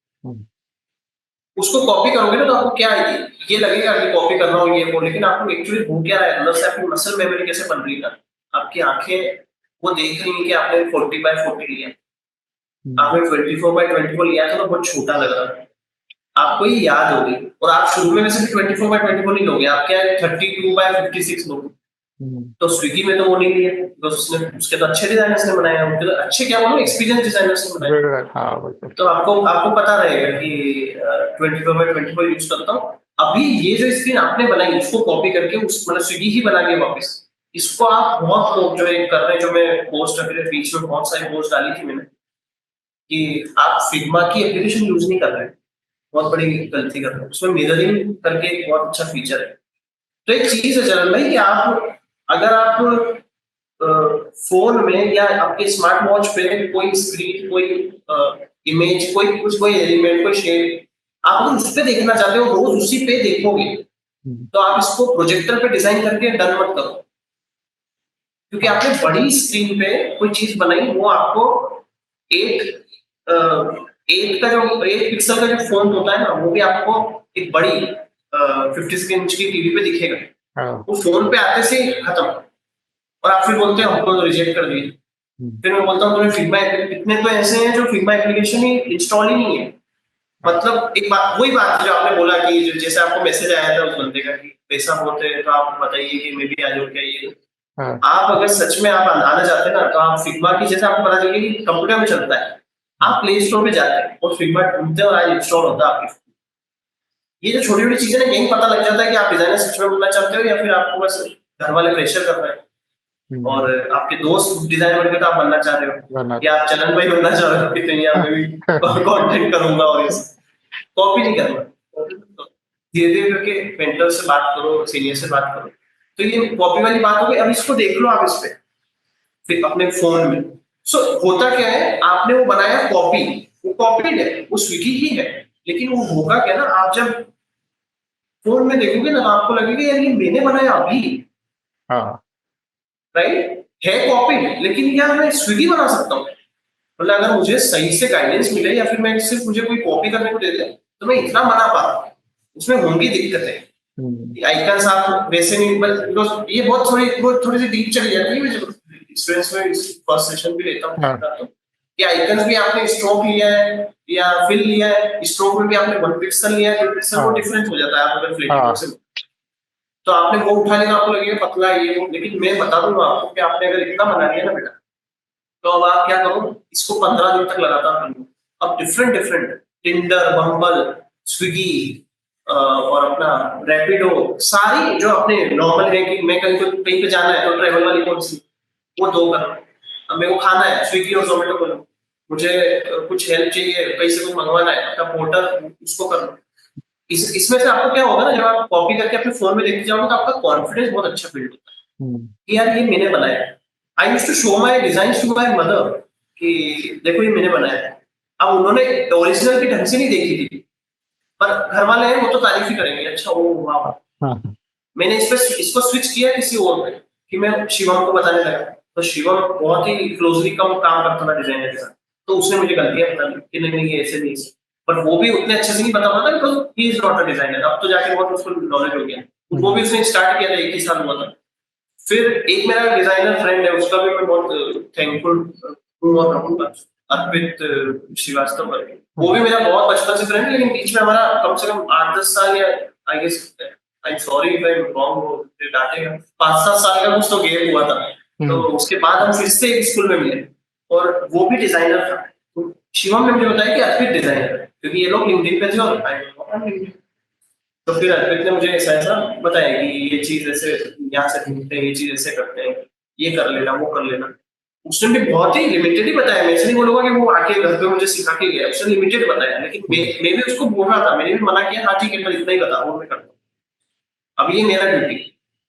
B: उसको कॉपी करोगे ना तो आपको क्या है, ये लगेगा कि कॉपी कर रहा हूँ ये वो, लेकिन आपको एक्चुअली हो क्या है अंदर से, आपकी मसल मेमोरी कैसे बन रही है ना, आपकी आंखें वो देख रही है कि आपने 40x40 लिया, आपने 24x24 लिया था तो बहुत छोटा लग रहा है, आपको ये याद होगी। और आप शुरू में वैसे भी 24x24 नहीं लोगे, आप क्या 32x56 लोगे। तो स्विगी में तो वो नहीं लिए, बिकॉज उसने उसके तो अच्छे डिजाइनर्स ने बनाया है, उनके तो अच्छे क्या बोलो, एक्सपीरियंस डिजाइनर्स ने बनाया।
A: हाँ बिल्कुल।
B: तो आपको आपको पता रहेगा कि 24x24 यूज करता हूँ। अभी ये जो स्क्रीन आपने बनाई उसको कॉपी करके उस मतलब स्विगी ही बना के वापस इसको आप बहुत लोग जो है कर रहे हैं, जो मैं पोस्ट अभी बीच में बहुत सारी पोस्ट डाली थी मैंने कि आप फिग्मा की एप्लीकेशन यूज नहीं कर रहे हैं, बहुत बड़ी गलती कर रहे हैं। उसमें मिररिंग करके एक बहुत अच्छा फीचर है। तो एक चीज है चरण भाई कि आप अगर आप फोन में या आपके स्मार्ट वॉच पे कोई स्क्रीन कोई इमेज कोई कुछ कोई एलिमेंट कोई शेप आप अगर उस पे देखना चाहते हो रोज उसी पे देखोगे तो आप इसको प्रोजेक्टर पे डिजाइन करके डन मत करो, क्योंकि आपने बड़ी स्क्रीन पे कोई चीज बनाई वो आपको एक अ, एक का जो 8 पिक्सल का जो फोन होता है ना वो भी आपको एक बड़ी 56 इंच की टीवी पे दिखेगा,
A: हाँ।
B: वो फोन पे आते से ही खत्म। और आप फिर बोलते हैं हमको तो रिजेक्ट कर दिए। फिर मैं बोलता हूँ तुम्हें फिग्मा इतने तो ऐसे हैं जो फिग्मा एप्लीकेशन ही इंस्टॉल ही नहीं है। मतलब एक बात वही बात जो आपने बोला कि जैसे आपको मैसेज आया था उस बंदे का कि पैसा बहुत है तो आप बताइए कि मैं भी आ जाऊँ क्या ये।
A: हाँ।
B: आप अगर सच में आप आना चाहते हैं ना तो आप फिग्मा की जैसे आपको पता चलिए कि कंप्यूटर में चलता है, आप प्ले स्टोर पे जाते हैं और फिग्मा ढूंढते हैं और आज इंस्टॉल होता है आपके। ये जो छोटी छोटी चीजें ना यही पता लग जाता है कि आप डिजाइनर सच में बनना चाहते हो या फिर आपको बस घर वाले प्रेशर कर रहे हैं
A: हम्म,
B: और आपके दोस्त डिजाइन बन के तो आप बनना चाह रहे हो
A: वरना
B: या आप चलन भाई बनना चाह रहे हो कि नहीं यार मैं भी कंटेंट करूंगा और ये कॉपी नहीं करना। धीरे धीरे करके मेंटर से बात करो सीनियर से बात करो। तो ये कॉपी वाली बात हो गई। अब इसको देख लो आप इस पे फिर अपने फोन में। सो होता क्या है आपने वो बनाया कॉपी, वो कॉपीड है वो स्विगी ही है, लेकिन वो होगा क्या ना आप जब फोन में देखोगे ना तो आपको लगेगा यार ये मैंने बनाया अभी,
A: हाँ।
B: राइट है कॉपीड लेकिन यार मैं स्विगी बना सकता हूँ। मतलब अगर मुझे सही से गाइडेंस मिले या फिर मैं सिर्फ मुझे कोई कॉपी करने को दे दे तो मैं इतना बना पाता। उसमें होंगी
A: हम्म,
B: दिक्कतें आइकन्स आप वैसे नहीं बिकॉज ये बहुत थोड़ी सी डीप चली जाती है। मैं जब स्टूडेंट्स में फर्स्ट सेशन भी लेता हूँ
A: हाँ।
B: तो ये आइकन्स भी आपने स्ट्रोक लिया है या फिल लिया है, स्ट्रोक में भी आपने 1 पिक्सल लिया है 2 पिक्सल वो
A: हाँ।
B: डिफरेंस हो जाता है आप अगर फ्लेटिंग मोड
A: हाँ।
B: से। तो आपने वो उठा लेना आपको लगेगा पतला है ये वो, लेकिन मैं बता दूंगा आपको कि आपने अगर इतना बना लिया ना बेटा तो अब आप क्या करो इसको 15 दिन तक लगातार कर लो। अब different different Tinder Bumble Swiggy और अपना रैपिडो सारी जो अपने नॉर्मल है कि मैं कहीं पे जाना है तो ट्रेवल वाली कौन सी वो दो कर लो। अब मेरे को खाना है स्विगी और जोमेटो कर लो। मुझे कुछ हेल्प चाहिए कहीं से कुछ मंगवाना है अपना पोर्टर उसको कर लो। इसमें से आपको क्या होगा ना जब आप कॉपी करके अपने फोन में देखते जाओगे तो आपका कॉन्फिडेंस बहुत अच्छा बिल्ड होता है
A: हम्म,
B: कि यार ये मैंने बनाया है। I used to show my design to my mother कि देखो ये मैंने बनाया है। अब उन्होंने ओरिजिनल की ढंग से नहीं देखी थी पर घर वाले हैं वो तो तारीफ ही करेंगे अच्छा ओ वाह।
A: हाँ।
B: मैंने इसको स्विच किया किसी और पे कि मैं शिवम को बताने लगा तो शिवम बहुत ही क्लोजली कम काम करता था डिजाइनर के साथ तो उसने मुझे गलतियां बता दी कि नहीं नहीं ये ऐसे नहीं ऐसे। पर वो भी उतने अच्छे से नहीं बता पाता because he is not a designer. अब तो जाके बहुत उसको नॉलेज हो गया। वो भी
A: हम्म,
B: उसने स्टार्ट किया था 1 ही साल हुआ था। फिर एक मेरा डिजाइनर फ्रेंड है उसका भी मैं बहुत थैंकफुल हूँ और रहूंगा अर्पित श्रीवास्तव करके। वो भी मेरा बहुत बचपन से फ्रेंड है लेकिन बीच में हमारा कम से कम 8-10 साल या I guess I am sorry if I am wrong वो मुझे डांटेगा 5-7 साल का कुछ तो गैप हुआ था। तो
A: हम्म,
B: उसके बाद हम फिर से एक स्कूल में मिले और वो भी डिजाइनर था। तो शिवम ने मुझे बताया कि अर्पित डिजाइनर है क्योंकि ये लोग लिंक्डइन पे थे और तो फिर अर्पित ने मुझे ऐसा ऐसा बताया कि ये चीज ऐसे यहाँ से ढूंढते हैं ये चीज ऐसे करते हैं ये कर लेना वो कर लेना। उसने भी बहुत ही लिमिटेड ही बताया। मैं ऐसे नहीं बोलूंगा कि वो आके घर पे मुझे सिखा के गया उसने लिमिटेड बताया लेकिन मैं भी उसको बोल रहा था मैंने भी मना किया हाँ ठीक है मैं इतना ही बता वो मैं करता हूँ। अब ये मेरा ड्यूटी।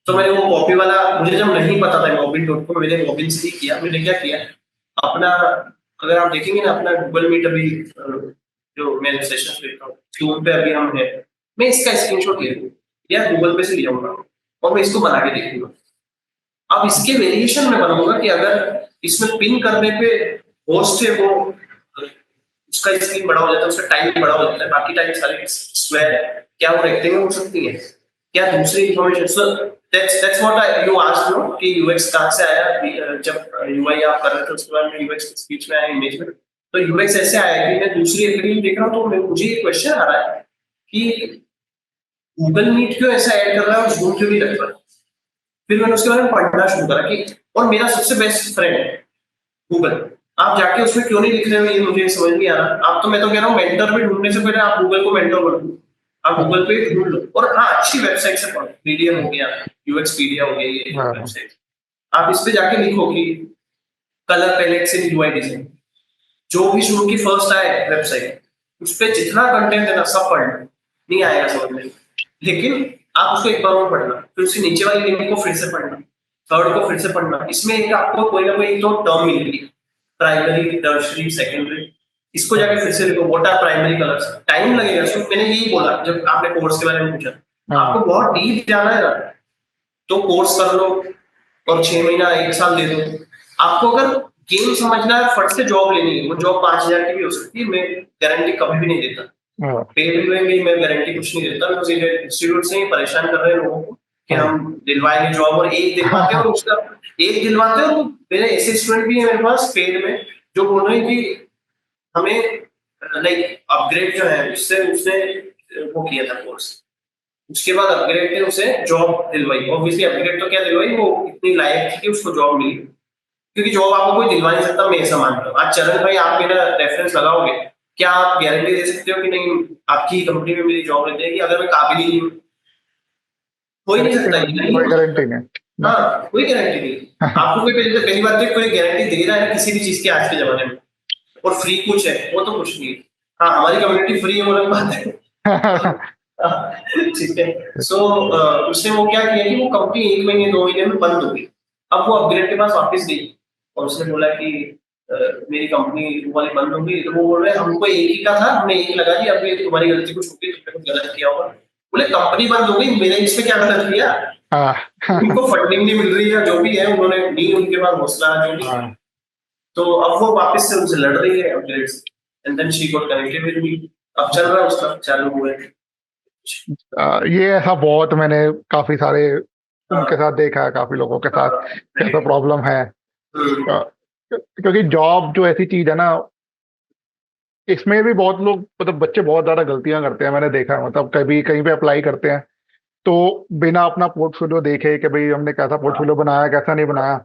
B: तो मैंने वो कॉपी वाला मुझे जब नहीं पता था mobbing.com मैंने लॉगिन से ही किया। मैंने क्या किया अपना अगर आप देखेंगे ना अपना गूगल मीट अभी जो मैं सेशन लेता हूँ जूम पे अभी हम है मैं इसका स्क्रीनशॉट ले लूँ या गूगल पे से ले जाऊंगा और मैं इसको बना के देखूंगा। अब इसके वेरिएशन में बनाऊंगा कि अगर इसमें पिन करने पे होस्ट है वो उसका स्क्रीन बड़ा हो जाता है उसका टाइम बड़ा हो जाता है बाकी टाइम सारे स्क्वायर है क्या वो रेक्टेंगल हो सकती है क्या दूसरी information. So that's what I you asked know कि यूएक्स कहां से आया जब यूआई आप कर रहे थे उसके बाद यूएक्स स्पीच में आया इमेज में। तो यूएक्स ऐसे आया कि मैं दूसरी एकेडमी देख रहा हूँ तो मुझे एक क्वेश्चन आ रहा है कि गूगल मीट क्यों ऐसा ऐड कर रहा है और जूम क्यों नहीं रख रहा है। फिर मैंने उसके बारे में पढ़ना शुरू करा कि और मेरा सबसे बेस्ट फ्रेंड है गूगल। आप जाके उसमें क्यों नहीं लिख रहे हो ये मुझे समझ नहीं आ रहा। आप तो मैं तो कह रहा हूँ मेंटर भी ढूंढने से पहले आप गूगल को मेंटर बनो आप गूगल पे ढूंढ लो, और हाँ अच्छी वेबसाइट से पढ़ो, पीडीएम हो गया, यूएक्सपीडिया हो गया, ये
A: हाँ हाँ।
B: वेबसाइट आप इस पे जाके लिखो कि कलर पैलेट से यूआई डिजाइन, जो भी शुरू की फर्स्ट आए वेबसाइट, उस पे जितना कंटेंट है ना सब पढ़ लो, नहीं आएगा समझ में, लेकिन आप उसको एक बार और पढ़ना, फिर उसकी नीचे वाली लिंक को फिर से पढ़ना, थर्ड को फिर से पढ़ना, इसमें एक आपको कोई ना कोई तो टर्म मिलेगी, प्राइमरी, टर्शियरी, सेकेंडरी, इसको जाके फिर से लिखो, what are primary colours, time लगेगा इसको, मैंने यही बोला जब आपने कोर्स के बारे में पूछा,
A: हाँ
B: आपको बहुत डीप जाना है ना, तो कोर्स कर लो और 6 महीना 1 साल दे दो। आपको अगर गेम समझना है, फट से जॉब लेनी है, वो जॉब 5,000 की भी हो सकती है, मैं गारंटी कभी भी नहीं देता,
A: हाँ
B: पेड में भी मैं गारंटी कुछ नहीं देता, मैं इंस्टीट्यूट से ही परेशान कर रहे हैं लोगों को कि
A: हाँ
B: हम दिलवाएंगे जॉब, और एक
A: हाँ
B: दिलवाते हैं,
A: हाँ
B: और उसका एक दिलवाते हैं, और मेरे ऐसे स्टूडेंट भी है मेरे पास पेड में जो बोल रहे हैं कि हमें लाइक अपग्रेड जो है उससे उसने वो किया था कोर्स, उसके बाद अपग्रेड ने उसे जॉब दिलवाई, ऑब्वियसली अपग्रेड तो क्या दिलवाई, वो इतनी लायक थी कि उसको जॉब मिली, क्योंकि जॉब आपको कोई दिलवा नहीं सकता, मैं ऐसा मानता हूँ। आज चरण भाई आप मेरा रेफरेंस लगाओगे, क्या आप गारंटी दे सकते हो कि नहीं आपकी कंपनी में मेरी जॉब लग जाएगी अगर मैं काबिल ही नहीं हूँ? हो ही नहीं सकता, ये नहीं
A: कोई
B: हो
A: गारंटी
B: सकता।
A: नहीं।
B: हाँ कोई गारंटी नहीं, आपको कोई पहली बात तो कोई गारंटी दे रहा है किसी भी चीज की आज के जमाने में, और फ्री कुछ है वो तो कुछ नहीं है। हाँ हमारी कम्युनिटी फ्री है वो अलग बात है। ठीक है, सो उसने वो क्या किया कि वो कंपनी 1 महीने 2 महीने में बंद हो गई, अब वो अपग्रेड के पास वापस गई, और उसने बोला कि मेरी कंपनी वो वाली बंद हो गई, तो वो बोल रहे हैं हमको एक ही का था, हमने एक लगा दिया, अब ये तुम्हारी गलती कुछ होगी, तुमने कुछ गलत किया होगा। बोले कंपनी बंद हो गई, मैंने इसमें क्या गलत किया,
A: हाँ
B: उनको फंडिंग नहीं मिल रही है, जो भी है उन्होंने नहीं, उनके पास हौसला जो भी है,
A: हाँ।
B: तो अब वो वापस से उनसे लड़ रही है upgrades, and then she got connected with me, अब चल रहा है उसका, चालू हुआ है।
A: ये ऐसा बहुत मैंने काफी सारे उनके
B: हाँ
A: साथ देखा है, काफी लोगों के
B: हाँ
A: साथ कैसा
B: right.
A: प्रॉब्लम है।
B: हम्म,
A: अ, क्योंकि जॉब जो ऐसी चीज है ना, इसमें भी बहुत लोग मतलब बच्चे बहुत ज्यादा गलतियां करते हैं, मैंने देखा है। मतलब कभी कहीं पे अप्लाई करते हैं तो बिना अपना पोर्टफोलियो देखे कि भाई हमने कैसा पोर्टफोलियो बनाया, कैसा नहीं बनाया,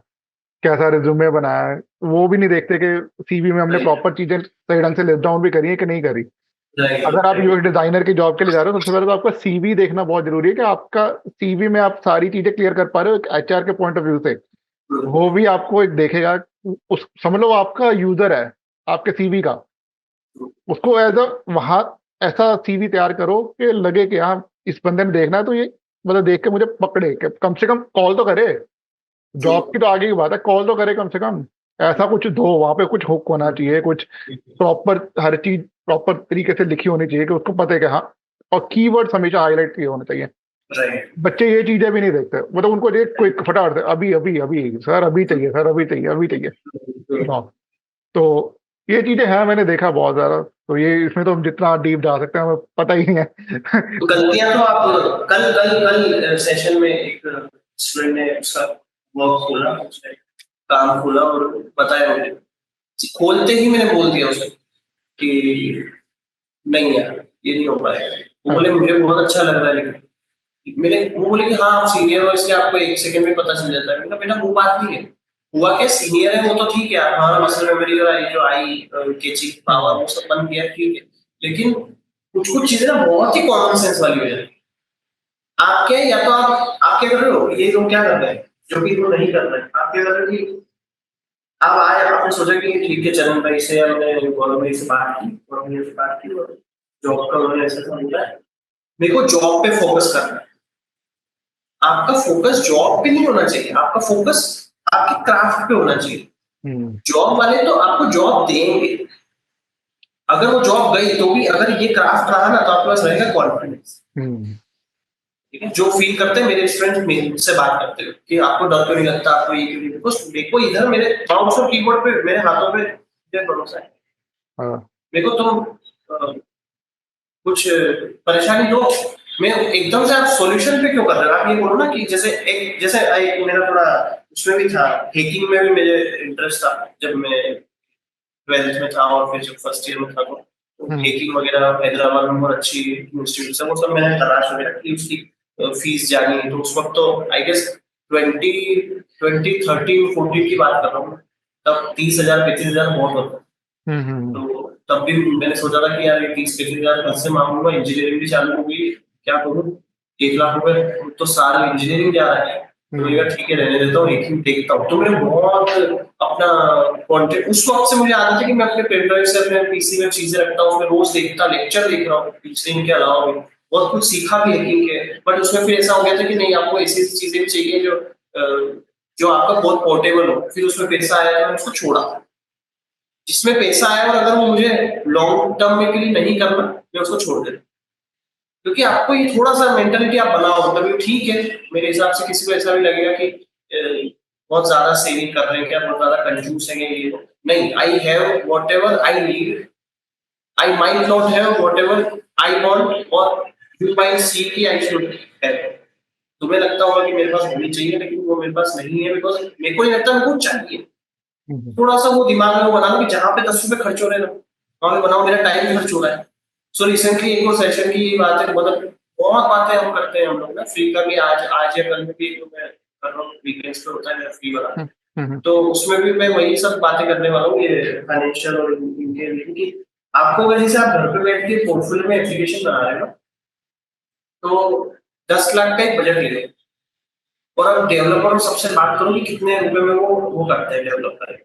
A: कैसा रिज्यूमे बनाया है, वो भी नहीं देखते कि सीवी में हमने
B: right,
A: प्रॉपर चीजें सही ढंग से लिस्ट डाउन भी करी है कि नहीं करी।
B: right,
A: अगर आप
B: right.
A: यूएक्स डिजाइनर की जॉब के लिए जा रहे हो, सबसे पहले तो आपका सीवी देखना बहुत जरूरी है कि आपका सीवी में आप सारी चीजें क्लियर कर पा रहे हो एक एचआर के पॉइंट ऑफ व्यू से।
B: हम्म,
A: वो भी आपको एक देखेगा, उस समझ लो आपका यूजर है आपके सीवी का, उसको एज अ वहां ऐसा सीवी तैयार करो कि लगे कि हाँ इस बंदे ने देखना है तो ये मतलब देख के मुझे पकड़े, कि कम से कम कॉल तो करे। जॉब की तो आगे की बात है, कॉल तो करे कम से कम। ऐसा कुछ दो वहां पे, कुछ हुक होना चाहिए, कुछ प्रॉपर हर चीज प्रॉपर तरीके से लिखी होनी चाहिए कि उसको पता है कि हाँ, और कीवर्ड्स हमेशा हाईलाइट किए होने चाहिए।
B: right.
A: बच्चे ये चीजें भी नहीं देखते, मतलब उनको देख क्विक फटाफट से अभी अभी अभी सर अभी चाहिए, सर अभी चाहिए, अभी चाहिए जॉब। तो ये चीजें हैं, मैंने देखा बहुत ज्यादा। तो ये इसमें तो हम जितना डीप जा सकते हैं हमें पता ही नहीं है।
B: तो गलतियां तो आप कल कल कल सेशन में एक स्टूडेंट ने उसका वर्क खोला, उसने काम खोला और बताया मुझे, खोलते ही मैंने बोल दिया उसे कि नहीं यार ये नहीं हो पाएगा। वो
A: हाँ
B: बोले मुझे बहुत अच्छा लग रहा है, लेकिन मैंने वो बोले कि हाँ आप सीनियर हो इसलिए आपको 1 सेकंड में पता चल जाता है। मैंने कहा बेटा वो बात नहीं है, हुआ क्या सीनियर है वो तो ठीक है, हमारा मसल मेमोरी और आई जो आई कैचिंग पावर
A: हाँ
B: वो सब बन गया ठीक है, लेकिन कुछ कुछ चीजें ना बहुत ही कॉमन सेंस वाली हो जाती है। आप क्या, या तो आप क्या कर रहे हो, ये लोग क्या कर रहे हैं जो कि वो नहीं कर रहे हैं, आप क्या कर रहे हो कि आप आए आपने सोचा कि ठीक है चरण भाई से हमने गौरव भाई से बात की, गौरव भैया से बात की और जॉब का उन्होंने ऐसा ऐसा बोला है, मेरे को जॉब पे फोकस करना है। आपका फोकस जॉब पे नहीं होना चाहिए, आपका फोकस आपके क्राफ्ट पे होना चाहिए।
A: हम्म
B: जॉब वाले तो आपको जॉब देंगे, अगर वो जॉब गई तो भी अगर ये क्राफ्ट रहा ना तो आपके पास रहेगा कॉन्फिडेंस।
A: हम्म
B: ठीक है, जो फील करते हैं मेरे स्टूडेंट मेरे से बात करते हो कि आपको डर क्यों नहीं लगता, आपको ये क्यों नहीं, बिकॉज देखो इधर मेरे माउस और कीबोर्ड पे मेरे हाथों पे मुझे भरोसा है।
A: हाँ
B: मेरे को तुम कुछ परेशानी दो, मैं एकदम से आप सॉल्यूशन पे क्यों कर रहे हो, आप ये बोलो ना कि जैसे एक मेरा थोड़ा उसमें भी था, हैकिंग में भी मेरे इंटरेस्ट था जब मैं 12th में था, और फिर जब फर्स्ट ईयर में था तो
A: हम्म
B: हैकिंग वगैरह हैदराबाद में बहुत अच्छी इंस्टीट्यूट है, वो सब मैंने तलाश वगैरह की, उसकी फीस जानी, तो उस वक्त तो आई गेस 2013-14 की बात कर रहा हूँ, तब 30,000 35,000 बहुत होता।
A: हम्म।
B: तो तब भी मैंने सोचा था कि यार 30-35 हजार घर से मांगूंगा, इंजीनियरिंग भी चालू होगी, क्या करूँ, 1 लाख रुपए तो साल इंजीनियरिंग जा रहा है। तो मैंने कहा ठीक है रहने देता हूँ, एक ही देखता हूँ। तो मैंने बहुत अपना कंटेंट उस वक्त से मुझे आदत है कि मैं अपने पेन ड्राइव से अपने पीसी में चीजें रखता हूँ, उसमें रोज देखता, लेक्चर देख रहा हूँ टीचिंग के अलावा भी, बहुत कुछ सीखा भी हैकिंग के। बट उसमें फिर ऐसा हो गया था कि नहीं, आपको ऐसी ऐसी चीजें भी चाहिए जो आपका बहुत पोर्टेबल हो। फिर उसमें पैसा आया तो मैंने उसको छोड़ा। जिसमें पैसा आया और अगर वो मुझे लॉन्ग टर्म में के लिए नहीं करना, मैं उसको छोड़ देता। क्योंकि आपको ये थोड़ा सा मेंटेलिटी आप बनाओ, मतलब ठीक है, मेरे हिसाब से किसी को ऐसा भी लगेगा कि बहुत ज्यादा सेविंग कर रहे हैं क्या, बहुत ज्यादा कंजूस है ये वो। नहीं, I have what ever I need, I might not have what ever I want, और यू माइट सी की आई शुड हैव। तुम्हें लगता होगा कि मेरे पास होनी चाहिए, लेकिन वो मेरे पास नहीं है, बिकॉज मेरे को नहीं लगता मेरे को चाहिए। थोड़ा सा वो दिमाग में वो बना लो कि जहां पे 10 रुपए खर्च हो रहे हैं ना, वहां पे बनाओ मेरा टाइम खर्च हो रहा है। सो रिसेंटली एक और सेशन की बात है, मतलब बहुत बातें हम करते हैं हम लोग ना, फ्री का भी आज आज या कल में भी, तो मैं कर रहा हूँ, वीकेंड्स पे होता है मेरा फ्री वाला। तो उसमें भी मैं वही सब बातें करने वाला हूँ, ये फाइनेंशियल और इनके लिए कि आपको अगर जैसे आप घर पे बैठ के पोर्टफोलियो में एप्लीकेशन बना रहे हो ना, तो 10 लाख का एक बजट ले लो, और अब डेवलपर सबसे बात करो कि कितने रुपए में वो करते हैं डेवलपर।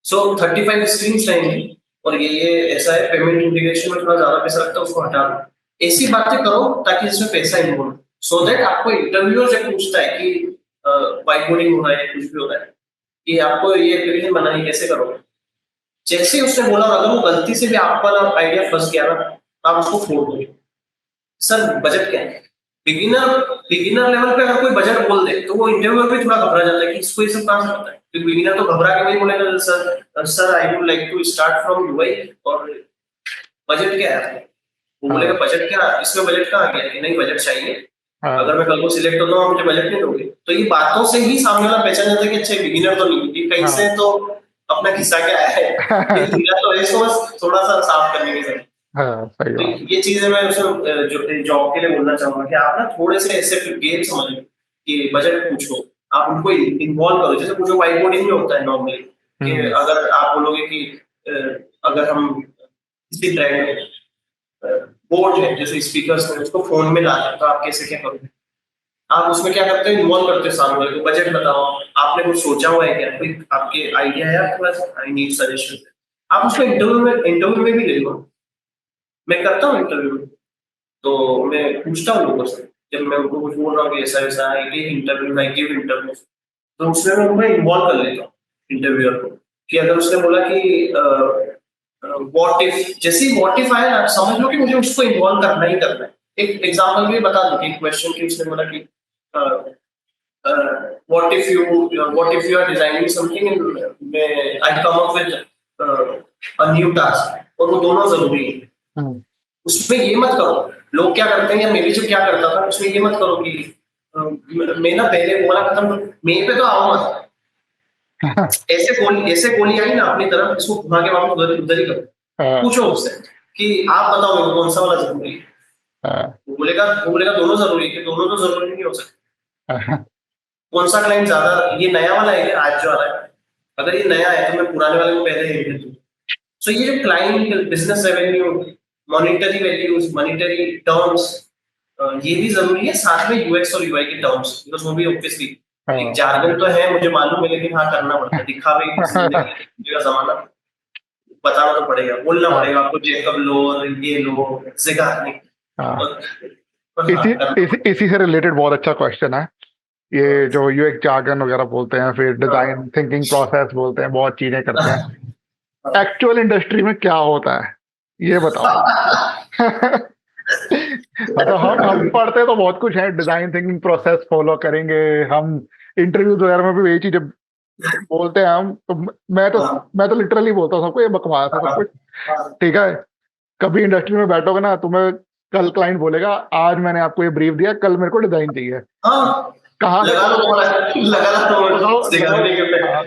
B: सो 35 स्क्रीन रहेंगी, और ये ऐसा है, पेमेंट इंटीग्रेशन में थोड़ा ज्यादा पैसा लगता है, उसको हटा दो। ऐसी बातें करो ताकि इसमें पैसा इन्वॉल्व, सो दैट आपको इंटरव्यूअर जब पूछता है कि वाइट बोर्डिंग हो रहा है, कुछ भी हो रहा है, कि आपको ये एप्लीकेशन बनानी कैसे करोगे, जैसे ही उसने बोला, अगर वो गलती से भी आप वाला आइडिया फंस गया ना, तो आप उसको फोड़ दोगे। सर बजट क्या है, बिगिनर बिगिनर लेवल पे अगर कोई बजट बोल दे तो वो इंटरव्यूअर भी थोड़ा घबरा जाता है कि इसको ये सब कहां से पता है। क्योंकि बिगिनर तो घबरा के नहीं बोलेगा sir I would like to start from UI, और बजट क्या है। वो बोलेगा बजट क्या, इसमें बजट कहाँ आ गया कि नहीं बजट चाहिए, अगर मैं कल को सिलेक्ट होता हूँ मुझे बजट नहीं दोगे। तो ये बातों से ही सामने वाला पहचान जाता है कि अच्छा बिगिनर तो नहीं, ये कहीं से तो अपना किस्सा क्या है, ये हीरा तो है, इसको बस थोड़ा सा साफ करने की जरूरत।
A: हाँ सही
B: तो
A: बात।
B: ये चीजें मैं उसमें जो जॉब के लिए बोलना चाहूंगा कि आप ना थोड़े से ऐसे गेम समझ कि बजट पूछो, आप उनको इन्वॉल्व करो। जैसे मुझे व्हाइट बोर्डिंग में होता है नॉर्मली, कि अगर आप बोलोगे कि अगर हम किसी ब्रांड में बोर्ड है जैसे स्पीकर्स में, उसको फोन में ला दें तो आप कैसे क्या करोगे। आप उसमें क्या करते हो, इन्वॉल्व करते हो सामने वाले को, बजट बताओ, आपने कुछ सोचा हुआ है क्या, कोई आपके आइडिया है आपके पास, आई नीड सजेशन। आप उसको इंटरव्यू में भी ले लो। मैं करता हूँ इंटरव्यू में, तो मैं पूछता हूँ लोगों से, जब मैं उनको कुछ बोल रहा हूँ कि ऐसा ऐसा है, ये इंटरव्यू आई गिव इंटरव्यू, तो उसमें मैं उनको इन्वॉल्व कर लेता हूँ इंटरव्यूअर को। कि अगर उसने बोला कि व्हाट इफ, जैसे ही व्हाट इफ आया, आप समझ लो कि मुझे उसको इन्वॉल्व करना ही करना है। एक एग्जांपल भी बता दूं कि क्वेश्चन की उसने बोला कि what if you are designing something and I come up with a new task, और वो दोनों जरूरी है। उसमें ये मत करो, लोग क्या करते हैं या मैं भी जो क्या करता था, उसमें ये मत करो कि मैं ना पहले बोला खत्म, मैं पे तो आओ मत, ऐसे गोली आई ना अपनी तरफ, इसको घुमा के वापस उधर उधर ही करो। पूछो उससे कि आप बताओ मेरे को कौन सा वाला जरूरी है। वो बोलेगा दोनों जरूरी है, कि दोनों तो जरूरी नहीं हो सकते। कौन सा क्लाइंट ज्यादा, ये नया वाला है क्या आज जो आ रहा है, अगर ये नया है तो मैं पुराने वाले को पहले दे दूं। सो ये जो client business revenue, monetary values, monetary terms, ये भी जरूरी है, साथ में यूएक्स और यूआई के टर्म्स, बिकॉज वो भी ऑब्वियसली एक जार्गन तो है मुझे मालूम है, लेकिन हाँ करना पड़ता है, दिखावे की जिंदगी का जमाना, बताना तो पड़ेगा, बोलना पड़ेगा आपको, जेकब लो और ये लो जिगार नहीं। और हाँ,
A: इसी से रिलेटेड बहुत अच्छा क्वेश्चन है ये, जो यूएक्स जार्गन वगैरह बोलते हैं, फिर डिजाइन थिंकिंग प्रोसेस बोलते हैं, बहुत चीजें करते हैं, एक्चुअल इंडस्ट्री में क्या होता है ये बताओ। मतलब हम पढ़ते तो बहुत कुछ है, डिजाइन थिंकिंग प्रोसेस फॉलो करेंगे हम, इंटरव्यूज वगैरह में भी यही चीजें बोलते हैं हम, तो मैं तो लिटरली बोलता हूँ सबको ये बकवास है सब कुछ। ठीक है, कभी इंडस्ट्री में बैठोगे ना, तुम्हें कल क्लाइंट बोलेगा आज मैंने आपको ये ब्रीफ दिया, कल मेरे को डिजाइन चाहिए, कहाँ से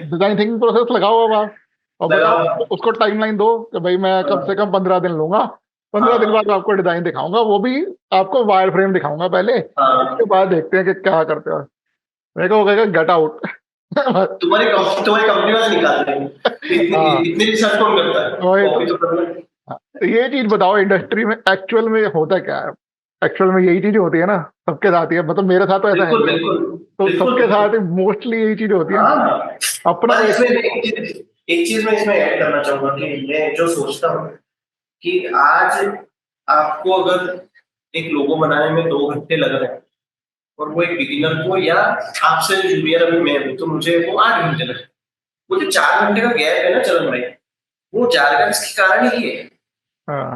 A: डिजाइन थिंकिंग प्रोसेस लगाओ अब आप, और बताओ उसको टाइमलाइन दो कि भाई मैं कम से कम 15 दिन लूंगा, 15 दिन बाद मैं आपको डिजाइन दिखाऊंगा, वो भी आपको वायर फ्रेम दिखाऊंगा पहले, उसके बाद देखते हैं कि क्या करते हो। मेरे को कहेगा गेट आउट।
B: तुम्हारी कंपनी वाले निकाल देंगे।
A: हाँ
B: इतनी रिसर्च कौन करता है,
A: वही तो।
B: कॉपी तो करना है।
A: हाँ, तो ये चीज बताओ इंडस्ट्री में एक्चुअल में होता क्या है? एक्चुअल में यही चीज होती है ना, सबके साथ ही है, मतलब मेरे साथ तो ऐसा है
B: बिल्कुल
A: नहीं है।
B: बिल्कुल
A: तो
B: बिल्कुल
A: सबके
B: बिल्कुल।
A: साथ मोस्टली यही चीज होती है।
B: हाँ,
A: अपना
B: पर
A: एक।
B: इसमें एक चीज मैं इसमें ऐड करना चाहूंगा कि मैं जो सोचता हूँ कि आज आपको अगर एक लोगो बनाने में 2 घंटे लग रहे हैं और वो एक बिगिनर को या आपसे जूनियर अभी मैं हूँ तो मुझे वो 8 घंटे लगे। वो जो 4 घंटे का गैप है ना चलन भाई, वो 4 घंटे इसके कारण ही
A: हाँ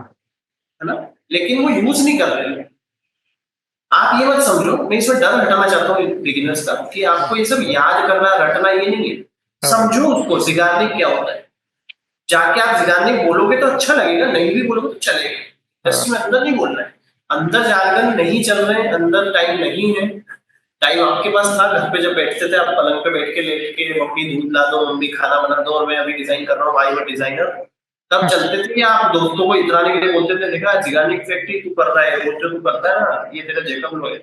B: है ना, लेकिन वो यूज नहीं कर रहे हैं। आप ये मत समझो, मैं इसमें डर हटाना चाहता हूँ बिगिनर्स का कि आपको ये सब याद करना रटना ये नहीं है।
A: हाँ
B: समझो उसको जिगार्निक क्या होता है, जाके आप जिगार्निक बोलोगे तो अच्छा लगेगा, नहीं भी बोलोगे तो चलेगा।
A: हाँ
B: इंडस्ट्री में अंदर नहीं बोलना है, अंदर जारगन नहीं चल रहे हैं, अंदर टाइम नहीं है। टाइम आपके पास था, घर पे जब बैठते थे आप पलंग पे बैठ के लेट के मम्मी दूध ला दो, मम्मी खाना बना दो और मैं अभी डिजाइन कर रहा हूँ, भाई मैं डिजाइनर। तब चलते थे कि आप दोस्तों को इतराने के लिए बोलते थे, देखा जिगार्निक फैक्ट्री तू कर रहा है, वो जो तू करता है ना ये तेरा जेकब लो है।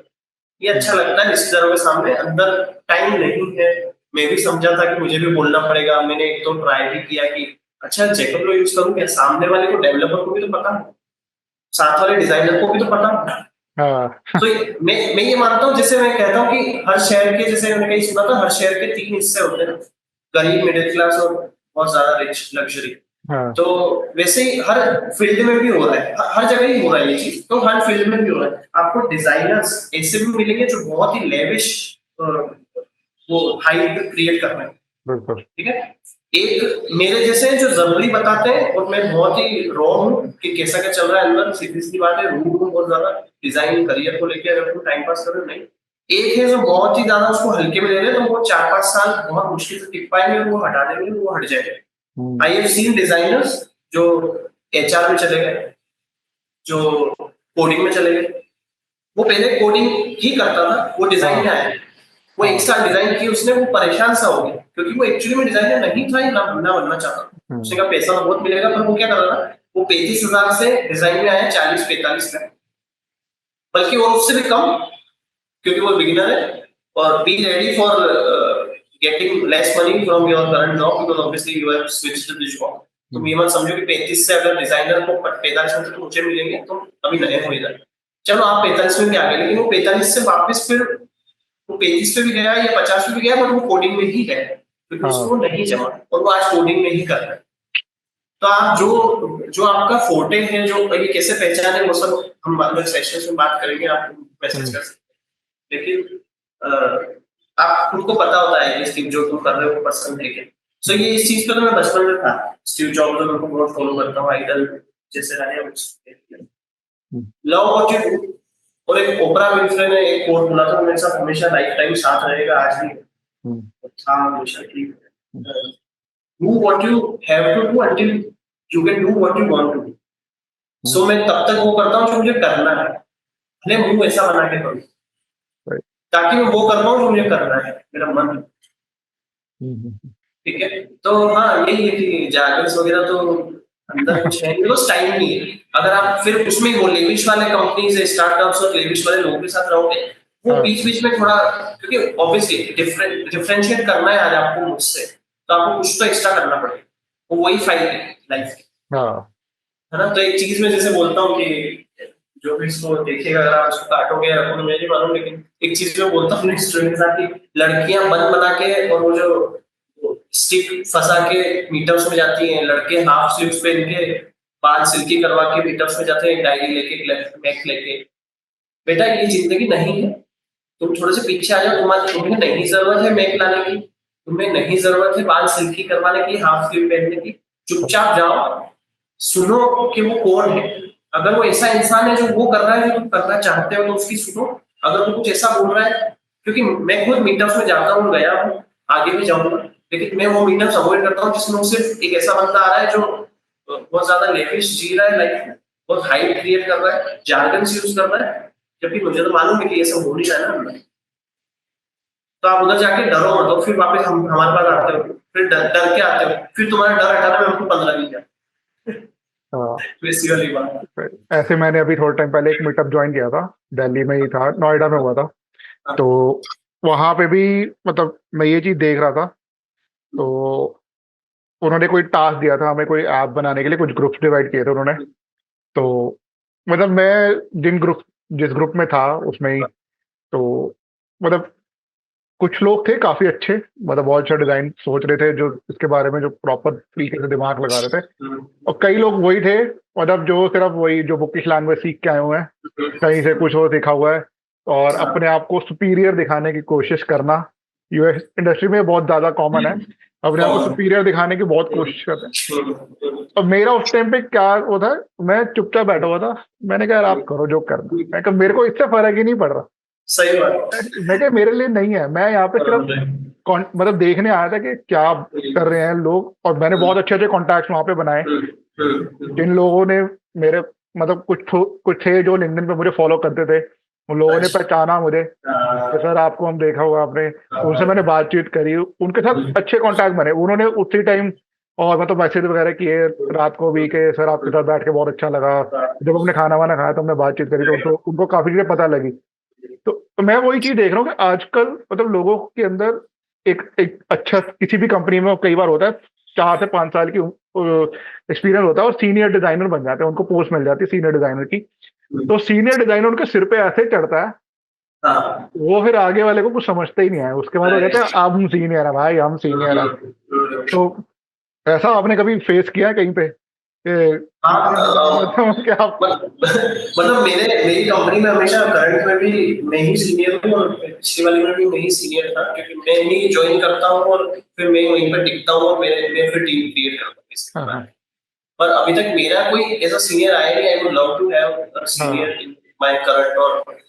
B: ये अच्छा
A: हम्म,
B: लगता है रिश्तेदारों के सामने, अंदर टाइम नहीं है। मैं भी समझा था कि मुझे भी बोलना पड़ेगा, मैंने एक तो ट्राई भी किया कि अच्छा जेकब लो यूज करूँ क्या, सामने वाले को डेवलपर को भी तो पता है, साथ वाले डिजाइनर को भी तो पता है।
A: हाँ
B: तो मैं ये मानता हूँ, जैसे मैं कहता हूँ कि हर शहर के, जैसे मैंने कहीं सुना था, हर शहर के 3 हिस्से होते हैं, गरीब, मिडिल क्लास और बहुत ज्यादा रिच लग्जरी।
A: हाँ
B: तो वैसे ही हर फील्ड में भी हो रहा है, हर जगह ही हो रहा है ये चीज, तो हर फील्ड में भी हो रहा है। आपको डिजाइनर्स ऐसे भी मिलेंगे जो बहुत ही लेविश वो हाइप क्रिएट कर रहे हैं।
A: बिल्कुल।
B: ठीक है, एक मेरे जैसे हैं जो जरूरी बताते हैं और मैं बहुत ही रॉ हूँ कि कैसा क्या चल रहा है अंदर, सीधी सी बात है, रूड हूँ बहुत ज्यादा डिजाइन करियर को लेके, अगर तुम टाइम पास कर रहे हो नहीं। एक है जो बहुत ही ज्यादा उसको हल्के में ले रहे हैं, तो वो 4-5 साल बहुत मुश्किल से टिक पाएंगे और वो हटा देंगे, वो हट जाएंगे।
A: हम्म,
B: आई हैव सीन डिजाइनर्स जो एचआर में चले गए, जो कोडिंग में चले गए। वो पहले कोडिंग ही करता था, वो डिजाइन
A: हाँ
B: में आया, वो एक
A: हाँ
B: साल डिजाइन किया उसने, वो परेशान सा हो गया क्योंकि वो एक्चुअली में डिजाइनर नहीं था, ना बनना चाहता था।
A: हम्म,
B: उसने कहा पैसा तो बहुत मिलेगा, पर वो क्या कर रहा था, वो 35,000 से डिजाइन में आया 40-45 में, बल्कि और उससे भी कम, क्योंकि वो बिगिनर है। और be ready for getting less money from your current job because obviously you have switched to this job. तुम
A: हम्म,
B: ये मत समझो कि 35 से अगर डिजाइनर को 45 में तो ऊंचे मिलेंगे, तो अभी नए हो इधर, चलो आप 45 में भी आ गए, लेकिन वो 45 से वापस फिर वो 35 पे भी गया या 50 पे भी गया, बट वो कोडिंग में ही है क्योंकि उसको
A: हाँ
B: वो नहीं जमा, और वो आज कोडिंग में ही कर रहा है। तो आप जो जो आपका फोर्टे है, जो ये कैसे पहचाने, वो सब हम बाद में सेशंस में बात करेंगे, आप मैसेज
A: हम्म,
B: कर सकते हैं। लेकिन आप खुद को पता होता है ये चीज जो तुम कर रहे हो पसंद है क्या। सो ये इस चीज पे तो मैं बचपन में था, स्टीव जॉब्स को मैं बहुत फॉलो करता हूँ, आइडल जैसे रहे।
A: हम्म,
B: लव व्हाट यू डू, और एक ओपरा विनफ्रे ने एक कोट बोला था, मेरे साथ हमेशा लाइफ टाइम साथ रहेगा, आज भी
A: हम्म,
B: था हमेशा कि do what you have to do until you can do what you want to do.
A: Hmm,
B: so मैं तब तक वो करता हूँ जो मुझे करना है, भले मुंह ऐसा बना के करूँ,
A: right,
B: ताकि मैं वो कर पाऊँ जो मुझे करना है, मेरा मन।
A: हम्म,
B: ठीक है, तो हाँ यही है कि जागर्स वगैरह तो अंदर कुछ है नहीं, बस टाइम नहीं है। अगर आप फिर उसमें वो लेविश वाले कंपनीज स्टार्टअप्स और लेविश वाले लोगों के साथ रहोगे, वो
A: हाँ
B: बीच बीच में थोड़ा, क्योंकि ऑब्वियसली डिफरेंशिएट करना है आज आपको मुझसे, तो आपको कुछ तो एक्स्ट्रा करना पड़ेगा, वो वही फाइल है लाइफ की,
A: हाँ
B: है ना। तो एक चीज में जैसे बोलता हूँ कि जो भी इसको देखेगा, अगर आप उसको काटोगे या रखोगे मैं नहीं मालूम, लेकिन एक चीज में बोलता हूँ अपने स्टूडेंट के साथ कि लड़कियां बन बना के और वो जो स्टिक फंसा के मीटअप्स में जाती हैं, लड़के हाफ स्लीव्स पहन के बाल सिल्की करवा के मीटअप्स में जाते हैं, डायरी लेके मैक लेके। बेटा ये जिंदगी नहीं है, तुम थोड़े से पीछे आ जाओ, तुम्हें नहीं जरूरत है मैक लाने की, तुम्हें नहीं जरूरत है बाल सिल्की करवाने की, हाफ स्लीव पहनने की। चुपचाप जाओ, सुनो कि वो कौन है, अगर वो ऐसा इंसान है जो वो कर रहा है जो तुम करना चाहते हो तो उसकी सुनो। अगर वो कुछ ऐसा बोल रहा है, क्योंकि मैं खुद मीटअप्स में जाता हूँ, गया हूँ, आगे भी जाऊंगा, लेकिन मैं वो मीटअप्स अवॉइड करता हूँ जिसमें सिर्फ एक ऐसा बंदा आ रहा है जो बहुत ज्यादा लेविश जी रहा है लाइफ में, बहुत हाइप क्रिएट कर रहा है, जार्गन्स यूज कर रहा है, जबकि मुझे तो मालूम है कि ये सब हो नहीं रहा है ना। तो आप उधर जाके डरो मत, और फिर वापस हम हमारे पास आते हो, फिर डर डर के आते हो, फिर तुम्हारा डर हटाने में हमको 15 दिन जाते,
A: हाँ
B: वैसी वाली बात।
A: right। ऐसे मैंने अभी थोड़ा टाइम पहले एक मीटअप ज्वाइन किया था, दिल्ली में ही था, नोएडा में हुआ था।
B: हाँ
A: तो वहां पे भी मतलब मैं ये चीज देख रहा था। तो उन्होंने कोई टास्क दिया था हमें, कोई ऐप बनाने के लिए कुछ ग्रुप्स डिवाइड किए थे उन्होंने। तो मतलब मैं जिस ग्रुप में था उसमें ही, तो मतलब कुछ लोग थे काफी अच्छे, मतलब बहुत अच्छा डिजाइन सोच रहे थे, जो इसके बारे में जो प्रॉपर तरीके से दिमाग लगा रहे थे। और कई लोग वही थे, मतलब जो सिर्फ वही जो बुकिश लैंग्वेज सीख के आए हुए हैं, कहीं से कुछ और सीखा हुआ है, और अपने आप को सुपीरियर दिखाने की कोशिश करना। यूएस इंडस्ट्री में बहुत ज्यादा कॉमन है, अपने आप को
B: कौन?
A: सुपीरियर दिखाने की बहुत कोशिश करते हैं। और मेरा उस टाइम पे क्या वो था, मैं चुपचाप बैठा हुआ था। मैंने कहा यार आप करो जो करना, मैं कहा मेरे को इससे फर्क ही नहीं पड़ रहा।
B: सही बात।
A: मैं कहा मेरे लिए नहीं है, मैं यहाँ पे सिर्फ मतलब देखने आया था कि क्या कर रहे हैं लोग। और मैंने बहुत अच्छे अच्छे कॉन्टैक्ट वहां पे बनाए, जिन लोगों ने मेरे मतलब कुछ थे जो लिंक्डइन पे मुझे फॉलो करते थे, उन लोगों ने
B: अच्छा।
A: पहचाना मुझे कि सर आपको हम देखा होगा आपने। तो उनसे मैंने बातचीत करी, उनके साथ अच्छे कांटेक्ट बने, उन्होंने उसी टाइम और मतलब मैसेज वगैरह किए रात को भी कि सर आपके साथ बैठ के बहुत अच्छा लगा। जब हमने खाना वाना खाया तो हमने बातचीत करी, तो उनको उनको काफी चीजें पता लगी। तो मैं वही चीज देख रहा हूँ कि आजकल मतलब लोगों के अंदर एक अच्छा किसी भी कंपनी में कई बार होता है 4 से 5 साल की एक्सपीरियंस होता है और सीनियर डिजाइनर बन जाते हैं, उनको पोस्ट मिल जाती है सीनियर डिजाइनर की। तो सीनियर डिजाइनर उनके सिर पे ऐसे चढ़ता है,
B: हाँ।
A: वो फिर आगे वाले को कुछ समझते ही नहीं है, उसके बाद वो कहते हैं अब हम सीनियर है भाई, हम सीनियर है। तो ऐसा आपने कभी फेस किया है कहीं पे सीनियर डिजाइनर
B: हाँ।
A: तो क्या आप?
B: मतलब मेरी कंपनी में हमेशा करंट में भी मैं ही सीनियर हूँ, और पिछली वाली में भी मैं ही सीनियर था, क्योंकि मैं ही ज्वाइन करता हूँ और फिर मैं वहीं पर टिकता हूँ और मैं फिर टीम क्रिएट करता हूँ इसके
A: हाँ
B: बाद।
A: हाँ
B: पर अभी तक मेरा कोई ऐसा सीनियर आया नहीं। I would love to have a
A: हाँ
B: सीनियर इन माय करंट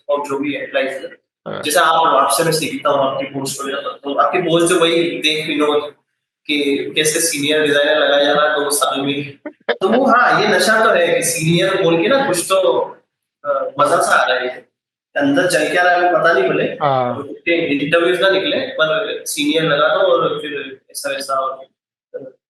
B: और जो भी है लाइफ में।
A: हाँ
B: जैसे आप आपसे मैं सीखता हूँ, आपकी पोस्ट वगैरह पढ़ता हूँ, आपकी पोस्ट जो वही देख विनोद कि कैसे सीनियर डिजाइनर लगाया जा रहा है 2 साल में। तो वो हाँ, ये नशा तो है कि सीनियर बोल के ना कुछ तो मजा सा आ रहा है। अंदर चल क्या रहा है वो पता नहीं भले,
A: हाँ
B: इंटरव्यूज ना निकले, पर सीनियर लगा दो और फिर ऐसा वैसा।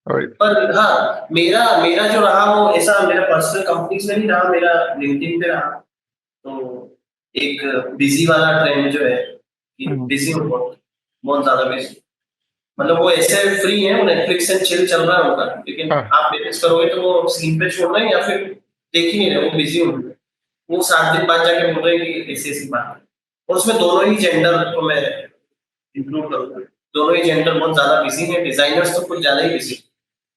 A: वही।
B: पर हाँ, मेरा मेरा जो रहा वो ऐसा मेरा पर्सनल कंपनीज में नहीं रहा, मेरा लिंक्डइन पे रहा। तो एक बिजी वाला ट्रेंड जो है कि
A: हम्म,
B: बिजी हूँ, बहुत बहुत ज्यादा बिजी। मतलब वो ऐसे फ्री है, वो नेटफ्लिक्स एंड चिल चल रहा है उनका, लेकिन
A: हाँ
B: आप मैसेज करोगे तो वो स्क्रीन पे छोड़ रहे हैं या फिर देख ही नहीं रहे, वो बिजी होंगे। वो 7 दिन बाद जाके बोल रहे हैं कि ऐसी ऐसी बात है। और उसमें दोनों ही जेंडर को मैं इंक्लूड करूंगा। दोनों ही जेंडर बहुत ज्यादा बिजी है, डिजाइनर्स तो कुछ ज्यादा ही बिजी।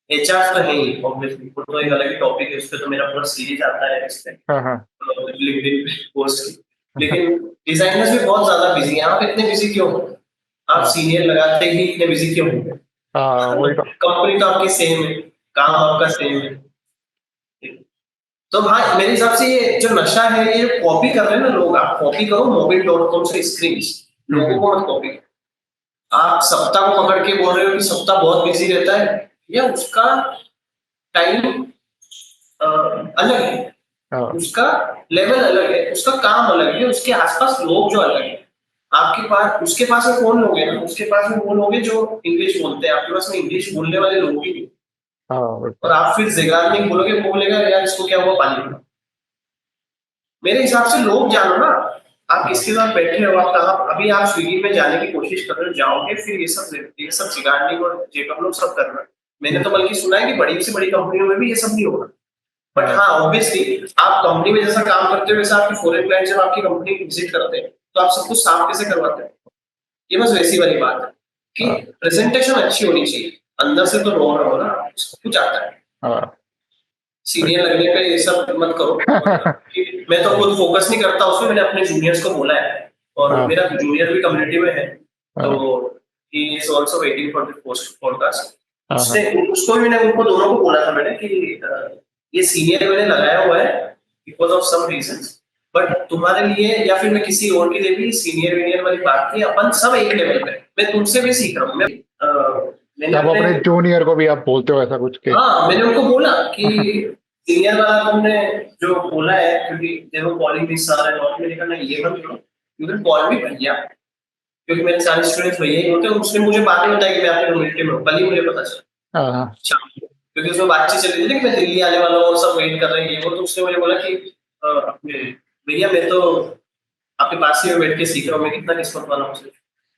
B: एचआर तो है ही ऑब्वियसली, वो तो एक अलग टॉपिक है, उस पे तो मेरा पूरा सीरीज आता है इस पे
A: हाँ हाँ
B: लिंक्डइन पे पोस्ट की। लेकिन डिजाइनर्स भी बहुत ज्यादा बिजी हैं। आप इतने बिजी क्यों हो? आप
A: हाँ
B: सीनियर लगाते ही इतने बिजी क्यों हो?
A: हाँ वही तो।
B: कंपनी तो आपकी सेम है, काम आपका सेम है। तो हाँ, मेरे हिसाब से ये जो नशा है, ये कॉपी कर रहे हैं ना लोग। आप कॉपी करो मोबिल.com से स्क्रीन, लोगों
A: हम्म,
B: को मत कॉपी। आप सप्ताह को पकड़ के बोल रहे हो कि सप्ताह बहुत बिजी रहता है, या उसका टाइम अलग है,
A: हाँ
B: उसका लेवल अलग है, उसका काम अलग है, उसके आसपास लोग जो अलग है। आपके पास उसके पास में कौन लोग हैं ना, उसके पास में वो लोग हैं जो इंग्लिश बोलते हैं, आपके पास में इंग्लिश बोलने वाले लोग ही नहीं।
A: हाँ वही
B: और
A: तो।
B: आप फिर जिगारनी बोलोगे, वो बोलेगा यार इसको क्या हुआ पानी में। मेरे हिसाब से लोग जानो ना, आप
A: हाँ
B: किसके साथ बैठे हो, आप कहाँ। अभी आप स्विगी में जाने की कोशिश कर रहे हो, जाओगे फिर ये सब जिगारनी और जेकब लोग सब करना। मैंने तो बल्कि सुना है कि बड़ी से बड़ी कंपनियों में भी ये सब नहीं होगा। बट
A: हाँ
B: हाँ, ऑब्वियसली आप कंपनी में जैसा काम करते हो वैसा आपके फॉरेन क्लाइंट जब आपकी कंपनी विजिट करते हैं तो आप सब कुछ साफ कैसे करवाते हैं। ये बस वैसी वाली बात है कि
A: हाँ
B: प्रेजेंटेशन अच्छी होनी चाहिए, अंदर से तो रो रहा हो ना, सब कुछ आता है।
A: हाँ वही।
B: सीनियर लगने पे ये सब मत करो। और मैं तो खुद फोकस नहीं करता उसमें, मैंने अपने जूनियर्स को बोला है, और
A: हाँ
B: मेरा जूनियर भी कम्युनिटी में है। तो
A: हाँ
B: he is also waiting for the post podcast.
A: हाँ हाँ
B: उससे उसको भी मैंने उनको दोनों को बोला था मैंने कि ये सीनियर मैंने लगाया हुआ है because of some reasons, but तुम्हारे लिए या फिर मैं किसी और के लिए भी सीनियर वीनियर वाली बात नहीं, अपन सब एक लेवल पे। मैं तुमसे भी सीख रहा हूँ। मैंने
A: अब
B: अपने
A: अपने जूनियर को भी आप बोलते हो ऐसा कुछ के?
B: हाँ, मैंने उनको बोला कि सीनियर वाला तुमने जो बोला है, क्योंकि देखो कॉलिंग भी सारा है, और मैंने कहा नहीं ये मत करो, यू कैन कॉल मी भैया, क्योंकि मेरे सारे स्टूडेंट्स भैया ही होते हैं। उसने मुझे बात ही बताई कि मैं आपके कम्युनिटी में हूँ, कल ही मुझे पता चला
A: हाँ हाँ
B: शाम को। क्योंकि उसमें बातचीत चल रही थी ना कि मैं दिल्ली आने वाला हूँ और सब वेट कर रहे हैं ये वो। तो उसने मुझे बोला कि भैया मैं तो आपके पास ही में बैठ के सीख रहा हूँ, मैं कितना किस्मत वाला हूँ।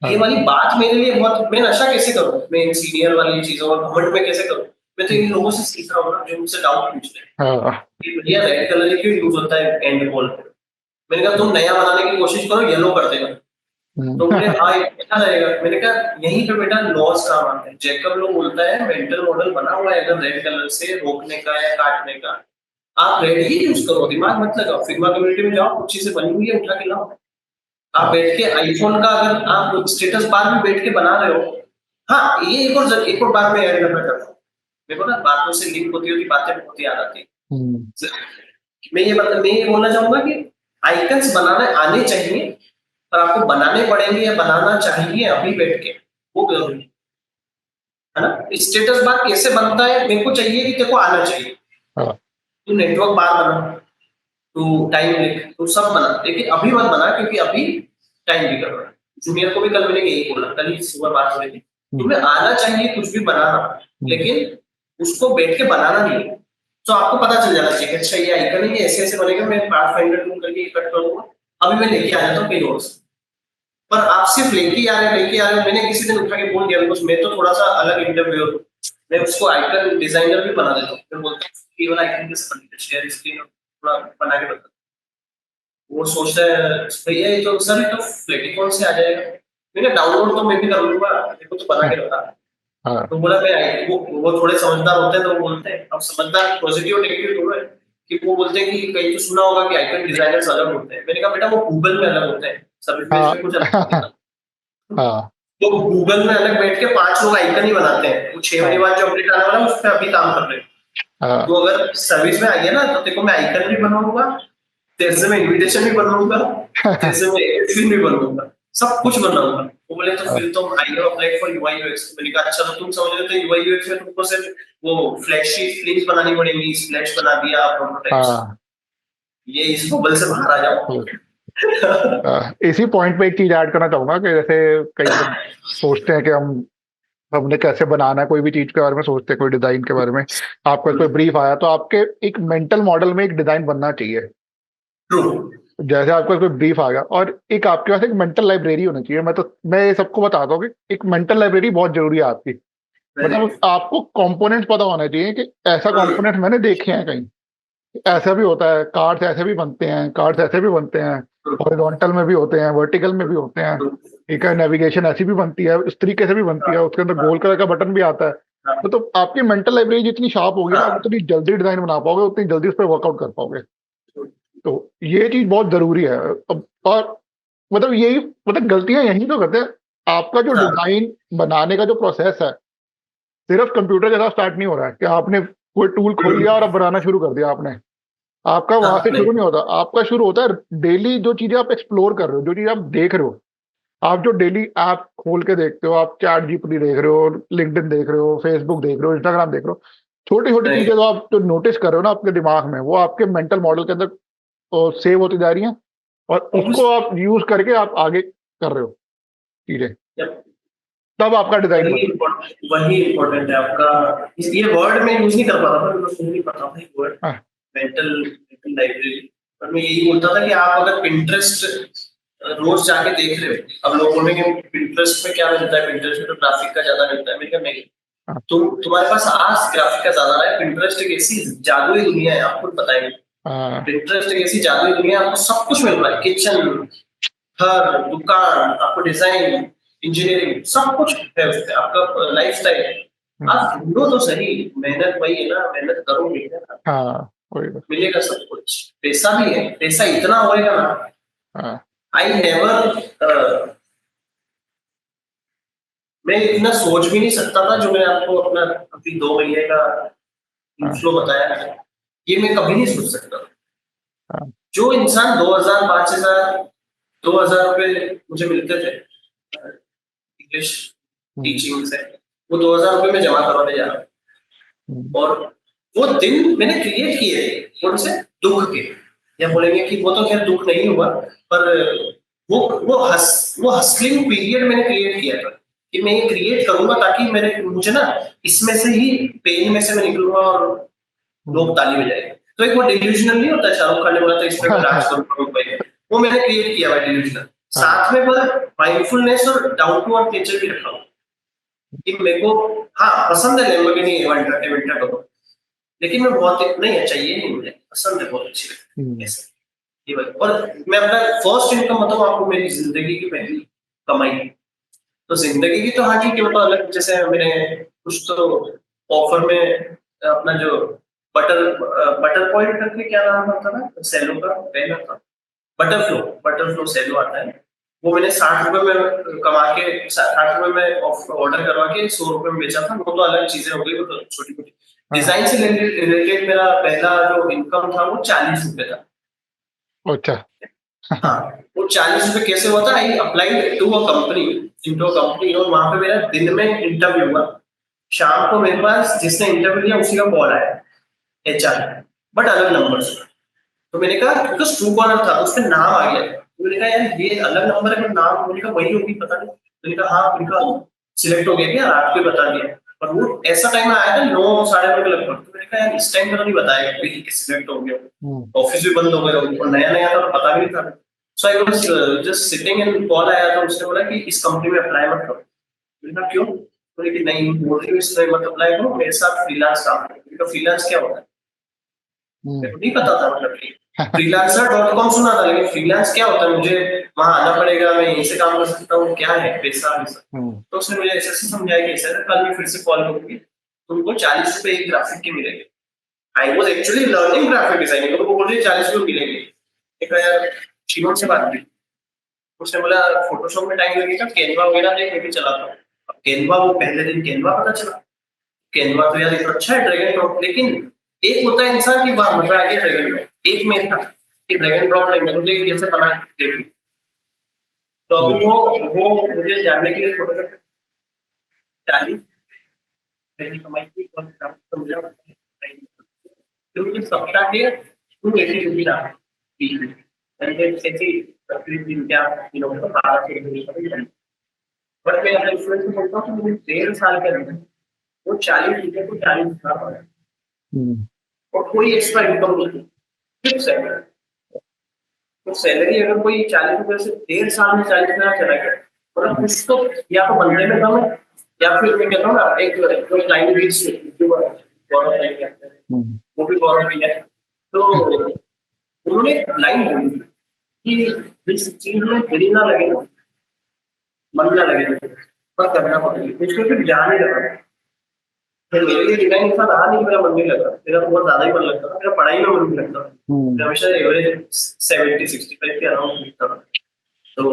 B: ये
A: हाँ।
B: वाली बात मेरे लिए बहुत, मैं नशा कैसे करूँ, मैं इन सीनियर वाली चीजों और घमंड में कैसे करूँ। मैं तो इन लोगों से सीख रहा हूँ ना जो मुझसे डाउट पूछ रहे हैं
A: हाँ।
B: कि भैया रेड कलर क्यों यूज होता है एंड बॉल पे। मैंने कहा तुम नया बनाने की कोशिश करो, येलो कर देना। तो बोले हाँ ये अच्छा रहेगा। मैंने कहा यहीं पे बेटा लॉस काम आते हैं। जैकब लो बोलता है मेंटल मॉडल बना हुआ है अगर रेड कलर से रोकने का या काटने का, आप रेड ही यूज करो, दिमाग मत लगाओ। फिग्मा कम्युनिटी में जाओ, कुछ चीजें बनी हुई है उठा के लाओ। आप बैठ के आईफोन का अगर आप स्टेटस बार भी बैठ के बना रहे हो, हाँ ये एक और बात मैं ऐड करना चाहता हूँ। देखो ना बातों से लिंक होती होती बातें बहुत याद आती है। मैं ये बोलना चाहूंगा कि आइकन्स बनाने आने चाहिए, पर आपको बनाने पड़ेंगे या बनाना चाहिए अभी बैठ के, वो जरूरी है ना। स्टेटस बार कैसे बनता है मेरे को चाहिए कि तेरे को आना चाहिए।
A: हाँ।
B: तू नेटवर्क बार बना, तू टाइम लिख, तू सब बना, लेकिन अभी मत बना क्योंकि अभी टाइम भी कर रहा है। जूनियर को भी कल मैंने यही बोला, कल ही सुबह बात हो रही थी। तुम्हें आना चाहिए कुछ भी बनाना, लेकिन उसको बैठ के बनाना नहीं है। तो आपको पता चल जाना चाहिए अच्छा ये आइकन है, ये ऐसे ऐसे बनेगा, मैं पाथ फाइंडर टूल करके कट करूंगा, अभी मैं लेके आ जाता हूँ कहीं और से। पर आप सिर्फ लेके आ रहे हो। मैंने किसी दिन उठा के बोल दिया बिकॉज मैं तो थोड़ा सा अलग इंटरव्यू हूँ, मैं उसको आइकन डिजाइनर भी बना देता हूँ। मैं बोलता हूँ ये वाला आइकन कैसे बनता है, शेयर स्क्रीन थोड़ा बना के बता। वो सोचता है भैया ये तो सर ये तो फ्लेटिकॉन से आ जाएगा। मैंने डाउनलोड तो मैं भी कर लूंगा, देखो तो बना के बता।
A: हाँ।
B: तो बोला वो थोड़े समझदार होते हैं तो वो बोलते हैं, अब समझदार पॉजिटिव और नेगेटिव दोनों है, कि वो बोलते हैं कि कहीं तो सुना होगा कि आइकन डिजाइनर्स अलग होते हैं। मैंने कहा बेटा वो गूगल में अलग होते हैं, सर्विस
A: हाँ।
B: पे कुछ अलग नहीं होता।
A: हाँ।
B: तो गूगल में अलग बैठ के 5 लोग आइकन ही बनाते हैं, वो 6 महीने
A: हाँ।
B: बाद जो अपडेट आने वाला है उस पर अभी काम कर रहे हैं।
A: हाँ।
B: तो अगर सर्विस में आई है ना तो देखो मैं आइकन भी बनाऊंगा, तेरे से मैं इनविटेशन भी बनवाऊंगा, तेरे से मैं एडमिन भी बनवाऊंगा, सब कुछ बनाऊंगा। वो बोले तो फिर तुम I have applied for UI UX. मैंने कहा अच्छा तो तुम समझ रहे थे यूआई यूएक्स में तुमको सिर्फ वो फ्लैट शीट लिंक्स बनानी पड़ेंगी, स्प्लैश बना दिया प्रोटोटाइप्स,
A: हाँ।
B: ये इस बबल से बाहर आ जाओ।
A: इसी पॉइंट पे एक चीज ऐड करना चाहूंगा कि जैसे कई लोग सोचते हैं कि हमने कैसे बनाना है कोई भी चीज के बारे में सोचते हैं, कोई डिजाइन के बारे में आपका कोई ब्रीफ आया तो आपके एक मेंटल मॉडल में एक डिजाइन बनना चाहिए।
B: ट्रू।
A: जैसे आपका कोई ब्रीफ आ गया और एक आपके पास एक मेंटल लाइब्रेरी होनी चाहिए। मैं ये सबको बताता हूँ कि एक मेंटल लाइब्रेरी बहुत जरूरी है आपकी। मतलब आपको कंपोनेंट्स पता होना चाहिए कि ऐसा कंपोनेंट मैंने देखे हैं कहीं, ऐसा भी होता है, कार्ड्स ऐसे भी बनते हैं, कार्ड्स ऐसे भी बनते हैं, हॉरिजॉन्टल में भी होते हैं, वर्टिकल में भी होते हैं। ठीक है, नेविगेशन ऐसी भी बनती है, इस तरीके से भी बनती है, उसके अंदर गोल कलर का बटन भी आता है। तो आपकी मेंटल लाइब्रेरी जितनी शार्प होगी ना, आप उतनी जल्दी डिजाइन बना पाओगे, उतनी जल्दी उस पर वर्कआउट कर पाओगे। तो ये चीज बहुत जरूरी है। अब और मतलब यही मतलब गलतियां यही तो करते हैं। आपका जो डिजाइन बनाने का जो प्रोसेस है सिर्फ कंप्यूटर के साथ स्टार्ट नहीं हो रहा है कि आपने कोई टूल खोल लिया और अब बनाना शुरू कर दिया आपने। आपका वहां से शुरू नहीं होता, आपका शुरू होता है डेली जो चीजें आप एक्सप्लोर कर रहे हो, जो चीजें आप देख रहे हो। आप जो डेली ऐप खोल के देखते हो, आप चैट जीपीटी देख रहे हो, लिंक्डइन देख रहे हो, फेसबुक देख रहे हो, इंस्टाग्राम देख रहे हो, छोटी छोटी चीजें जो आप जो नोटिस कर रहे हो ना अपने दिमाग में, वो आपके मेंटल मॉडल के अंदर सेव होती जा रही हैं और उसको आप यूज करके आप आगे कर रहे हो चीजें, तब आपका डिजाइन
B: वही
A: बनता
B: वही इम्पोर्टेंट है आपका। ये वर्ड में यूज नहीं कर पाता था, मैं सुन नहीं पाता था वर्ड
A: है। हाँ।
B: Mental mental library. पर मैं यही बोलता था कि आप अगर पिंटरेस्ट रोज जाके देख रहे हो, अब लोग बोलेंगे पिंटरेस्ट में क्या मिलता है, पिंटरेस्ट में तो ग्राफिक का ज्यादा मिलता है। मैंने कहा नहीं,
A: हाँ।
B: तुम्हारे पास आज ग्राफिक का ज्यादा है। पिंटरेस्ट एक ऐसी जादुई दुनिया है, आपको बताएंगे।
A: हाँ।
B: पिंटरेस्ट एक ऐसी जादुई दुनिया है, आपको सब कुछ मिल रहा है, किचन, घर, दुकान, आपको डिजाइन, इंजीनियरिंग, सब कुछ है उसपे, आपका लाइफस्टाइल। आप ढूंढो तो सही, मेहनत वही है ना, मेहनत करोगे ना
A: हाँ। वही तो।
B: मिलेगा सब कुछ। पैसा भी है, पैसा इतना होएगा ना।
A: हाँ।
B: आई नेवर मैं इतना सोच भी नहीं सकता था जो मैं आपको अपना अभी 2 महीने का
A: हाँ।
B: फ्लो बताया है, ये मैं कभी नहीं सोच सकता।
A: हाँ।
B: जो इंसान 2000 5000 2000 रुपए मुझे मिलते थे इंग्लिश
A: हम्म।
B: टीचिंग से, वो 2000 रुपए में जमा करवाने जा रहा हूँ।
A: हम्म।
B: और वो दिन मैंने क्रिएट किए कौन से दुख के, या बोलेंगे कि वो तो खैर दुख नहीं हुआ, पर वो हस्लिंग पीरियड मैंने क्रिएट किया था कि मैं ये क्रिएट करूंगा ताकि मुझे ना इसमें से ही पेन में से मैं निकलूंगा और लोग ताली बजाएंगे। तो एक वो डिल्यूजनल नहीं होता, शाहरुख खान ने बोला था इस पे मैं राज करूंगा मुंबई में, वो मैंने क्रिएट किया हुआ डिल्यूजनल। साथ में पर माइंडफुलनेस और डाउन टू अर्थ नेचर भी रखा हूँ कि मेरे को, हाँ पसंद है Lamborghini Aventador, लेकिन मैं बहुत नहीं है, चाहिए नहीं, मुझे पसंद है, बहुत अच्छी लगती है ऐसे। ये बात। और मैं अपना फर्स्ट इनकम बताऊँ आपको, मेरी जिंदगी की पहली कमाई, तो जिंदगी की तो हाँ ठीक है, मतलब अलग, जैसे मैंने कुछ तो ऑफर में अपना जो बटर पॉइंट करके क्या नाम आता था सेलो का पहला था, बटर फ्लो सेलो आता है, वो मैंने 60 रुपए में कमा के 60 रुपए में ऑर्डर करवा के 100 रुपए में बेचा था। वो तो अलग चीजें हो गई, वो तो छोटी मोटी। डिजाइन से रिलेटेड मेरा पहला जो इनकम था वो 40 रुपए था।
A: अच्छा।
B: हाँ, वो 40 रुपए कैसे हुआ था, I applied to a company, into a company, और वहां पे मेरा दिन में इंटरव्यू हुआ, शाम को मेरे पास जिसने इंटरव्यू लिया उसी का कॉल आया, एचआर, बट अलग नंबर से। तो मैंने कहा, बिकॉज ट्रू कॉलर था उसमें नाम आ गया, तो मैंने कहा यार ये अलग नंबर है, नाम, मैंने कहा वही होगी पता नहीं, मैंने कहा हाँ, मैंने कहा सिलेक्ट हो गया क्या, रात को बता दिया। और वो ऐसा टाइम में आया था 9 साढ़े 9 के लगभग, तो मैंने कहा यार इस टाइम पर नहीं बताया कि सिलेक्ट हो गया, ऑफिस भी बंद हो गया और नया नया था तो पता भी नहीं था। So I was just sitting and call आया, तो उसने बोला कि इस कंपनी में अप्लाई मत करो। मैंने कहा क्यों, बोले कि नहीं बोल रही हूँ इस तरह मत अप्लाई करो, मेरे साथ फ्रीलांस काम करो। मैंने कहा फ्रीलांस क्या होता है, मेरे को नहीं पता था, मतलब freelancer.com सुना था, लेकिन फ्रीलांस क्या होता है, मुझे वहां आना पड़ेगा, मैं यहीं से काम कर सकता हूँ, क्या है पैसा वैसा। तो उसने मुझे ऐसे ऐसे समझाया कि ऐसा है, कल मैं फिर से कॉल करूंगी, तुमको 40 रुपए एक ग्राफिक के मिलेंगे। आई was actually learning graphic designing, तो वो बोल रही 40 रुपए मिलेंगे। एक यार शिवम से बात की, उसने बोला फोटोशॉप में टाइम लगेगा, कैनवा वगैरह देख लेके चलाता हूँ। अब कैनवा, वो पहले दिन कैनवा पता चला, कैनवा तो यार इतना अच्छा है ड्रैगन ड्रॉप, लेकिन एक होता है इंसान की बात, मजा आ गया ड्रैगन ड्रॉप, एक में था कि ड्रैगन ड्रॉप नहीं, मैं मुझे कैसे बना देख। तो अब वो मुझे जानने के लिए फोटो चालीस पहली कमाई की और काम तो मुझे क्योंकि सप्ताह के 280 रुपये था ऐसी तकरीबन क्या दिनों में 12 से बट मैं अपने स्टूडेंट को बोलता हूँ कि मुझे 1.5 साल के अंदर वो 40 रुपये को 40 हजार और कोई एक्स्ट्रा इनकम नहीं, फिक्स है। तो सैलरी अगर कोई 40 रुपए से 1.5 साल में 40 हजार चला गया, मतलब कुछ तो या तो बंदे में कम है, या फिर मैं कहता हूँ ना, एक जो क्लाइंट बेस गौरव भाई कहते हैं, वो भी गौरव भाई है, तो उन्होंने लाइन बोली कि जिस चीज में दिल ना लगे ना, मन ना लगे, पर करना पड़ेगा, उसमें फिर जान नहीं लगा। फिर मेरे लिए डिजाइन ऐसा रहा नहीं, मेरा मन नहीं लगा, मेरा बहुत ज्यादा ही मन लगता था, मेरा पढ़ाई में मन नहीं लगता था, मैं हमेशा एवरेज 70-65 के अराउंड लिखता था। तो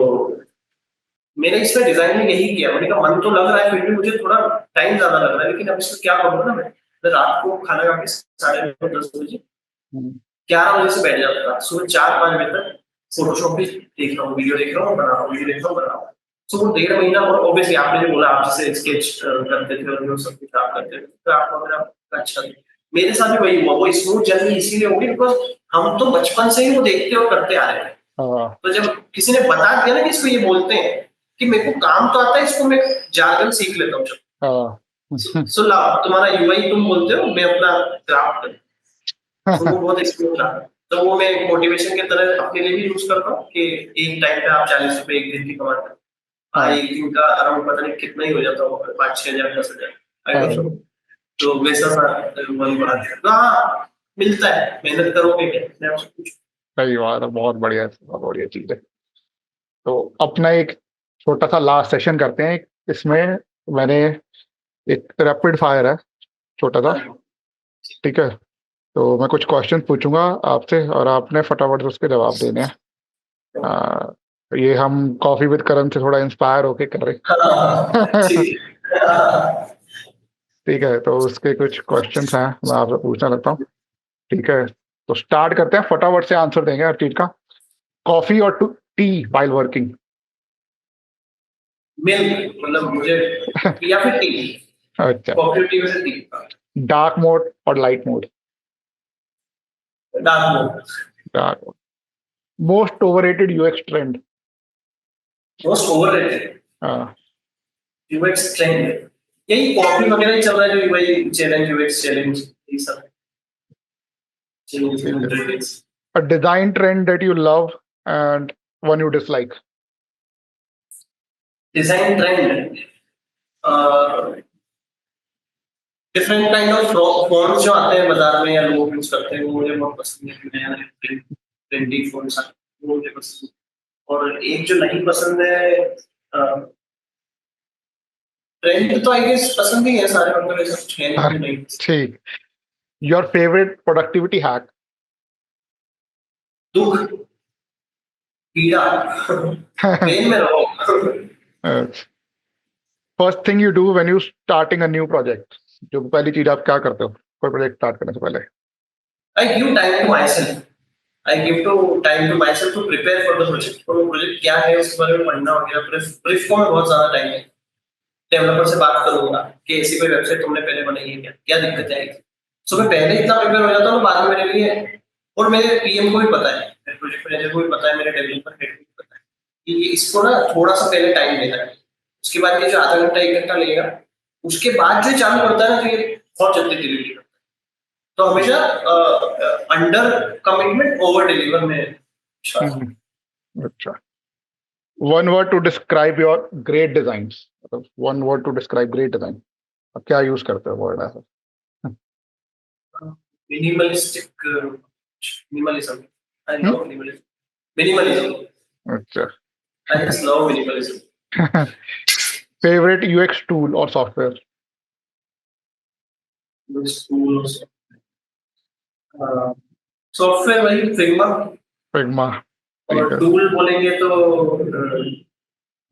B: मैंने इसमें डिजाइन में यही किया, मैंने कहा मन तो लग रहा है, फिर भी मुझे थोड़ा टाइम ज्यादा लग रहा है, लेकिन अब इसमें क्या करूँ ना, मैं रात को खाना खा के 9:30-10 बजे 11 बजे से बैठ जाता था, सुबह 4-5 बजे तक फोटोशॉप भी देख रहा हूँ, वीडियो देख रहा हूँ, बना रहा हूँ, वीडियो देख रहा हूँ, बना रहा हूँ। तो वो 1.5 महीना, और ऑब्वियसली आपने जो बोला, आप जैसे स्केच करते थे और जो सब कुछ आप करते थे, तो आपको मेरा अच्छा था। मेरे साथ भी वही हुआ, वो स्मूथ जर्नी इसीलिए होगी बिकॉज हम तो बचपन से ही वो देखते और करते आ रहे थे। तो जब किसी ने बता दिया ना कि इसको ये बोलते हैं, कि मेरे को काम तो आता है, इसको मैं जार्गन सीख लेता हूँ। सो तुम्हारा यूआई तुम बोलते हो, मैं अपना क्राफ्ट, तो वो बहुत स्मूथ रहा। तो वो मैं मोटिवेशन की तरह अपने लिए भी यूज करता हूँ कि एक टाइम पे आप 40 रुपए एक दिन की कमाते हो, एक दिन का अराउंड पता नहीं कितना ही हो जाता होगा, 5-6 हजार 10 हजार, आई डोंट नो। तो वैसा सा मन बना दिया, तो हाँ मिलता है, मेहनत करोगे क्या, मैं आपसे पूछूं।
A: सही बात है, बहुत बढ़िया, बहुत बढ़िया चीज है। तो अपना एक छोटा सा लास्ट सेशन करते हैं इसमें। मैंने एक रैपिड फायर है, छोटा सा, ठीक है? तो मैं कुछ क्वेश्चन पूछूंगा आपसे और आपने फटाफट से उसके जवाब देने हैं। ये हम कॉफी विद करण से थोड़ा इंस्पायर होके कर रहे हैं।
B: ठीक है।
A: ठीक है, तो उसके कुछ क्वेश्चंस हैं, मैं आपसे पूछना लगता हूँ, ठीक है? तो स्टार्ट करते हैं, फटाफट से आंसर देंगे हर चीज का। कॉफी और टी वाइल वर्किंग?
B: मिल्क, मतलब मुझे, या फिर टी,
A: अच्छा।
B: कॉफी टी में से टी।
A: डार्क मोड और light mode?
B: Dark mode.
A: Dark mode. Most overrated UX trend?
B: Most overrated UX trend, यही कॉफी वगैरह ही चल रहा है, जो वही चैलेंज, यूएक्स चैलेंज, ये सब challenge.
A: A design trend that you love and one you dislike?
B: Design trend, different kind of fonts जो आते हैं बाजार में या लोग यूज करते हैं, वो मुझे बहुत पसंद है। नया नया ट्रेंडी फॉन्ट्स आते हैं, वो मुझे पसंद है। और एक जो नहीं पसंद है, ट्रेंड तो आई गेस पसंद ही है सारे, मतलब ऐसा कुछ है नहीं जो नहीं पसंद।
A: ठीक। Your favourite productivity hack?
B: दुख, पीड़ा, पेन में रहो।
A: First thing you do when you starting a new project, जो पहली चीज आप क्या करते हो कोई प्रोजेक्ट स्टार्ट करने से पहले?
B: I give time to myself, I give to time to myself to prepare for the project. और वो प्रोजेक्ट क्या है उसके बारे में पढ़ना वगैरह, ब्रीफ को मैं बहुत ज्यादा टाइम है। डेवलपर से बात करूंगा कि ऐसी कोई वेबसाइट तुमने पहले बनाई है क्या, क्या दिक्कत आएगी। सो मैं पहले इतना प्रिपेयर हो जाता हूँ बाद में मेरे लिए। और मेरे पीएम को भी पता है, मेरे प्रोजेक्ट मैनेजर को भी पता है, मेरे डेवलपर हेड को भी पता है कि ये इसको ना थोड़ा सा पहले टाइम देना है। उसके बाद ये जो आधा घंटा 1 घंटा लगेगा, उसके बाद जो चालू करता है ना, तो ये बहुत जल्दी डिलीवरी करता है। तो हमेशा अंडर कमिटमेंट ओवर डिलीवर में विश्वास है।
A: अच्छा। One word to describe your great designs, मतलब one word to describe great design, अब क्या यूज करते हो वर्ड ऐसा?
B: Minimalistic, minimalism, I love minimalism, minimalism,
A: अच्छा।
B: I just love minimalism.
A: Favourite UX tool और सॉफ्टवेयर?
B: सॉफ्टवेयर वही फिग्मा,
A: फिग्मा। ठीक
B: और
A: है।
B: टूल बोलेंगे तो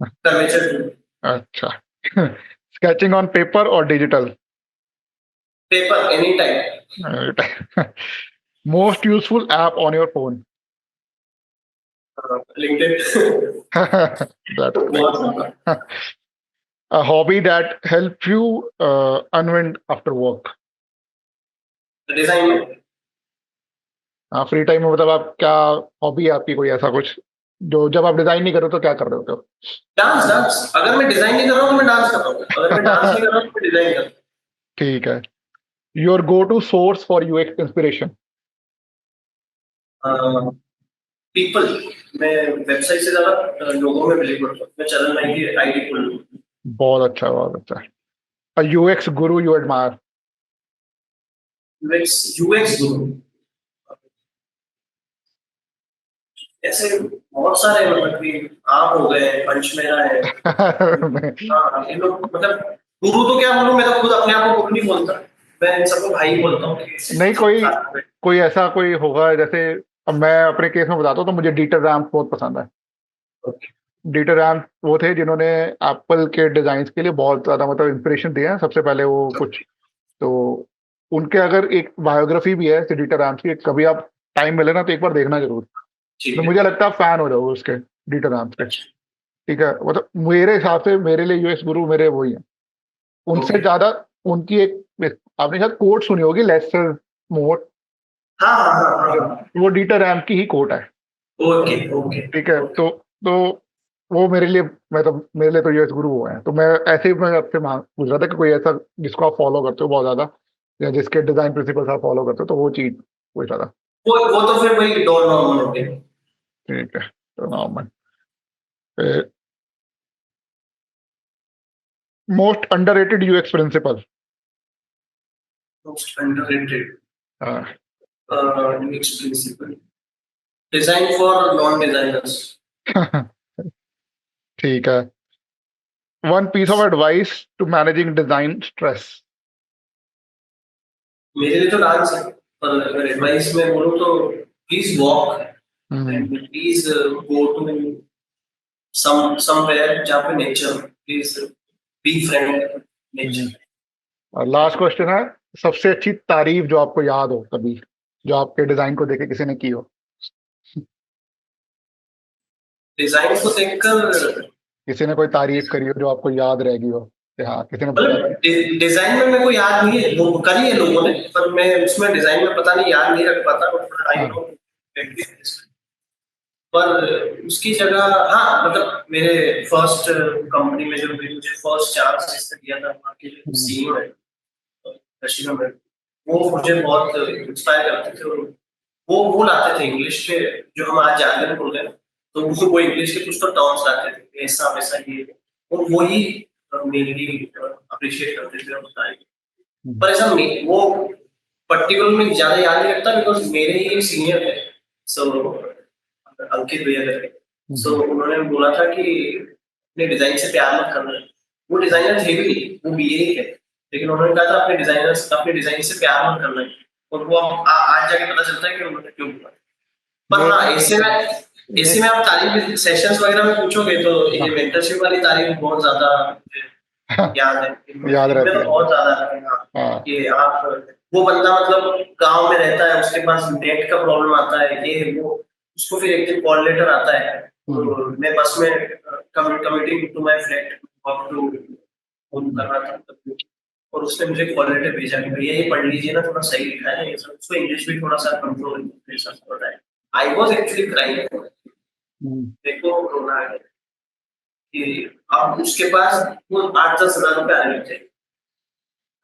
B: कर्वेचर टूल।
A: अच्छा। स्केचिंग ऑन पेपर और digital?
B: Paper any time.
A: Most useful app on your phone?
B: LinkedIn.
A: That's great.
B: बहुत ज्यादा।
A: A hobby that helps you unwind after work?
B: Design में
A: हाँ, फ्री टाइम में मतलब आप क्या, हॉबी है आपकी कोई ऐसा कुछ जो जब आप डिजाइन नहीं कर रहे हो तो क्या कर रहे होते हो?
B: Dance, dance. अगर मैं डिजाइन नहीं कर रहा हूँ तो मैं डांस कर रहा हूँ, अगर मैं डांस नहीं कर रहा हूँ तो मैं डिजाइन कर रहा हूँ।
A: ठीक है। Your go to source for UX inspiration?
B: People, मैं वेबसाइट से ज्यादा लोगों में बिलीव करता हूँ। मैं चरण भाई की आईडी खोल लूँ।
A: बहुत अच्छा, बहुत अच्छा। अ UX Guru you admire?
B: UX गुरु ऐसे बहुत सारे हैं, मतलब कि आप हो गए, पंच मेरा है। हाँ, ये लोग मतलब गुरु तो क्या बोलूं, मैं तो खुद अपने आप को गुरु नहीं बोलता, मैं इन सबको भाई बोलता हूँ कि
A: नहीं, कोई
B: साथ में।
A: कोई ऐसा कोई होगा, जैसे अब मैं अपने केस में बताता हूँ तो मुझे डीटर रैम्स बहुत पसंद है। डीटर रैम्स वो थे जिन्होंने एप्पल के डिजाइन के लिए बहुत ज्यादा मतलब इंस्पिरेशन दिया है सबसे पहले वो कुछ। तो उनके अगर एक बायोग्राफी भी है डीटर रैम्स की, कभी आप टाइम मिले ना तो एक बार देखना जरूर।
B: ठीक
A: तो
B: है।
A: मुझे लगता है फैन हो जाओगे उसके, डीटर रैम्स के। ठीक है, मतलब मेरे हिसाब से मेरे लिए यूएस गुरु मेरे वही है। उनसे
B: ओके।
A: ज्यादा उनकी एक, आपने शायद कोट सुनी होगी, लेस इज मोर।
B: हाँ हाँ हाँ हाँ।
A: वो डीटर रैम की ही कोट है।
B: ओके ओके
A: ठीक है,
B: ओके।
A: तो वो मेरे लिए, मतलब मेरे लिए तो यूएस गुरु वो है। तो मैं ऐसे ही मैं आपसे मांग पूछ रहा था कि कोई ऐसा जिसको आप फॉलो करते हो बहुत ज्यादा, या जिसके डिजाइन प्रिंसिपल्स आप फॉलो करते हो, तो वो चीज पूछ रहा था।
B: वो तो फिर वही डॉन नॉर्मल हो गया।
A: ठीक है, तो नाउ मैं most underrated UX principle?
B: Most underrated
A: हाँ।
B: UX principle, design for non designers.
A: ठीक है। One piece of advice to managing design stress?
B: मेरे लिए तो डांस है, पर अगर एडवाइस में बोलूँ तो please walk and please go to somewhere जहाँ पे nature, please be friend nature.
A: और लास्ट क्वेश्चन है, सबसे अच्छी तारीफ जो आपको याद हो कभी, जो आपके डिजाइन को देखे किसी ने की हो?
B: डिजाइन को देखकर,
A: किसी ने कोई तारीफ करी हो जो आपको याद रहेगी हो कि हाँ किसी ने बोला
B: मतलब डिजाइन में मेरे को याद नहीं है, वो करी है लोगों ने, पर मैं उसमें डिजाइन में पता नहीं याद नहीं रख पाता, आई
A: हाँ।
B: नो। पर उसकी जगह, हाँ मतलब मेरे फर्स्ट कंपनी में जो भी मुझे फर्स्ट चांस जिसने दिया था, वहाँ के जो सीईओ है रशीदा मैम, वो मुझे बहुत इंस्पायर करते थे। और वो लाते थे इंग्लिश के, जो हम आज जार्गन बोल रहे हैं, तो वो इंग्लिश के कुछ तो टर्म्स लाते थे, ऐसा वैसा ये। और वही मेनली अप्रिशिएट करते थे और बताए।
A: हम्म,
B: पर ऐसा वो पर्टिकुलर में ज्यादा याद नहीं रखता बिकॉज मेरे ही सीनियर थे। सो अंकित भैया करके। सो
A: हम्म,
B: उन्होंने बोला था कि अपने डिजाइन से प्यार मत करना। वो डिजाइनर थे भी नहीं, वो बीए ही थे, लेकिन उन्होंने कहा था अपने डिजाइन से प्यार मत करना। और वो आज जाके पता चलता है कि उन्होंने क्यों बोला। पर
A: ये
B: हाँ,
A: ये
B: ऐसे में आप तारीफ सेशंस वगैरह में पूछोगे तो ये
A: हाँ,
B: मेंटरशिप वाली तारीफ बहुत ज्यादा मुझे याद है।
A: याद
B: इनमें
A: रहती
B: तो
A: है।
B: बहुत ज्यादा है। हाँ,
A: हाँ।
B: कि आप वो बंदा मतलब गांव में रहता है, उसके पास नेट का प्रॉब्लम आता है, ये वो, उसको फिर एक दिन कॉल लेटर आता है।
A: हम्म,
B: तो मैं बस में commuting to my flat walk to phone कर रहा था तब, और उसने मुझे कॉल लेटर भेजा कि भैया ये पढ़ लीजिए ना, थोड़ा सही लिखा है ये सब, उसको इंग्लिश भी थोड़ा सा कंट्रोल ऐसा होता है। I was actually crying.
A: Hmm,
B: देखो रोना आ गया कि अब उसके पास वो 8-10 हजार रुपए आने लग थे।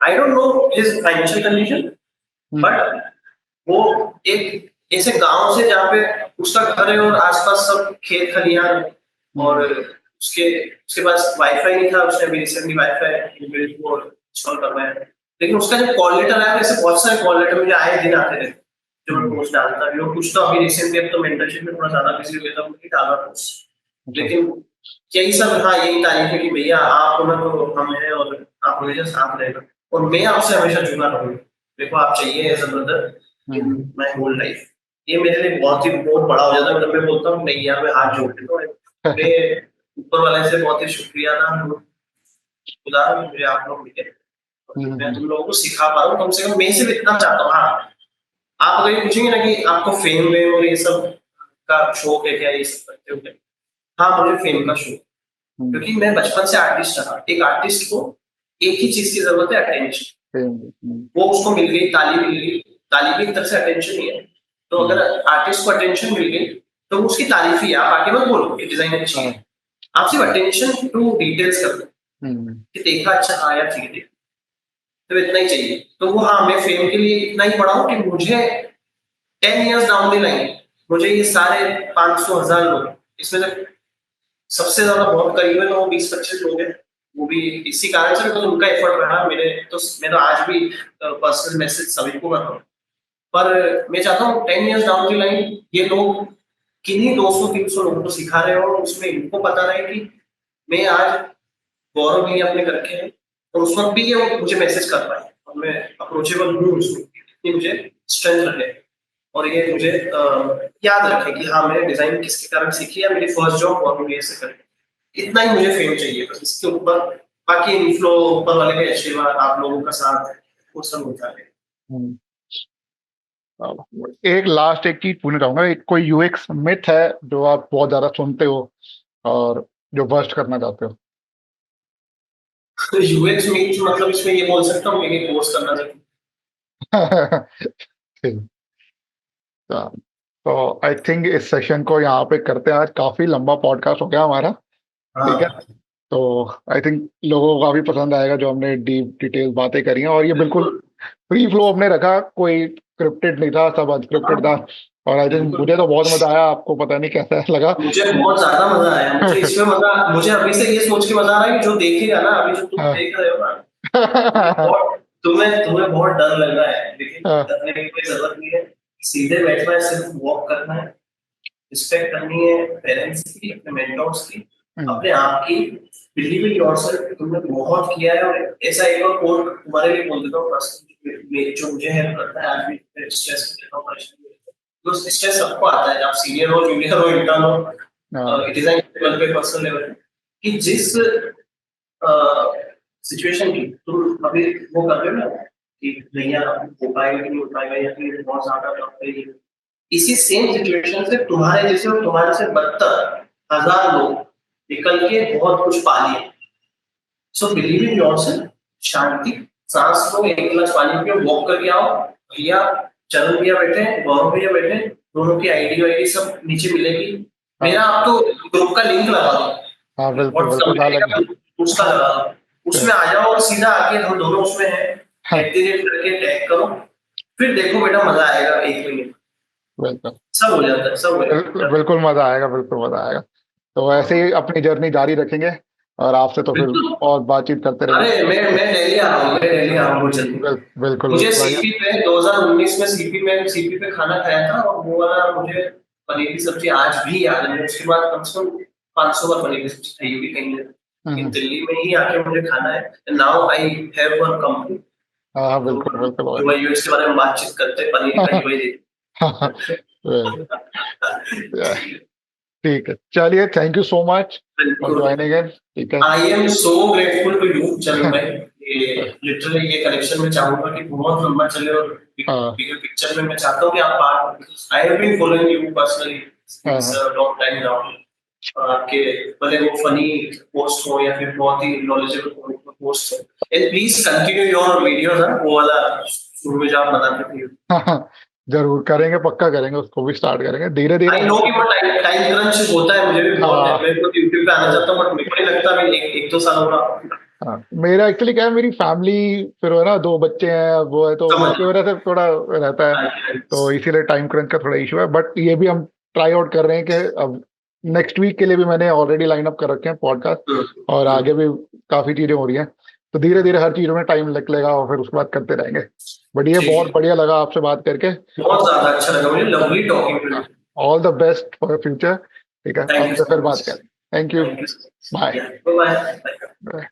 B: I don't know his financial condition,
A: hmm,
B: but वो एक ऐसे गांव से जहाँ पे उसका घर है और आसपास सब खेत खलिहान, और
A: हम्म,
B: उसके उसके पास वाईफाई नहीं था। उसने अभी रिसेंटली वाईफाई वो इंस्टॉल करवाया है। लेकिन उसका जब कॉल लेटर आया, वैसे बहुत सारे कॉल लेटर मुझे आए दिन आते थे जो मैं
A: हम्म,
B: पोस्ट डालता भी, और कुछ तो अभी रिसेंटली अब तो मेंटरशिप में थोड़ा ज्यादा बिजी हो गया था, मुझे डाला पोस्ट।
A: अच्छा।
B: लेकिन यही सब, हाँ यही तारीफ है कि भैया आप हो ना तो हम हैं, और आप हमेशा साथ रहेगा, और मैं आपसे हमेशा जुड़ा रहूंगा। देखो आप चाहिए as a brother in
A: hmm,
B: my whole life. ये मेरे लिए बहुत बड़ा हो जाता है, मतलब मैं बोलता हूँ नहीं यार, मैं हाथ जोड़ देता हूँ। मैं ऊपर वाले से बहुत ही शुक्रिया ना, खुदा मुझे आप लोग मिले, मैं
A: हम्म,
B: तुम लोगों को सिखा पा रहा हूँ, कम से कम मैं सिर्फ इतना चाहता हूँ। हाँ, आप अगर ये पूछेंगे ना कि आपको फेम वेम और ये सब का शौक है क्या, ये सब करते हो क्या? हाँ, मुझे फेम का शौक,
A: हम्म,
B: क्योंकि मैं बचपन से आर्टिस्ट रहा। एक आर्टिस्ट को एक ही चीज की जरूरत है, अटेंशन।
A: हम्म,
B: वो उसको मिल गई, ताली मिल गई। ताली भी एक तरह से अटेंशन ही है। तो
A: हम्म,
B: अगर आर्टिस्ट को अटेंशन मिल गई तो वो उसकी तारीफ ही है। आप आगे मत बोलो कि डिजाइन अच्छी है,
A: हाँ,
B: आप सिर्फ अटेंशन टू डिटेल्स कर दो
A: हम्म,
B: कि देखा, अच्छा हाँ यार ठीक है ठीक है। तो इतना ही चाहिए। तो वो हाँ, मैं फेम के लिए इतना ही पढ़ा हूँ कि मुझे 10 years डाउन द लाइन मुझे ये सारे 500-1000 लोग, इसमें से सबसे ज्यादा बहुत करीब है तो वो 20-25 लोग हैं। वो भी इसी कारण से, बिकॉज उनका एफर्ट रहा। मैं तो आज भी पर्सनल मैसेज सभी को करता हूँ। पर मैं चाहता हूँ 10 years डाउन द लाइन ये लोग किन्हीं 200-300 लोगों को सिखा रहे हो, और उसमें इनको पता रहे कि मैं आज गौरव नहीं अपने करके है, और उस वक्त भी ये मुझे मैसेज कर पाए और मैं अप्रोचेबल हूँ उसमें, इतनी मुझे स्ट्रेंथ रहे। और ये मुझे याद रखे कि हाँ, मैंने डिजाइन किसके कारण सीखी, या मेरी फर्स्ट जॉब गौरव ये से करी। इतना ही मुझे फेम चाहिए, बस इसके ऊपर बाकी इन्फ्लो, ऊपर वाले के आशीर्वाद, आप लोगों का साथ, वो सब होता है।
A: हम्म। एक लास्ट एक चीज पूछना चाहूंगा, एक कोई यूएक्स मिथ है जो आप बहुत ज्यादा सुनते हो और जो बस्ट करना चाहते हो?
B: तो यूएक्स मीन्स मतलब इसमें ये बोल सकता हूँ कि कोर्स करना चाहिए।
A: ठीक। तो आई थिंक इस सेशन को यहाँ पे करते हैं, आज काफी लंबा पॉडकास्ट हो गया हमारा। ठीक है।
B: हाँ,
A: तो आई थिंक लोगों को काफी पसंद आएगा जो हमने डीप डिटेल बातें करी हैं, और ये बिल्कुल
B: बिल्कुल।
A: फ्री फ्लो हमने रखा, कोई स्क्रिप्टेड नहीं था, सब अनस्क्रिप्टेड था।
B: हाँ,
A: और आई थिंक
B: बिल्कुल।
A: मुझे तो बहुत मजा आया, आपको पता नहीं कैसा लगा।
B: मुझे बहुत ज्यादा मजा आया, मुझे इसमें मजा, मुझे अभी से ये सोच के मजा आ रहा है कि जो देखेगा ना, अभी जो तुम
A: हाँ।
B: देख रहे हो ना, तुम्हें तुम्हें बहुत डर लग रहा है, लेकिन
A: हाँ,
B: डरने की कोई जरूरत नहीं है। सीधे बैठना है, सिर्फ वॉक करना है, रिस्पेक्ट करनी है पेरेंट्स की, अपने मेंटर्स की,
A: हम्म,
B: अपने आप की। बिलीव इन योरसेल्फ, तुमने बहुत किया है। और ऐसा एक और कोट तुम्हारे लिए बोल देता हूँ पर्सनली, जो मुझे हेल्प करता है आज भी स्ट्रेस में रहता हूँ, परेशानी में रहता हूँ। तो स्ट्रेस सबको आता है, जब सीनियर हो, जूनियर हो, इंटर्न हो,
A: हाँ,
B: डिजाइन लेवल पे, पर्सनल लेवल पे, कि जिस सिचुएशन की तुम अभी वो कर रहे हो ना, कि नहीं यार हो पाएगा कि नहीं हो पाएगा, या फिर बहुत ज्यादा टफ है ये, इसी सेम सिचुएशन से तुम्हारे जैसे और तुम्हारे से बदतर हजार लोग निकल के बहुत कुछ पा लिए। सो बिलीव इन योरसेल्फ, शांति, सांस लो, एक गिलास पानी पियो, वॉक करके आओ। भैया, चरण भैया बैठे हैं, गौरव भैया बैठे हैं, दोनों की आईडी वाईडी सब नीचे मिलेगी।
A: हाँ,
B: मेरा आप तो ग्रुप का लिंक लगा दो,
A: हाँ, बिल्कुल
B: व्हाट्स
A: बिल्कुल
B: कम्युनिटी
A: डालेंगे।
B: का उसका लगा दो, उसमें आ जाओ और सीधा आके हम दोनों उसमें हैं,
A: हाँ,
B: एट करके टैग करो। फिर देखो बेटा, मजा आएगा 1 महीने में।
A: बिल्कुल
B: सब हो जाता है, सब हो जाता
A: बिल्कुल
B: है।
A: बिल्कुल मजा आएगा, बिल्कुल मजा आएगा। तो ऐसे ही अपनी जर्नी जारी रखेंगे। और आपसे तो फिर
B: बिल्कुल।
A: और बातचीत करते रहेंगे।
B: अरे मैं दिल्ली आ रहा हूँ, मैं दिल्ली आ रहा हूँ बहुत जल्दी।
A: बिल्कुल
B: मुझे
A: बिल्कुल आइए।
B: सीपी पे 2019 में सीपी पे खाना खाया था, और वो वाला मुझे पनीर की सब्जी आज भी याद है। उसके बाद कम से कम 500 बार पनीर की सब्जी खाई होगी कहीं ना, लेकिन
A: हम्म,
B: दिल्ली में ही आके मुझे खाना है। Now I have one company,
A: हाँ हाँ,
B: तो
A: बिल्कुल बिल्कुल भाई।
B: युवा यूएक्स के बारे में बातचीत करते हैं, पनीर का युवा
A: बिल्कुल, या, ठीक है, चलिए, thank you so much for
B: बिल्कुल।
A: Joining in. ठीक है।
B: I am so grateful to you Charan भाई। ये लिटरली ये कनेक्शन मैं चाहूंगा कि बहुत लंबा चले, और
A: हाँ
B: बिगर पिक्चर में मैं चाहता हूँ कि आप part, I have been following you personally
A: हाँ
B: सिंस
A: हाँ
B: लॉन्ग टाइम नाउ। आपके भले वो फनी पोस्ट हो या फिर बहुत ही नॉलेजेबल पोस्ट हो, and please continue your videos, वो वाला शुरू में जो आप बनाते थे।
A: हाँ, जरूर करेंगे, पक्का करेंगे, उसको भी स्टार्ट करेंगे धीरे धीरे
B: आई नो
A: हर
B: कि वो टाइम टाइम क्रंच होता है, मुझे भी बहुत है,
A: हाँ
B: मैं खुद यूट्यूब पे आना चाहता हूँ, बट मेरे को नहीं लगता मैं एक दो साल होगा।
A: हाँ, मेरा एक्चुअली क्या है, मेरी फैमिली फिर है ना, दो बच्चे हैं, वो है, तो
B: समझ
A: उसकी वजह से थोड़ा रहता है। तो इसीलिए टाइम क्रंच का थोड़ा इशू है, बट ये भी हम ट्राई आउट कर रहे हैं कि अब नेक्स्ट वीक के लिए भी मैंने ऑलरेडी लाइन अप कर रखे हैं पॉडकास्ट, और आगे भी काफी चीजें हो रही हैं। तो धीरे धीरे हर चीजों में टाइम लगेगा, और फिर उसके बाद करते रहेंगे। बट ये
B: ठीक
A: बहुत
B: है,
A: बढ़िया लगा आपसे बात करके।
B: बहुत ज्यादा अच्छा लगा मुझे, lovely talking to you.
A: All the best for future. ठीक है,
B: थैंक यू
A: आपसे
B: सो
A: फिर बात
B: मच।
A: करें। Thank you.
B: Thank you.
A: Bye.
B: या बाय बाय।